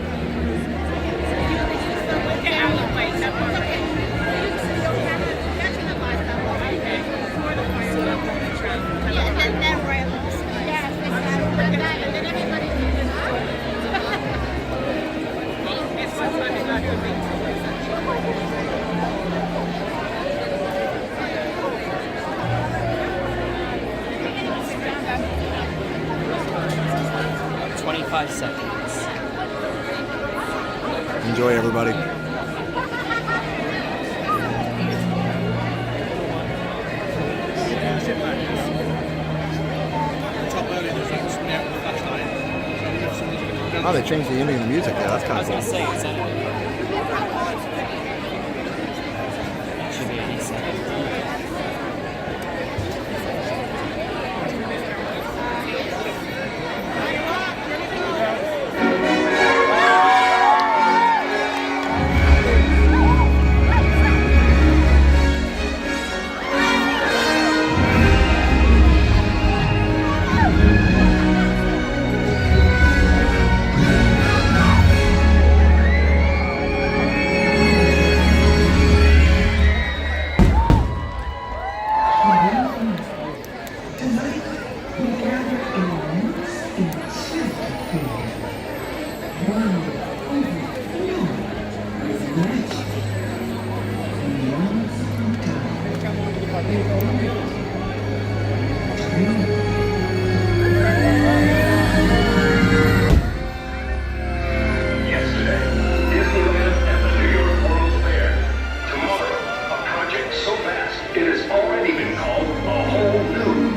Seconds. Enjoy, everybody. Oh, they changed the ending of the music. Yeah, that's kind of cool. Say, is that should be 80 seconds.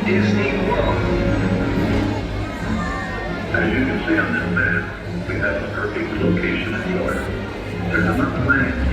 Disney World. As you can see on this map, we have a perfect location in Florida. There's enough land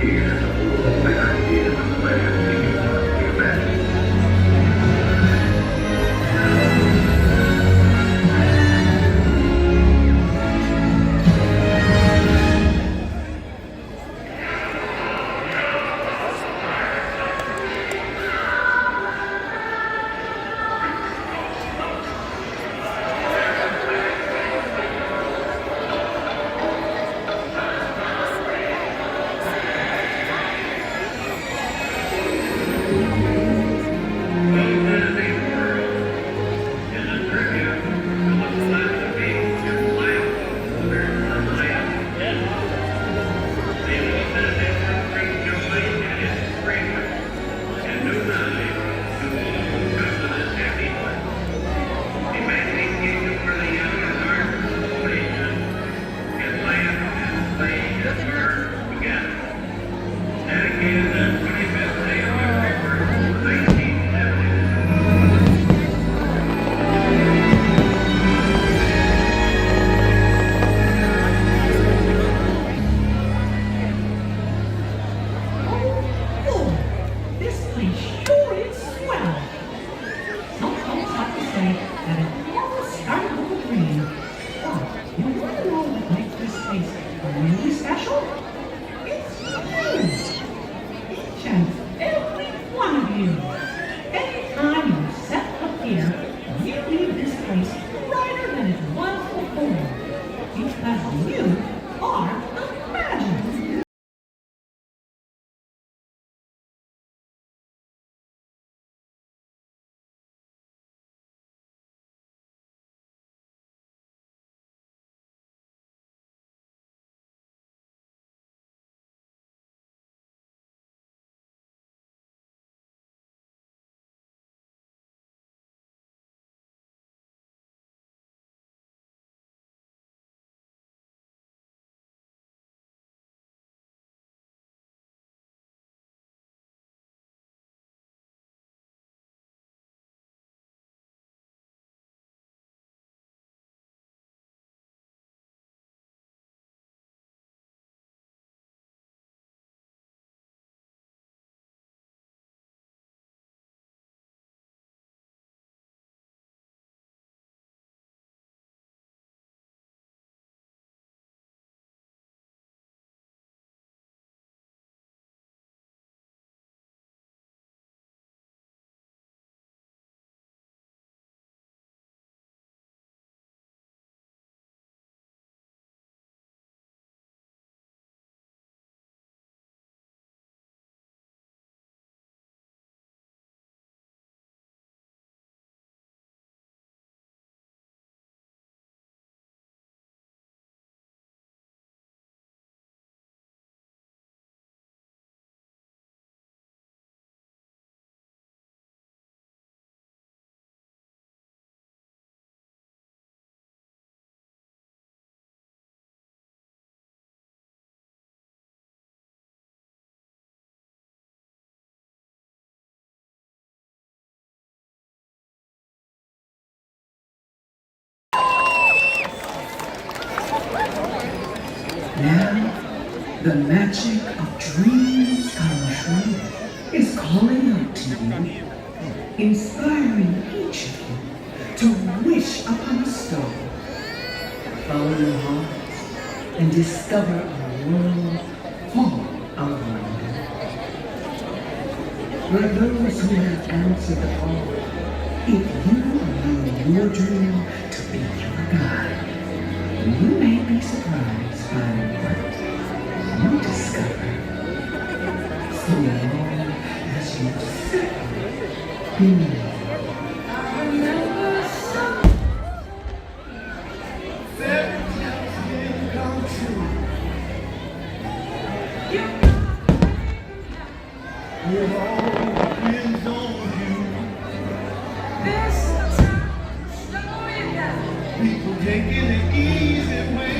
The magic of dreams come true is calling out to you, inspiring each of you to wish upon a star. Follow your hearts and discover a world full of wonder. For those who have answered the call, if you allow your dream to be your guide, you may be surprised by what you discover. So long as you simply believe. Taking it easy way.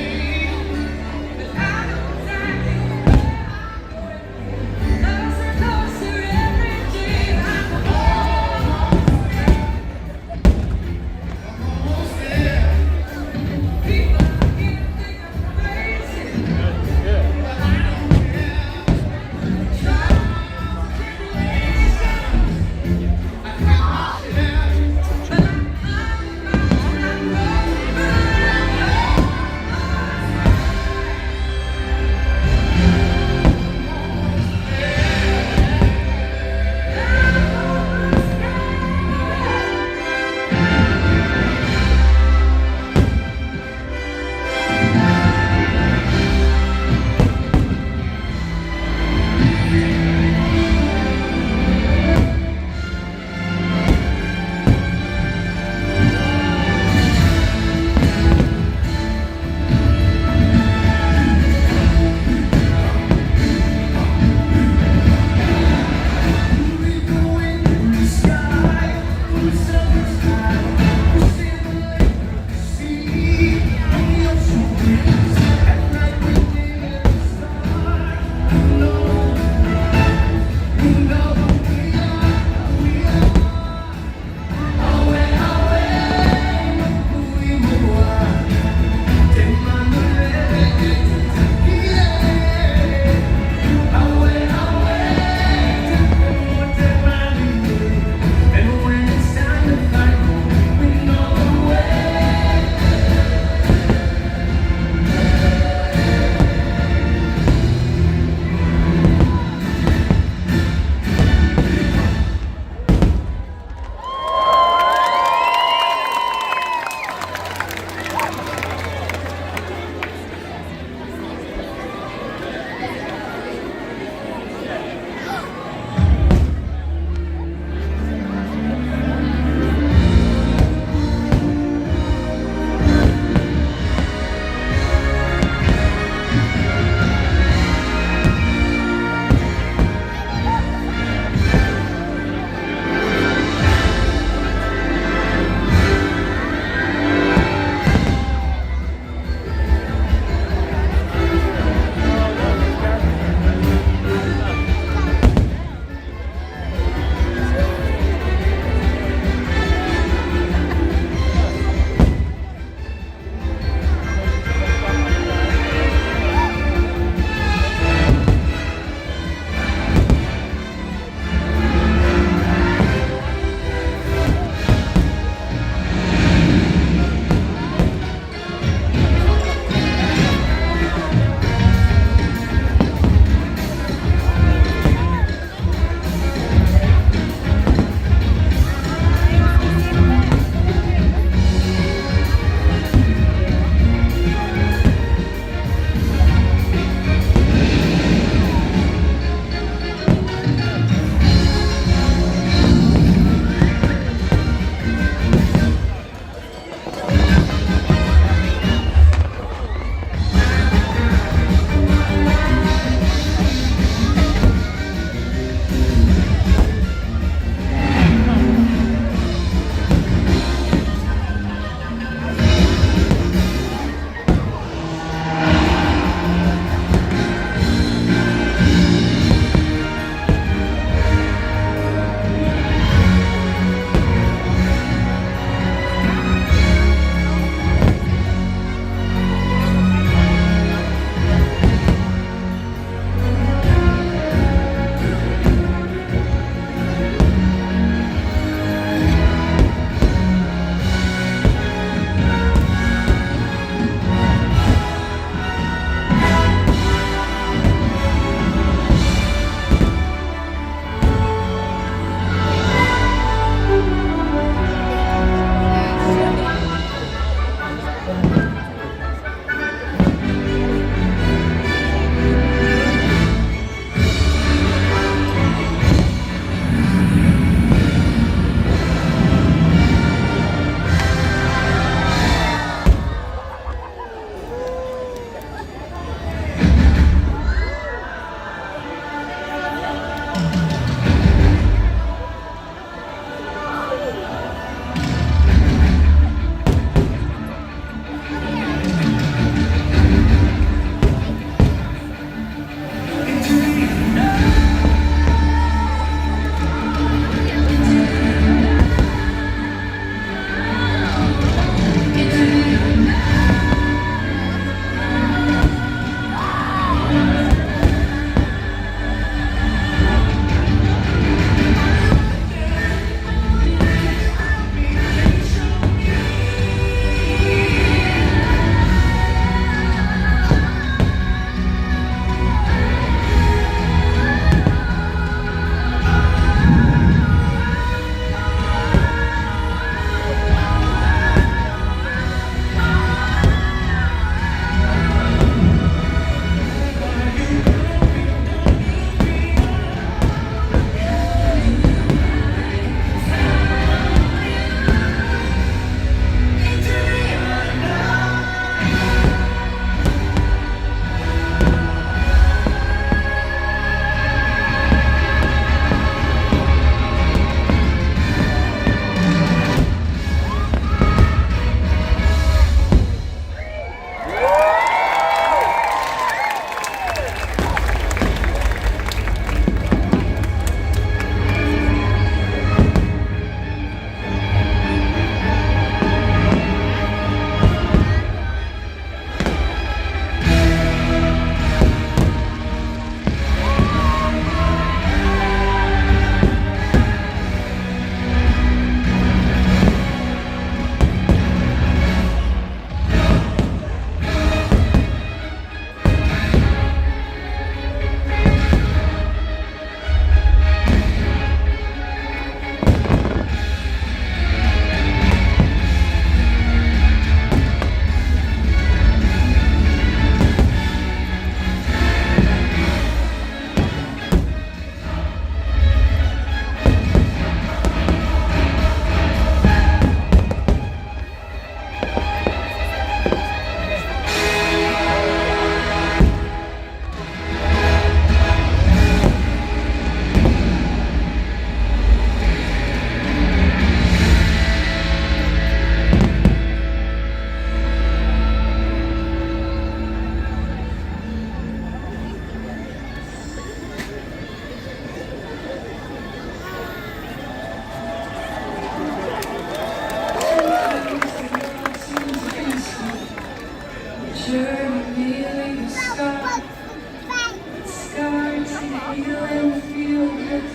and feel this.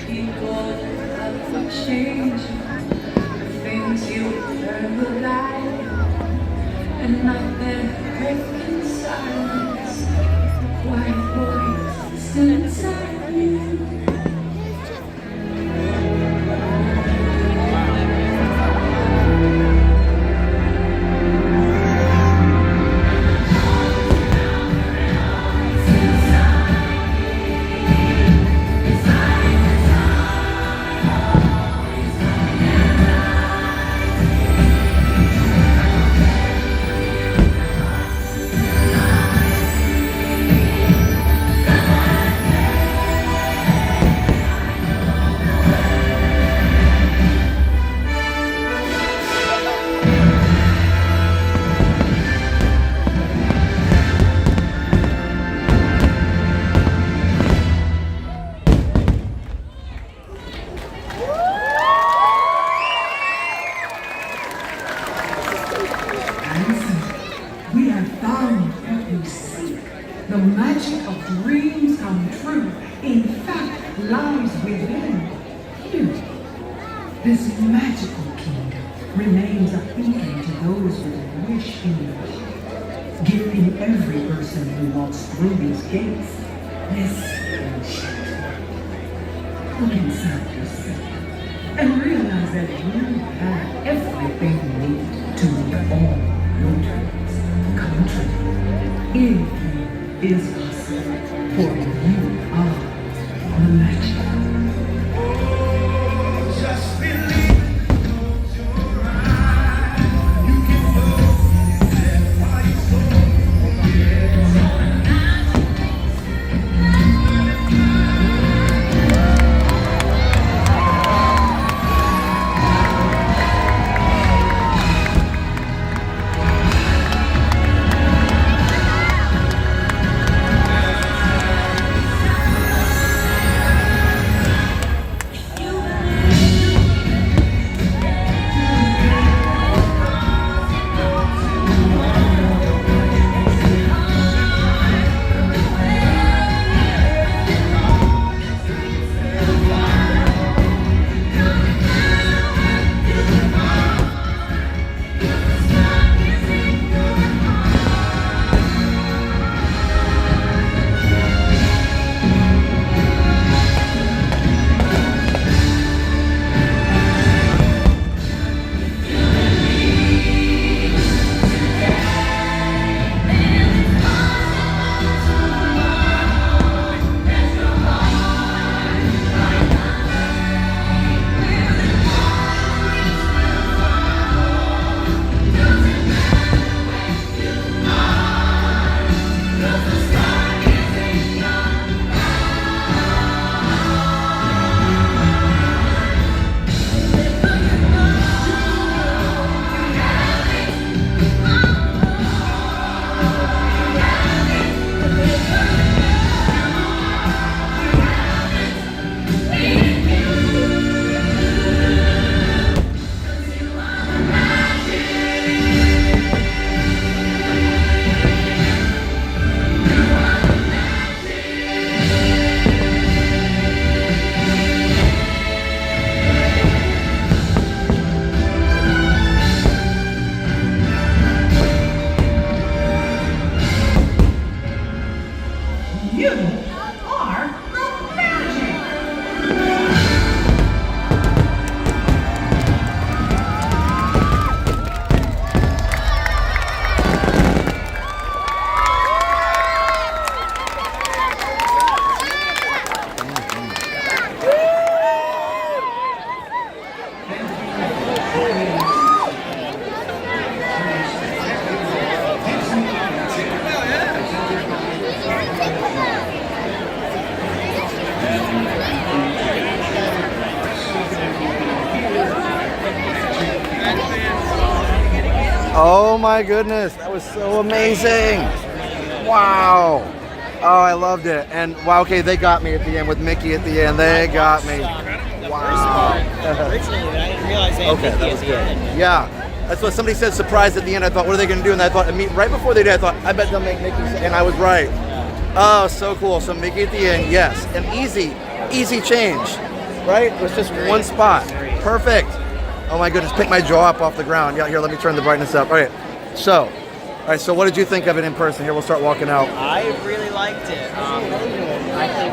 People have changed, things you never lied, and nothing breaking silence. Quiet voice still inside you. We have found what we seek. The magic of dreams come true, in fact, lies within you. This magical kingdom remains a beacon to those with a wish in their heart, giving every person who walks through these gates this enchantment. Look inside yourself and realize that you have everything you need to meet all your dreams come true. Anything is possible, for you are the magic. Just believe, close your eyes. You can go there by your soul. You are the magic! Oh my goodness, that was so amazing. Wow. Oh, I loved it. And wow, okay, they got me at the end with Mickey at the end. They got me. Wow. Originally, but I didn't realize they had Okay, Mickey that at was the good. end. Yeah. That's what somebody said, surprised at the end. I thought, what are they going to do? And I thought, right before they did, I thought, I bet they'll make Mickey. And I was right. Oh, so cool. So Mickey at the end, yes. An easy change, right? It was just one spot. Perfect. Oh my goodness, pick my jaw up off the ground. Yeah, here, let me turn the brightness up. All right, so what did you think of it in person? Here, we'll start walking out. I really liked it. I think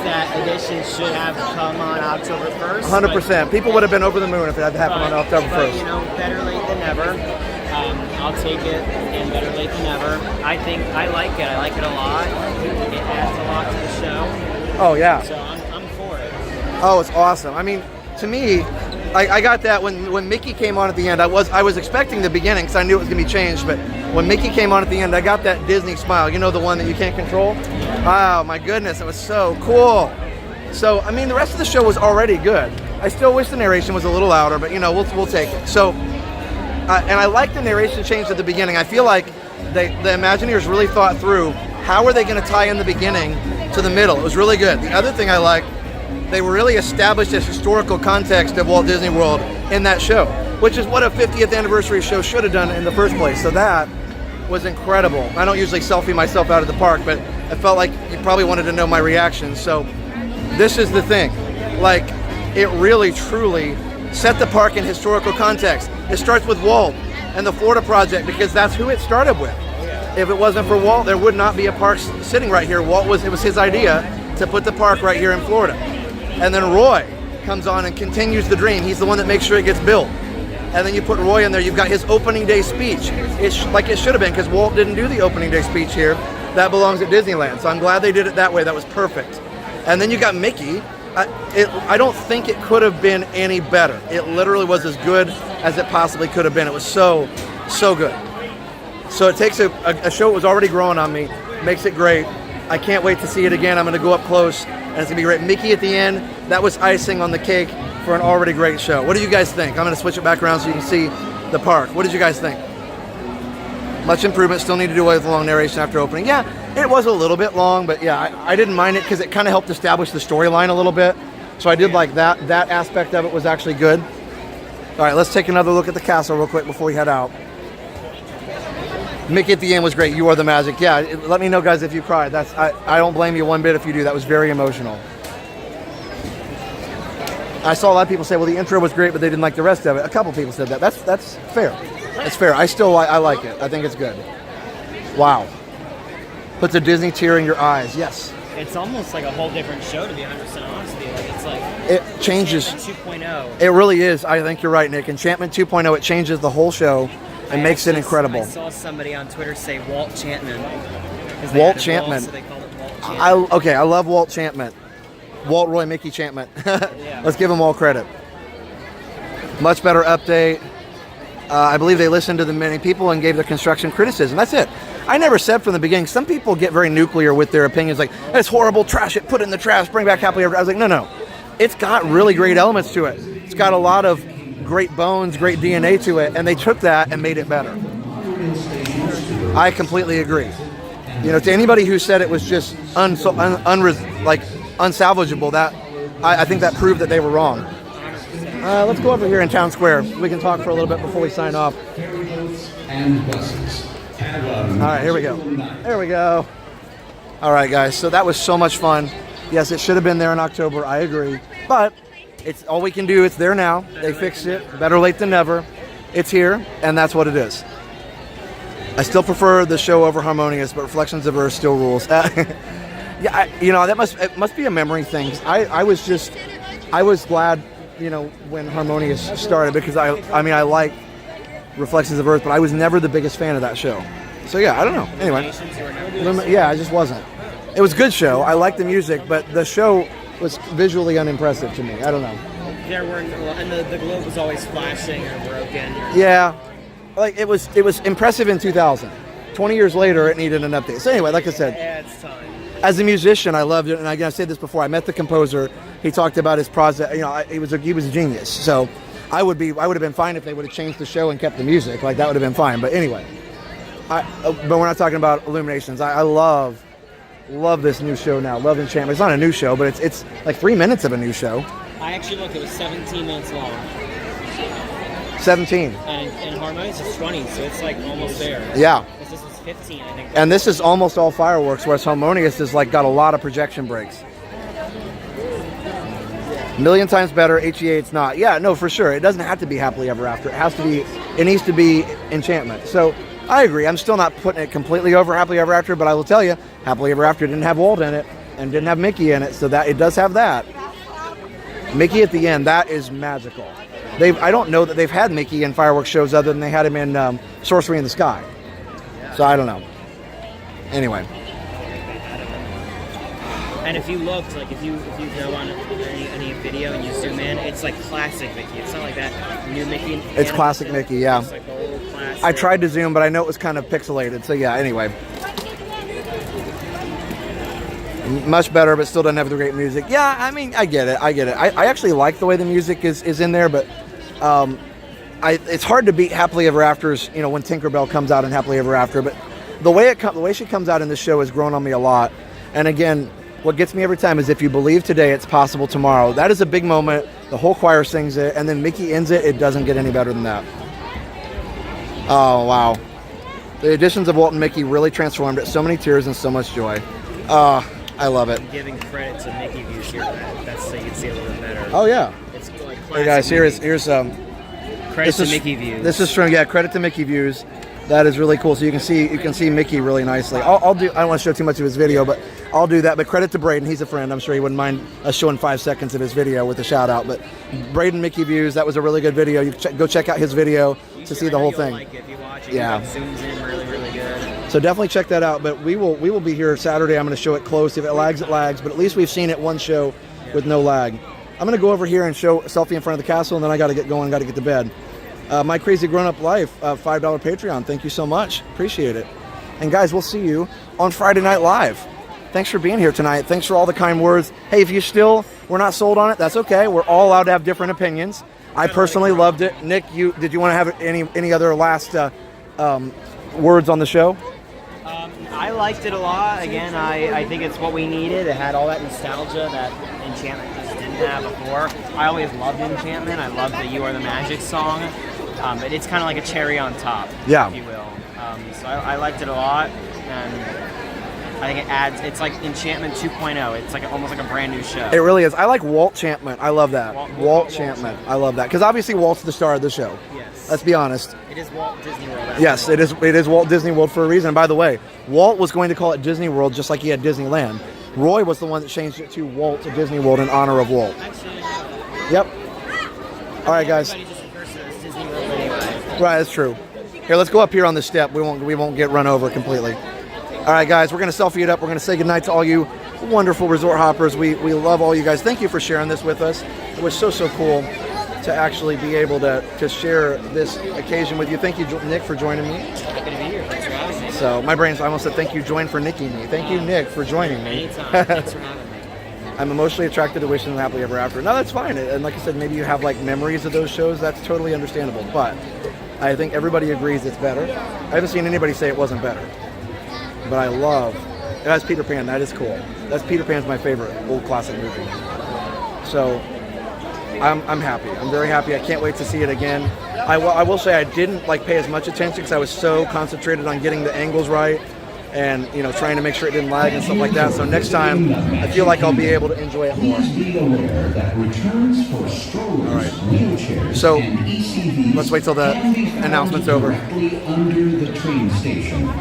that edition should have come on October 1st. 100%. People would have been over the moon if it had happened on October 1st. But, you know, better late than never. I'll take it, and better late than never. I think I like it. I like it a lot. It adds a lot to the show. Oh, yeah. So I'm for it. Oh, it's awesome. I mean, to me, I got that when Mickey came on at the end. I was expecting the beginning because I knew it was going to be changed, but when Mickey came on at the end, I got that Disney smile. You know, the one that you can't control? Oh, my goodness. It was so cool. So, I mean, the rest of the show was already good. I still wish the narration was a little louder, but, you know, we'll take it. So, and I like the narration change at the beginning. I feel like the Imagineers really thought through how are they going to tie in the beginning to the middle. It was really good. The other thing I liked, they were really established this historical context of Walt Disney World in that show, which is what a 50th anniversary show should have done in the first place. So that was incredible. I don't usually selfie myself out of the park, but I felt like you probably wanted to know my reaction. So this is the thing. Like, it really, truly set the park in historical context. It starts with Walt and the Florida Project because that's who it started with. If it wasn't for Walt, there would not be a park sitting right here. It was his idea to put the park right here in Florida. And then Roy comes on and continues the dream. He's the one that makes sure it gets built. And then you put Roy in there, you've got his opening day speech. It's like it should have been, because Walt didn't do the opening day speech here. That belongs at Disneyland. So I'm glad they did it that way. That was perfect. And then you got Mickey. I don't think it could have been any better. It literally was as good as it possibly could have been. It was so good. So it takes a show that was already growing on me, makes it great. I can't wait to see it again. I'm going to go up close, and it's going to be great. Mickey at the end, that was icing on the cake for an already great show. What do you guys think? I'm going to switch it back around so you can see the park. What did you guys think? Much improvement. Still need to do away with the long narration after opening. Yeah, it was a little bit long, but yeah, I didn't mind it because it kind of helped establish the storyline a little bit. So I did like that. That aspect of it was actually good. All right, let's take another look at the castle real quick before we head out. Mickey at the end was great. You are the magic. Yeah, let me know, guys, if you cried. I don't blame you one bit if you do. That was very emotional. I saw a lot of people say, well, the intro was great, but they didn't like the rest of it. A couple people said that. That's fair. That's fair. I like it. I think it's good. Wow. Puts a Disney tear in your eyes. Yes. It's almost like a whole different show, to be 100% honest with you. Like, it's like it changes. Enchantment 2.0. It really is. I think you're right, Nick. Enchantment 2.0. It changes the whole show. It makes it incredible. I saw somebody on Twitter say Walt Chantman. Walt Chantman. So they called it Walt Chantman. Okay, I love Walt Chantman. Walt, Roy, Mickey Chantman. Yeah. Let's give them all credit. Much better update. I believe they listened to the many people and gave their construction criticism. That's it. I never said from the beginning. Some people get very nuclear with their opinions, like, it's horrible, trash it, put it in the trash, bring back happily ever. I was like, no. It's got really great elements to it. It's got a lot of great bones, great DNA to it, and they took that and made it better. I completely agree. You know, to anybody who said it was just unsalvageable, that I think that proved that they were wrong. Let's go over here in Town Square. We can talk for a little bit before we sign off. All right, here we go. There we go. All right, guys. So that was so much fun. Yes, it should have been there in October. I agree, but it's all we can do. It's there now. They fixed it. Better late than never. It's here, and that's what it is. I still prefer the show over Harmonious, but Reflections of Earth still rules. Yeah, it must be a memory thing. I was glad, when Harmonious started, because I like Reflections of Earth, but I was never the biggest fan of that show. So yeah, I don't know. Anyway, yeah, I just wasn't. It was a good show. I liked the music, but the show was visually unimpressive to me. I don't know. There weren't, and the globe was always flashing or broken. Yeah, like it was impressive in 2000. 20 years later, it needed an update. So anyway, like I said, yeah, it's time. As a musician, I loved it, and again, I said this before. I met the composer. He talked about his project. He was a genius. So I would have been fine if they would have changed the show and kept the music. Like that would have been fine. But anyway, but we're not talking about Illuminations. I love this new show now. Love Enchantment. It's not a new show, but it's like 3 minutes of a new show. I actually looked. It was 17 minutes long. 17. And Harmonious is 20, so it's like almost there. Yeah. This is 15, I think. And this is almost all fireworks, whereas Harmonious is like got a lot of projection breaks. Million times better. HEA, it's not. Yeah, no, for sure. It doesn't have to be Happily Ever After. It has to be. It needs to be Enchantment. So I agree. I'm still not putting it completely over Happily Ever After, but I will tell you, Happily Ever After didn't have Walt in it and didn't have Mickey in it, so that it does have that. Mickey at the end, that is magical. I don't know that they've had Mickey in fireworks shows other than they had him in Sorcery in the Sky. So I don't know. Anyway. And if you looked, like if you go on any video and you zoom in, it's like classic Mickey. It's not like that new Mickey. It's classic Mickey, yeah. It's like old classic. I tried to zoom, but I know it was kind of pixelated. So yeah, anyway. Much better, but still doesn't have the great music. Yeah, I mean, I get it. I actually like the way the music is in there, but it's hard to beat Happily Ever After's, you know, when Tinkerbell comes out in Happily Ever After. But the way she comes out in this show has grown on me a lot. And again, what gets me every time is if you believe today, it's possible tomorrow. That is a big moment. The whole choir sings it, and then Mickey ends it. It doesn't get any better than that. Oh, wow. The additions of Walt and Mickey really transformed it. So many tears and so much joy. I love it. I'm giving credit to Mickey Views here. That's so you can see it a little bit better. Oh, yeah. It's like Hey, guys, here's credit to Mickey Views. This is from, credit to Mickey Views. That is really cool. So you can see Mickey really nicely. I don't want to show too much of his video, but I'll do that. But credit to Braden. He's a friend. I'm sure he wouldn't mind us showing 5 seconds of his video with a shout out. But Braden Mickey Views, that was a really good video. You go check out his video to see the whole thing. Like it if you watch it. Yeah. It zooms in really, really good. So definitely check that out. But we will be here Saturday. I'm going to show it close. If it lags, it lags. But at least we've seen it one show with no lag. I'm going to go over here and show a selfie in front of the castle, and then I got to get going. Got to get to bed. My Crazy Grown Up Life, $5 Patreon. Thank you so much. Appreciate it. And guys, we'll see you on Friday Night Live. Thanks for being here tonight. Thanks for all the kind words. Hey, if we're not sold on it, that's okay. We're all allowed to have different opinions. I personally loved it. Nick, did you want to have any other last words on the show? I liked it a lot. Again, I think it's what we needed. It had all that nostalgia that Enchantment just didn't have before. I always loved Enchantment. I loved the You Are the Magic song. But it's kind of like a cherry on top, yeah, if you will. So I liked it a lot. And I think it's like Enchantment 2.0. It's like almost like a brand new show. It really is. I like Walt Enchantment. I love that. Walt Enchantment. I love that. Because obviously Walt's the star of the show. Yes. Let's be honest. It is Walt Disney World. Yes, it is Walt Disney World for a reason. And by the way, Walt was going to call it Disney World just like he had Disneyland. Roy was the one that changed it to Walt to Disney World in honor of Walt. Yep. All right, guys. Right, that's true. Here, let's go up here on the step. We won't get run over completely. All right, guys, we're going to selfie it up. We're going to say goodnight to all you wonderful resort hoppers. We love all you guys. Thank you for sharing this with us. It was so cool to actually be able to share this occasion with you. Thank you, Nick, for joining me. Happy to be here. Thanks for having me. So my brain's, I almost said thank you, Join, for nicking me. Thank you, Nick, for joining me. Anytime. Thanks for having me. I'm emotionally attracted to Wishing Them Happily Ever After. No, that's fine. And like I said, maybe you have like memories of those shows. That's totally understandable. But I think everybody agrees it's better. I haven't seen anybody say it wasn't better. But I love, that's Peter Pan. That is cool. Peter Pan's my favorite old classic movie. So I'm happy. I'm very happy. I can't wait to see it again. I will say I didn't pay as much attention because I was so concentrated on getting the angles right and trying to make sure it didn't lag and stuff like that. So next time I feel like I'll be able to enjoy it more. All right. So let's wait till the announcement's over. Under the train station.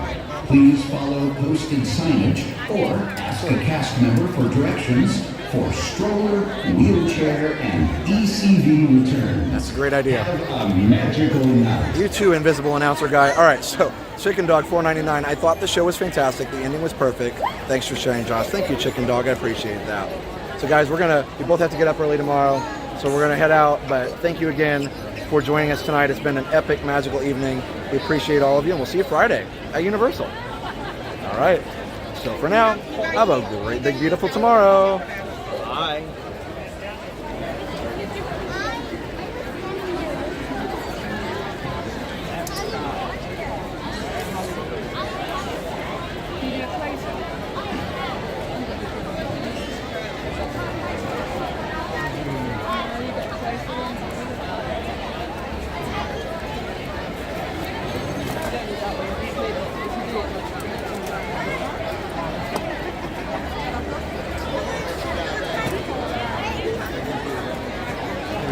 Please follow posted signage or ask a cast member for directions for stroller, wheelchair, and ECV return. That's a great idea. Have a magical night. You too, invisible announcer guy. All right, so Chicken Dog $4.99. I thought the show was fantastic. The ending was perfect. Thanks for sharing, Josh. Thank you, Chicken Dog. I appreciate that. So guys, we both have to get up early tomorrow, so we're gonna head out. But thank you again for joining us tonight. It's been an epic, magical evening. We appreciate all of you, and we'll see you Friday at Universal. All right. So for now, have a great, big, beautiful tomorrow. Bye.